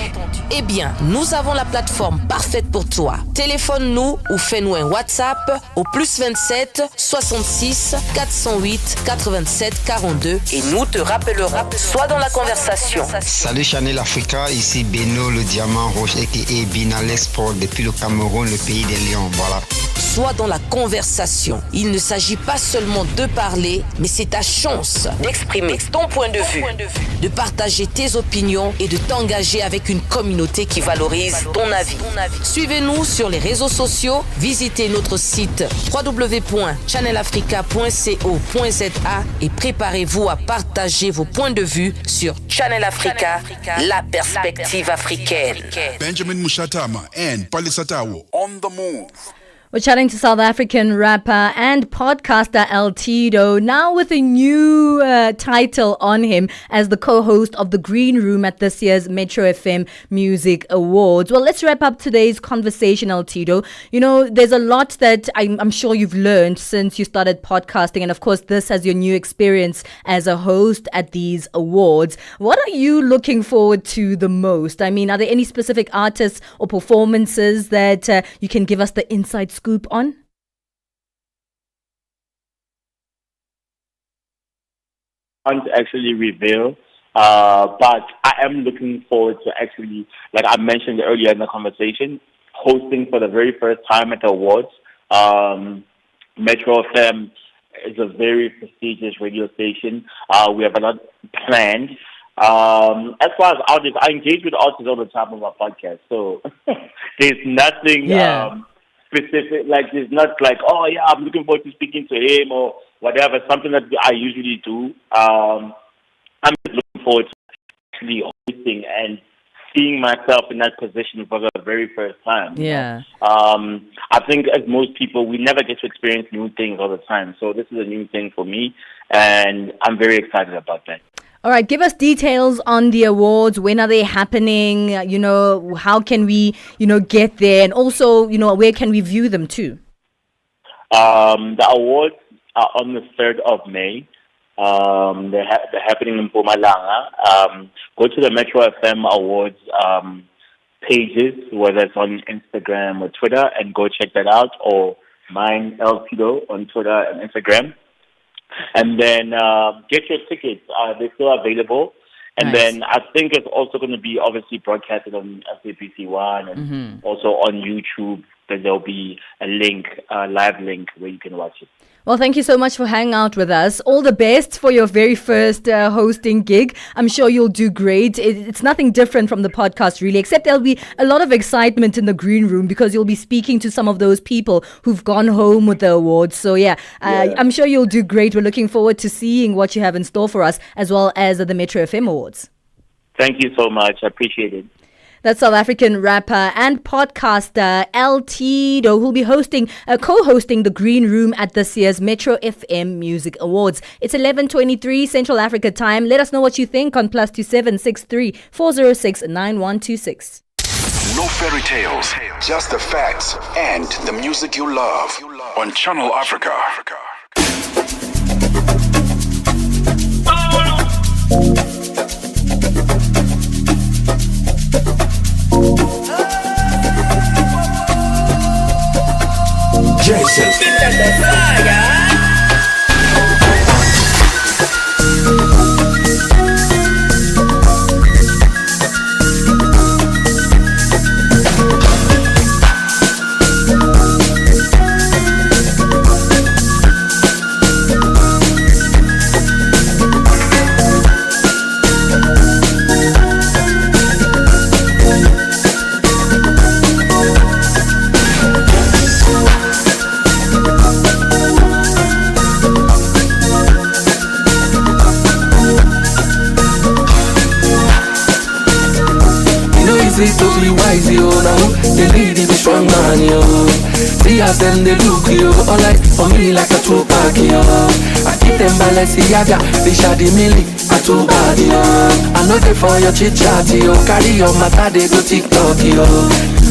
Eh bien, nous avons la plateforme parfaite pour toi. Téléphone-nous ou fais-nous un WhatsApp au +27 66 408 87 42 et nous te rappellerons. Sois dans la conversation. Salut Channel Africa, ici Beno le Diamant Rouge aka Binal Export depuis le Cameroun, le pays des lions. Voilà. sois dans la conversation. Il ne s'agit pas seulement de parler, mais c'est ta chance d'exprimer ton point de vue, de partager tes opinions et de t'engager avec une communauté qui valorise ton avis. Suivez-nous sur les réseaux sociaux, visitez notre site www.channelafrica.co.za et préparez-vous à partager vos points de vue sur Channel Africa, la perspective africaine. Benjamin and Palesa on the move. We're chatting to South African rapper and podcaster El Tito, now with a new title on him as the co-host of The Green Room at this year's Metro FM Music Awards. Well, let's wrap up today's conversation, El Tito. You know, there's a lot that I'm sure you've learned since you started podcasting, and of course this as your new experience as a host at these awards. What are you looking forward to the most? I mean, are there any specific artists or performances that you can give us the inside scoop on? Can't actually reveal, but I am looking forward to actually, like I mentioned earlier in the conversation, hosting for the very first time at the awards. Metro FM is a very prestigious radio station. We have a lot planned. As far as artists, I engage with artists all the time on my podcast, so there's nothing specific, like there's not like, oh yeah, I'm looking forward to speaking to him or whatever, something that I usually do. I'm just looking forward to actually hosting and seeing myself in that position for the very first time. Yeah. I think as most people, we never get to experience new things all the time. So this is a new thing for me, and I'm very excited about that. All right, give us details on the awards. When are they happening? You know, how can we, get there? And also, where can we view them too? The awards are on the 3rd of May. They're happening in Mpumalanga. Go to the Metro FM Awards pages, whether it's on Instagram or Twitter, and go check that out, or mine, El Tito, on Twitter and Instagram. And then get your tickets. They're still available. And then I think it's also going to be obviously broadcasted on SABC1 and also on YouTube. Then there'll be a link, a live link where you can watch it. Well, thank you so much for hanging out with us. All the best for your very first hosting gig. I'm sure you'll do great. It's nothing different from the podcast, really, except there'll be a lot of excitement in the green room because you'll be speaking to some of those people who've gone home with the awards. So, I'm sure you'll do great. We're looking forward to seeing what you have in store for us, as well as the Metro FM Awards. Thank you so much. I appreciate it. That's South African rapper and podcaster El Tito, who'll be co-hosting The Green Room at this year's Metro FM Music Awards. It's 11:23 Central Africa time. Let us know what you think on +27 63 406 9126. No fairy tales, just the facts and the music you love on Channel Africa. Jason. Easy to be wise, yo, now the lady be strong man, yo. See how them they look, yo, all like for me like a Tupac, yo. I keep them Balenciaga, they shady milli, a too bad, yo. I know they for your chit chat, yo. Carry your matter, they go TikTok, yo.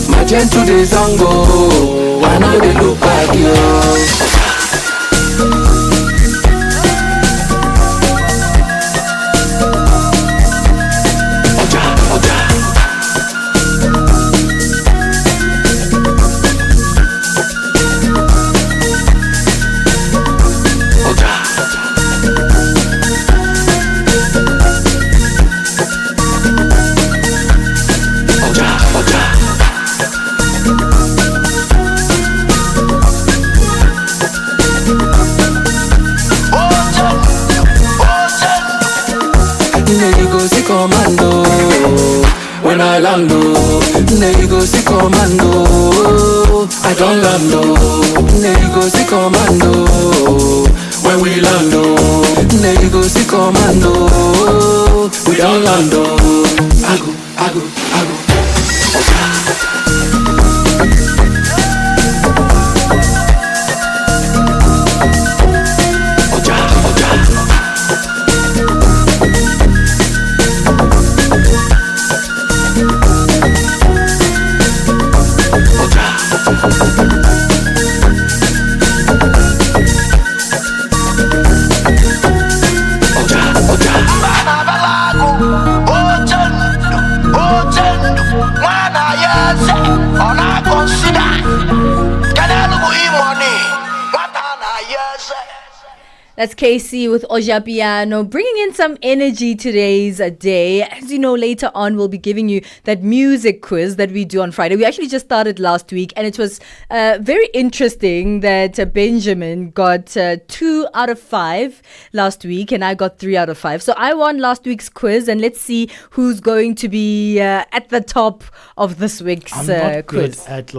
My gentle days on go, I know they look bad, yo. go see commando. When I land, they go see commando. I don't land, they go see commando. When we land, they go see commando. We don't land, I go. That's Casey with Oja Piano, bringing in some energy today's day. As you know, later on, we'll be giving you that music quiz that we do on Friday. We actually just started last week, and it was very interesting that Benjamin got 2 out of 5 last week, and I got 3 out of 5. So I won last week's quiz, and let's see who's going to be at the top of this week's I'm not quiz. good at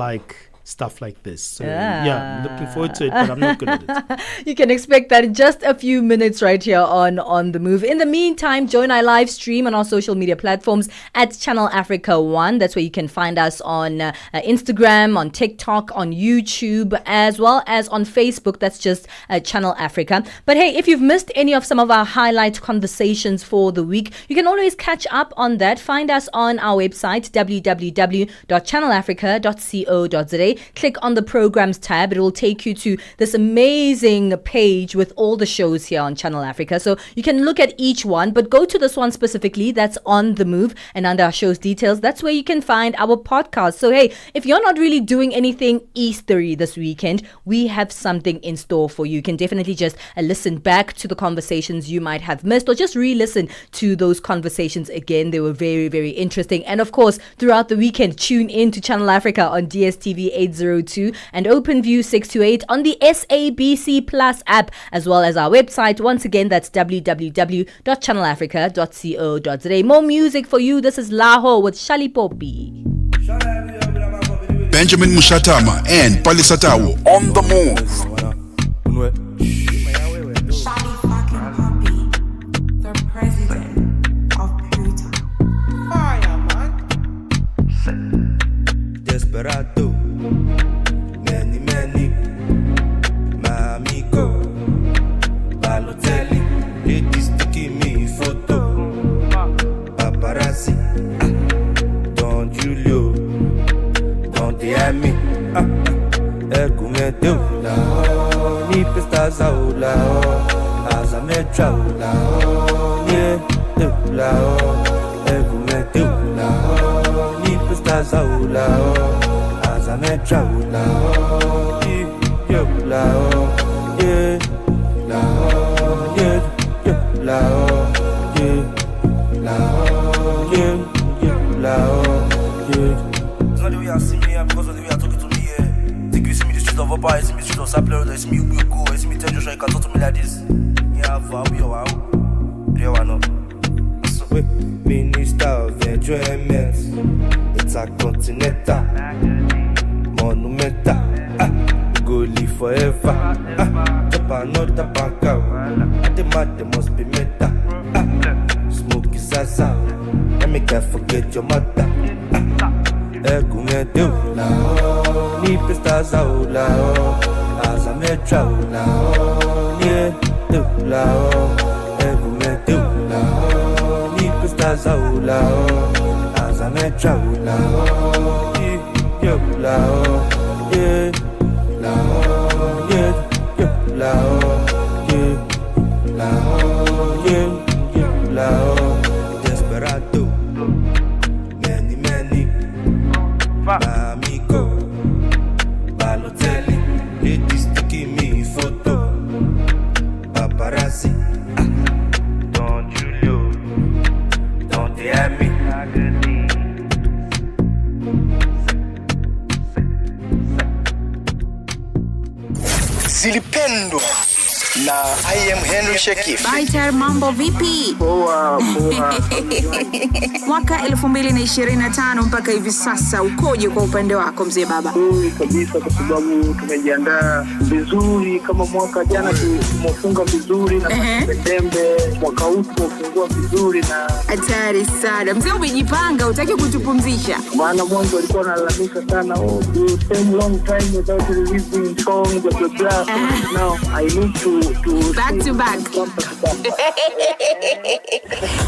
stuff like this. So yeah, I'm looking forward to it, but I'm not good at it. You can expect that in just a few minutes right here on The Move. In the meantime, join our live stream on our social media platforms at Channel Africa 1. That's where you can find us on Instagram, on TikTok, on YouTube, as well as on Facebook. That's just Channel Africa. But hey, if you've missed any of some of our highlight conversations for the week, you can always catch up on that. Find us on our website, www.channelafrica.co.za. Click on the programs tab. It will take you to this amazing page with all the shows here on Channel Africa. So you can look at each one, but go to this one specifically that's on The Move, and under our show's details, that's where you can find our podcast. So hey, if you're not really doing anything Eastery this weekend, we have something in store for you. You can definitely just listen back to the conversations you might have missed, or just re-listen to those conversations again. They were very, very interesting. And of course, throughout the weekend, tune in to Channel Africa on DSTV 802 and OpenView 628 on the SABC Plus app, as well as our website. Once again, that's www.channelafrica.co.za. More music for you. This is Laho with Shali Popi. Benjamin Mushatama and Palesa on The Move. Desperado, many, Miami go, Balotelli, ladies taking me photo, paparazzi, Don Julio, Don Diami, Ergumedo, ni pestas aula, azametra aula, yeah, Ergumedo, ni pestas aula. I'm a traveler, yeah, it's not the way I see me, because of the way I talk to me, think you see me the street of Opa, you see me the street of Sapler, you see me go, you see me tell Joshua, you can talk to me like this. Yeah, Minister of Enjoyment, it's a continental, monumental, go live forever, chop another bank out, at the mat there must be meta, smoky sasa, let me can't forget your mother, Egumedo, ni pestas aula, as a metra, yeah, Egumedo, ni pestas aula, as a metra, Desperado, many, Miami go, Balotelli, ladies taking me photo, paparazzi, Don Julio, Don Diami. Zilipendwa na I am Henry Shekif. Baiter, mambo vipi? Poa. Mwaka 2025 mpaka hivi sasa ukoje kwa upande wako mzee baba? Kabisa, kwa sababu tumejiandaa vizuri. Kama mwaka jana tumefunga vizuri na Septemba, mwaka huu tumefungua vizuri na hatari sana. Mzee umejipanga, utaki kutupumzisha? Maana mwanzo alikuwa analalamika sana, you spend long time without releasing songs, blah blah. Now I need to back to back.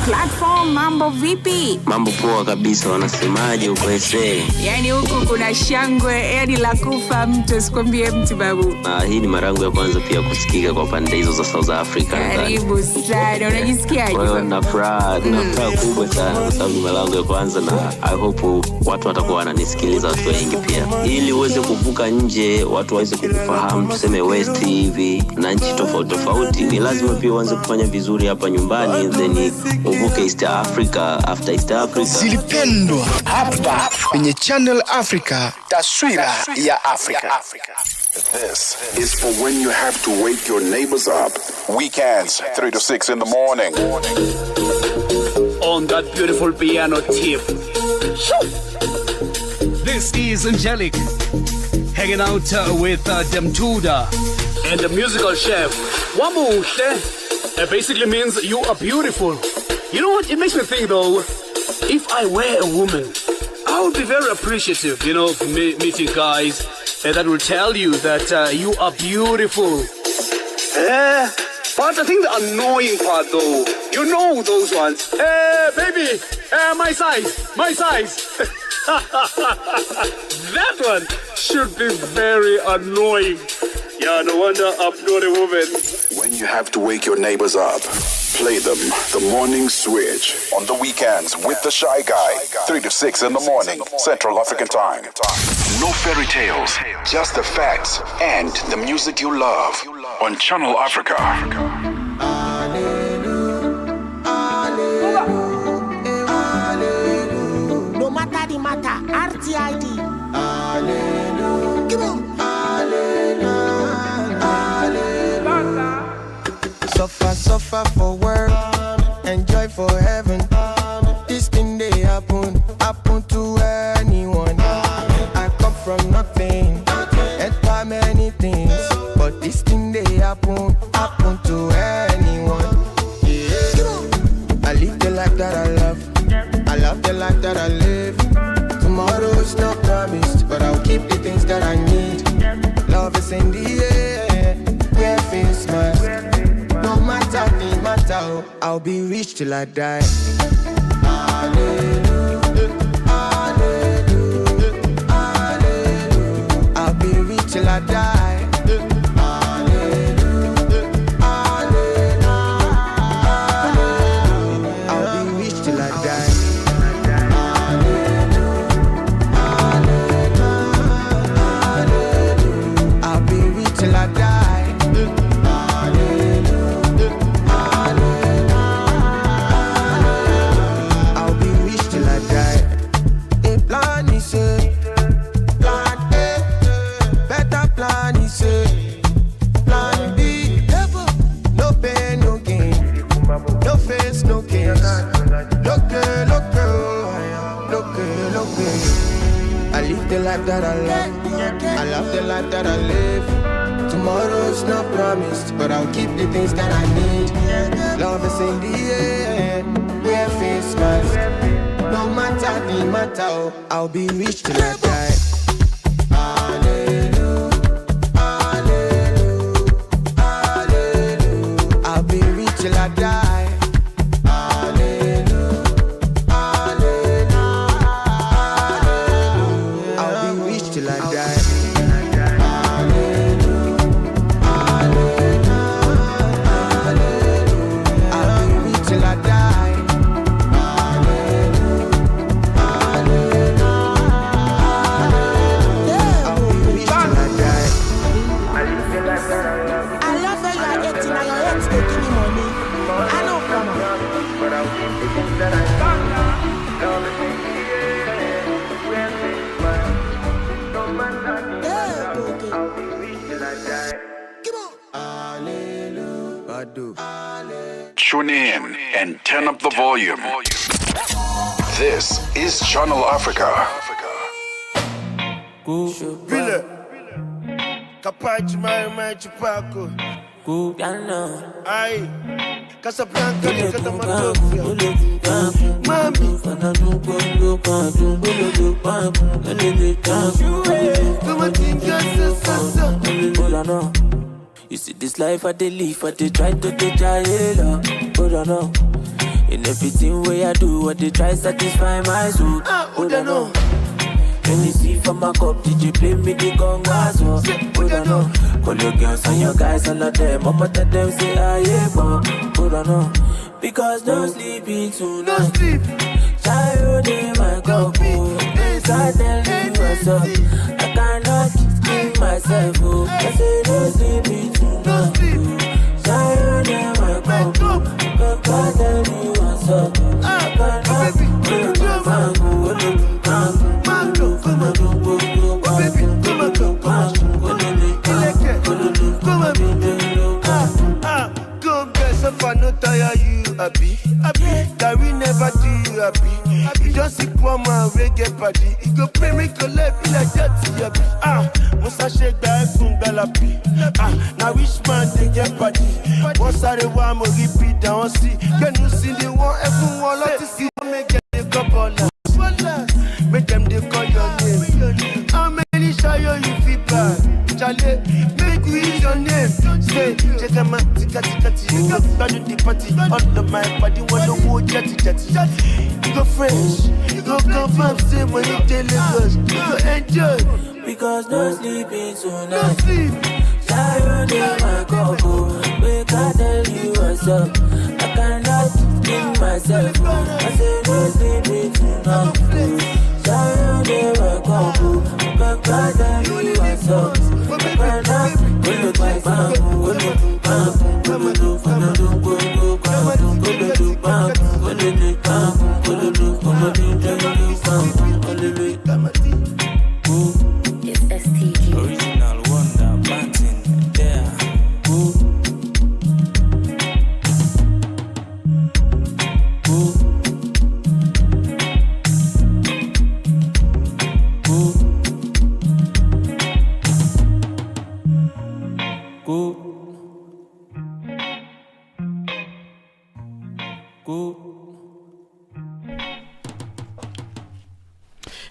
Platform, mambo vipi? Mambo poa kabisa, wanasemaje huko SA? Yani huku kuna shangwe, yani la kufa mtu, sikwambie mtu babu. Hii ni mara yangu ya kwanza pia kusikika kwa pande hizo za South Africa. Karibu sana, unajisikiaje? Kwa hiyo na furaha kubwa sana kwa sababu ni mara yangu ya kwanza, na I hope watu watakuwa wananisikiliza, watu wengi pia. Ili uweze kuvuka nje, watu waweze kukufahamu, tuseme West hivi na nchi tofauti, ni lazima pia uanze kufanya vizuri hapa nyumbani, then uvuke East Africa. After East Africa zilipendwa hapa kwenye Channel Africa, taswira ya Afrika. This is for when you have to wake your neighbors up. Weekends, 3 to 6 in the morning. On that beautiful piano tip. This is Angelic, hanging out with Demtuda and the musical chef. Wamuhle. It basically means you are beautiful. You know what? It makes me think though, if I were a woman, I would be very appreciative, of meeting guys that will tell you that you are beautiful. But I think the annoying part though, you know those ones. Baby, my size. That one should be very annoying. Yeah, no wonder I'm not a woman. When you have to wake your neighbors up, play them the morning switch on the weekends with the Shy Guy, 3 to 6 in the morning, Central African time. No fairy tales, just the facts and the music you love on Channel Africa. No matter the matter, RTID. Come on. Suffer for work, enjoy for heaven. This thing they happen to anyone. I come from nothing, enter many things, but this thing they happen to anyone. I live the life that I love the life that I live. Tomorrow's not promised, but I'll keep the things that I need. Love is in the air, where face mask. No matter the matter, I'll be rich till I die. Hallelujah, hallelujah, hallelujah. I'll be rich till I die. Hallelujah, hallelujah, hallelujah. I'll be rich till I die. Hallelujah, hallelujah, I'll be rich till I die. The life that I love the life that I live. Tomorrow's not promised, but I'll keep the things that I need. Love is in the air, wear face mask. No matter the matter, I'll be rich till I die. Hallelujah, hallelujah, hallelujah. I'll be rich till I die. Till I die. I'll be rich till I die. Come on. Hallelujah. tune in and turn up the volume. This is Channel Africa. Vile Kapachi mai chupako Ai Casablanca kata matofia Mami Kama tinga sasa You see this life I dey live, I dey try to get jail. Hold on, no. In everything way I do, I dey try satisfy my soul. Hold on, no. When you see from my cup, did you play me the congas? Hold on, no. Call your girls and your guys, all of them. Mama tell them say I am born. Hold on, no. Because no sleeping tonight. No sleep. Child in my cup, I tell you what's up. I cannot keep myself, oh. I say no sleeping tonight. Child in my cup, I tell you what's up. I cannot keep myself, if I no tire you happy, that we never do you happy. You just see poor man reggae party. You go pray me collect be like that happy. Musa shake back from Galapi. Now which man they get party? Once I the one more repeat down see. Can you see the one everyone love to see? Make them the couple make them they call your name. How many shayo you feel bad? Charlie, make we use your name. Say, check them out, tika. You go back to the party. All of my body wanna go jetty. You go fresh, you go confirm, say when you tell us, you go enjoy. Because no sleeping tonight. No sleep. Tired in my cocoa. Wake I tell you what's up. I cannot keep myself. I say no sleeping tonight. Tired in my cocoa. Wake I tell you what's up. I cannot keep myself. It's STG. Original wonder, Banting, there.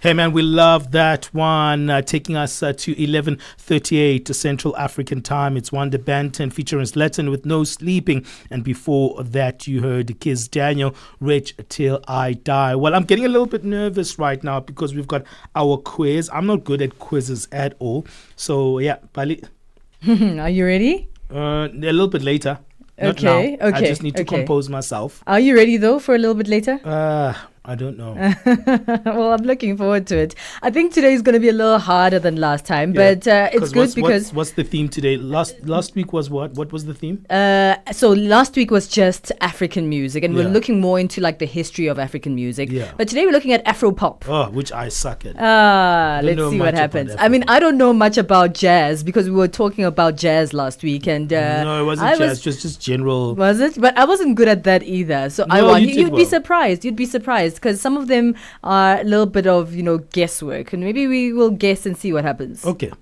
Hey man, we love that one, taking us to 11:38 Central African time. It's Wanda Banton featuring Latin with No Sleeping, and before that you heard Kiz Daniel, Rich Till I Die. Well, I'm getting a little bit nervous right now because we've got our quiz. I'm not good at quizzes at all, so yeah, Bali. Are you ready? A little bit later. Not Okay, now. okay, I just need to okay. compose myself. Are you ready though for a little bit later? I don't know. Well, I'm looking forward to it. I think today is going to be a little harder than last time, but it's good because what's the theme today? Last week was what? What was the theme? So last week was just African music, and we're Yeah. looking more into like the history of African music. Yeah. But today we're looking at Afro pop. Oh, which I suck at. Let's see what happens. I mean, I don't know much about jazz because we were talking about jazz last week, and no, it wasn't jazz. Just general. Was it? But I wasn't good at that either. So No, you did you'd be well. surprised. You'd be surprised because some of them are a little bit of guesswork, and maybe we will guess and see what happens. Okay.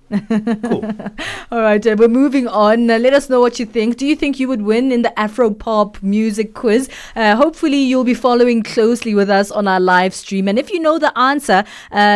All right, we're moving on. Let us know what you think. Do you think you would win in the Afro pop music quiz? Hopefully, you'll be following closely with us on our live stream. And if you know the answer,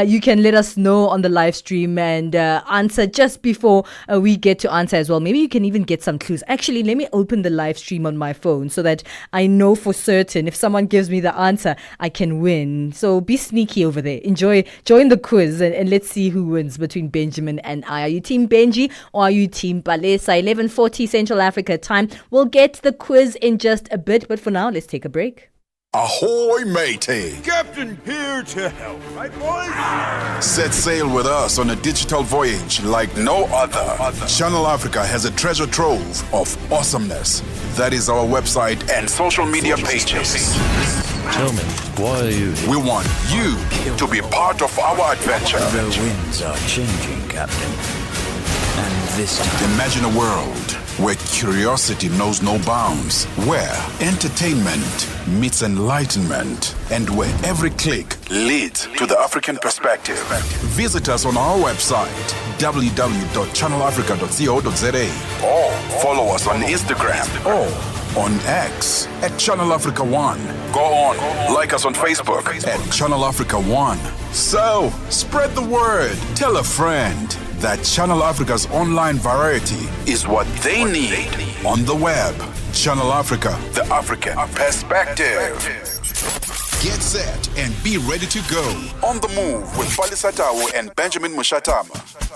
you can let us know on the live stream and answer just before we get to answer as well. Maybe you can even get some clues. Actually, let me open the live stream on my phone so that I know for certain if someone gives me the answer, I can win. So be sneaky over there. Join the quiz and let's see who wins between Benjamin and I. Are you Team Benji or are you Team Palesa? 11:40 Central Africa time. We'll get to the quiz in just a bit, but for now, let's take a break. Ahoy, matey! Captain here to help, right, boys? Set sail with us on a digital voyage like no other. Channel Africa has a treasure trove of awesomeness. That is our website and social media pages. Tell me, why are you here? We want you to be part of our adventure. The winds are changing, Captain. And this time... Imagine a world where curiosity knows no bounds, where entertainment meets enlightenment, and where every click leads to the African perspective. Visit us on our website, www.channelafrica.co.za, or follow us on Instagram or on X at Channel Africa 1. Go on, like us on Facebook at Channel Africa 1. So, spread the word. Tell a friend that Channel Africa's online variety is what they need on the web. Channel Africa, the African perspective. Get set and be ready to go. On the move with Palesa and Benjamin Mushatama.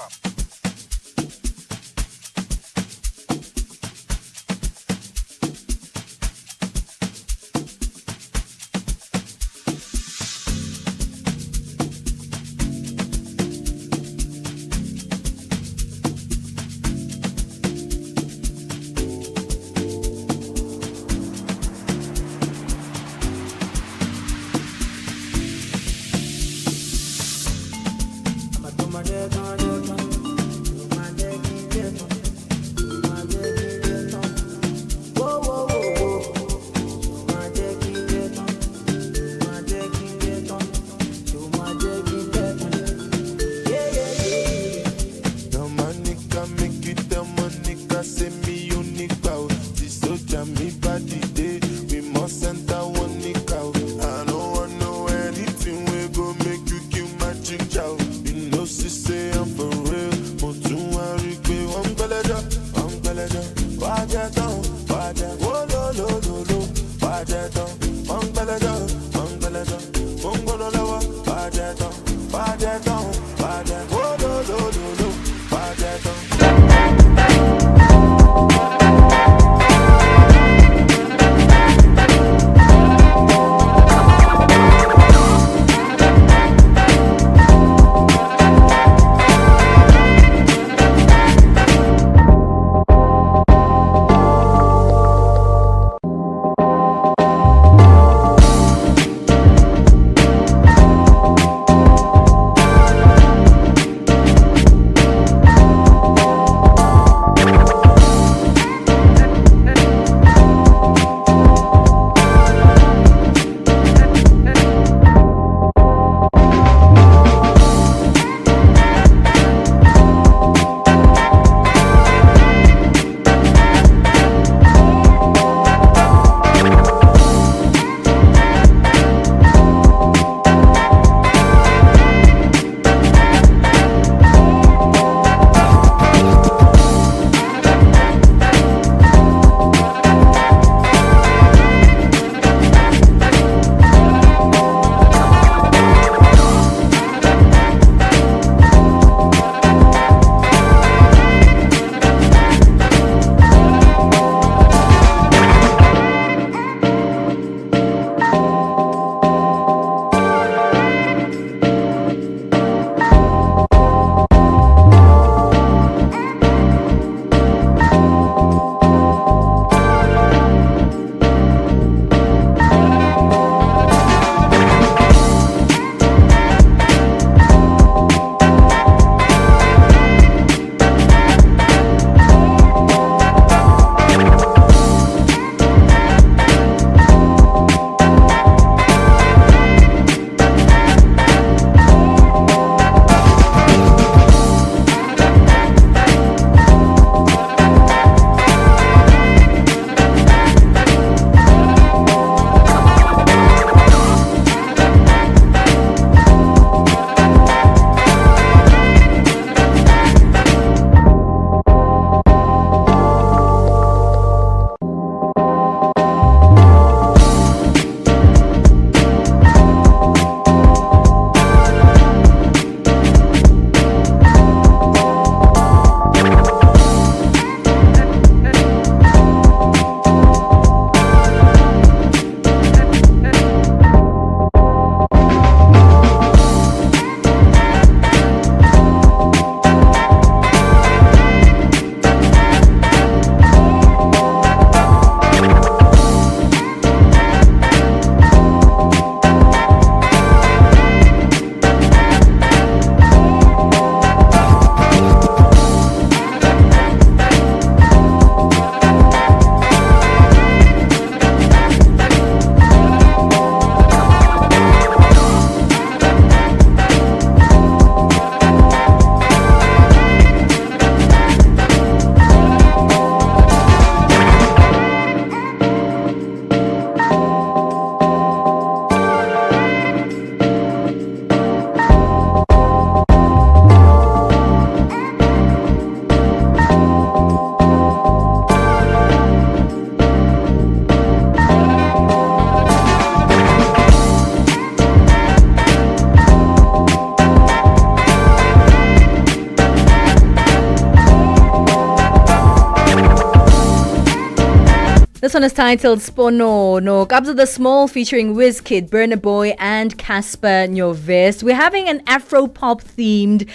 this one is titled Sponono. Kabza the Small featuring Wizkid, Burna Boy, and Casper Nyovest. We're having an Afro-pop themed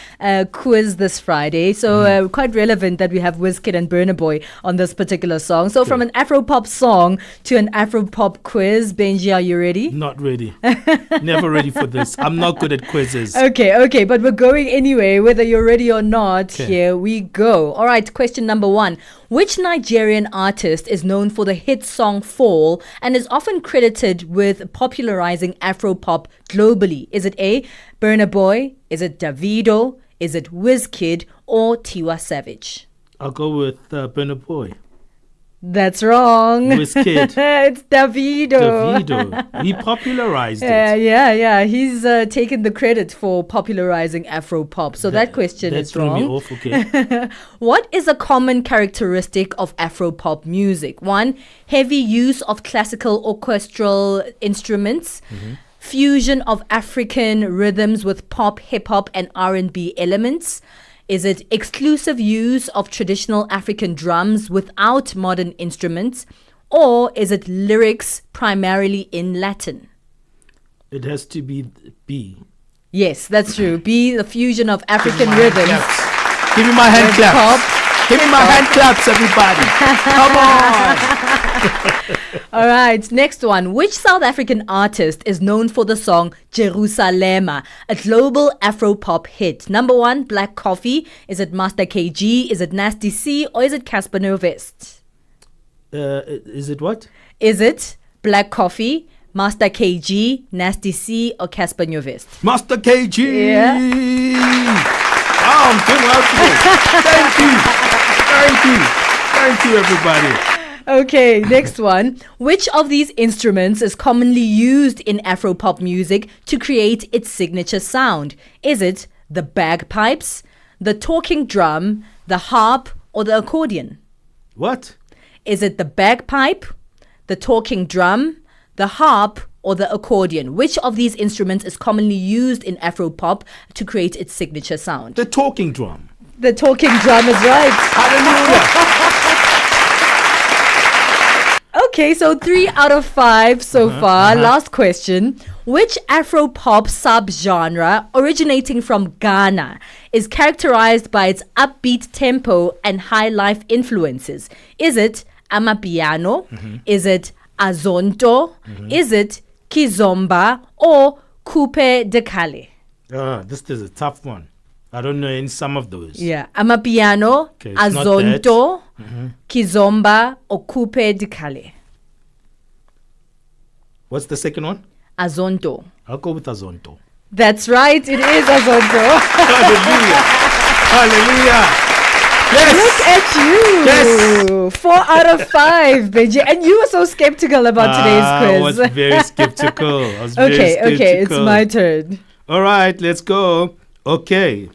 quiz this Friday. So quite relevant that we have Wizkid and Burna Boy on this particular song. So from an Afro-pop song to an Afro-pop quiz. Benji, are you ready? Not ready. Never ready for this. I'm not good at quizzes. Okay. But we're going anyway, whether you're ready or not. Here we go. All right, question number 1. Which Nigerian artist is known for the hit song Fall and is often credited with popularizing Afro-pop globally? Is it A, Burna Boy? Is it Davido? Is it Wizkid or Tiwa Savage? I'll go with Burna Boy. That's wrong. Wizkid. It's Davido. He popularized it. Yeah. He's taken the credit for popularizing Afro-pop. So that question is wrong. That threw me off, okay. What is a common characteristic of Afro-pop music? 1, heavy use of classical orchestral instruments. Fusion of African rhythms with pop, hip-hop, and R&B elements. Is it exclusive use of traditional African drums without modern instruments? Or is it lyrics primarily in Latin? It has to be B. Yes, that's true. B, the fusion of African rhythms. Give me my hand claps. Give me my hand claps, everybody. Come on. All right, next one. Which South African artist is known for the song Jerusalema, a global Afro-pop hit? Number 1, Black Coffee. Is it Master KG? Is it Nasty C? Or is it Casper Nyovest? Is it what? Is it Black Coffee, Master KG, Nasty C, or Casper Nyovest? Master KG! Yeah. Oh, I'm doing well today. Thank you, everybody. Okay, next one. Which of these instruments is commonly used in Afro-pop music to create its signature sound? Is it the bagpipes, the talking drum, the harp, or the accordion? What? Is it the bagpipe, the talking drum, the harp, or the accordion? Which of these instruments is commonly used in Afro-pop to create its signature sound? The talking drum. The talking drum is right. Hallelujah. Okay, so 3 out of 5 so far. Last question. Which Afro-pop subgenre originating from Ghana is characterized by its upbeat tempo and high life influences? Is it Amapiano? Is it Azonto? Is it Kizomba or Coupe de Calais? This is a tough one. I don't know in some of those. Yeah, Amapiano, Azonto, Kizomba or Coupe de Calais. What's the second one? Azonto. I'll go with Azonto. That's right, it is Azonto. Hallelujah. Yes. Look at you. 4 out of 5, Benji. And you were so skeptical about today's quiz. I was very skeptical. Okay, it's my turn. All right, let's go. Okay.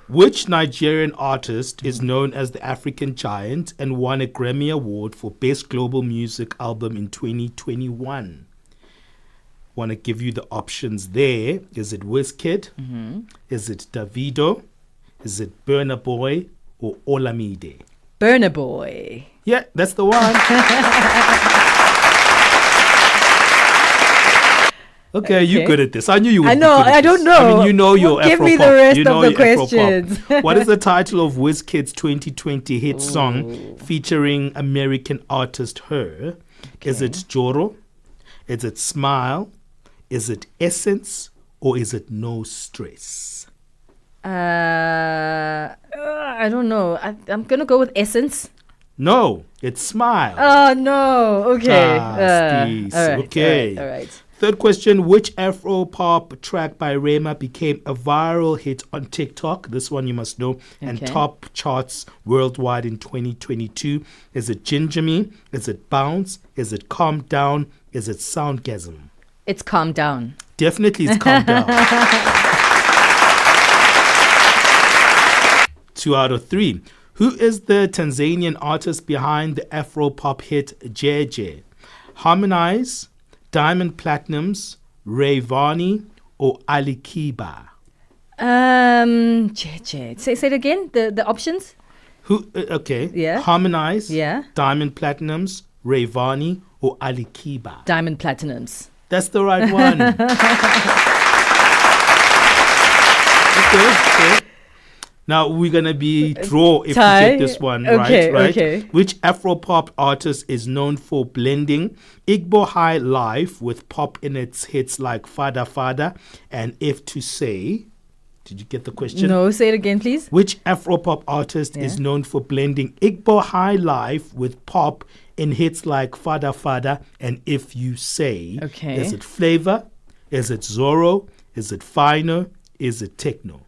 Which Nigerian artist is known as the African Giant and won a Grammy Award for Best Global Music Album in 2021? Want to give you the options there. Is it Wizkid? Is it Davido? Is it Burna Boy or Olamide? Burna Boy. Yeah, that's the one. Okay, you're good at this. I knew you would. I know. I don't know. I mean, you know your Afro-pop. Give me the rest of the questions. What is the title of Wizkid's 2020 hit song featuring American artist Her? Okay. Is it Joro? Is it Smile? Is it Essence? Or is it No Stress? I don't know. I'm going to go with Essence. No, it's Smile. Oh, no. Okay. All right, okay. All right. Third question, which Afro-pop track by Rema became a viral hit on TikTok? This one you must know. And top charts worldwide in 2022. Is it Ginger Me? Is it Bounce? Is it Calm Down? Is it Soundgasm? It's Calm Down. Definitely it's Calm Down. 2 out of 3. Who is the Tanzanian artist behind the Afro-pop hit Jeje? Harmonize, Diamond Platinums, Rayvani, or Ali Kiba? Say it again. The options. Who? Okay. Yeah. Harmonize. Yeah. Diamond Platinums, Rayvani, or Ali Kiba? Diamond Platinums. That's the right one. Okay. Now we're gonna be draw if Tie? you get this one Okay, right. okay. Which Afro-pop artist is known for blending Igbo high life with pop in its hits like Fada Fada and If to Say? Did you get the question? No, say it again, please. Which Afro-pop artist is known for blending Igbo high life with pop in hits like Fada Fada and If You Say? Okay. Is it Flavor? Is it Zorro? Is it Fino? Is it Techno?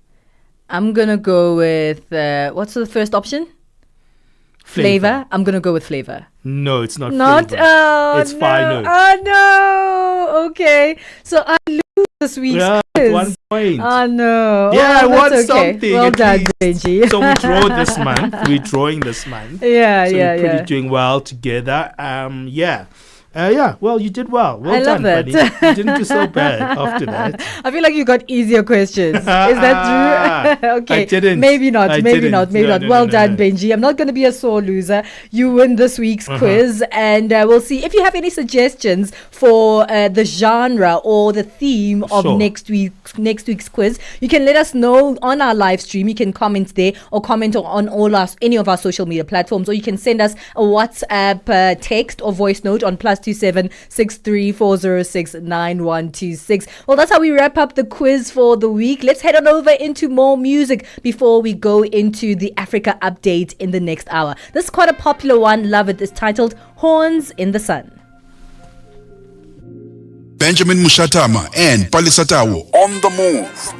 I'm going to go with, what's the first option? Flavor. I'm going to go with Flavor. No, it's not Not, Flavor. oh, It's no. Fino. Oh, no. Okay. So I lose this week's quiz. 1 point. Oh, no. Yeah, I Oh, won that's okay. something. Well at done, least. Benji. So we draw this month. We're drawing this month. Yeah, so yeah, we're pretty yeah. doing well together. Well, you did well. Well I done, love it. buddy. You didn't do so bad after that. I feel like you got easier questions. Is that true? Okay. I didn't. Maybe not. I Maybe didn't. not. Maybe No, not. no, Well no, done, no. Benji. I'm not going to be a sore loser. You win this week's quiz, and we'll see if you have any suggestions for the genre or the theme of Sure. next week's quiz. You can let us know on our live stream. You can comment there or comment on any of our social media platforms, or you can send us a WhatsApp text or voice note on +27 63406 9126. Well, that's how we wrap up the quiz for the week. Let's head on over into more music before we go into the Africa update in the next hour. This is quite a popular one. Love it. It's titled Horns in the Sun. Benjamin Mushatama and Palesa on the move.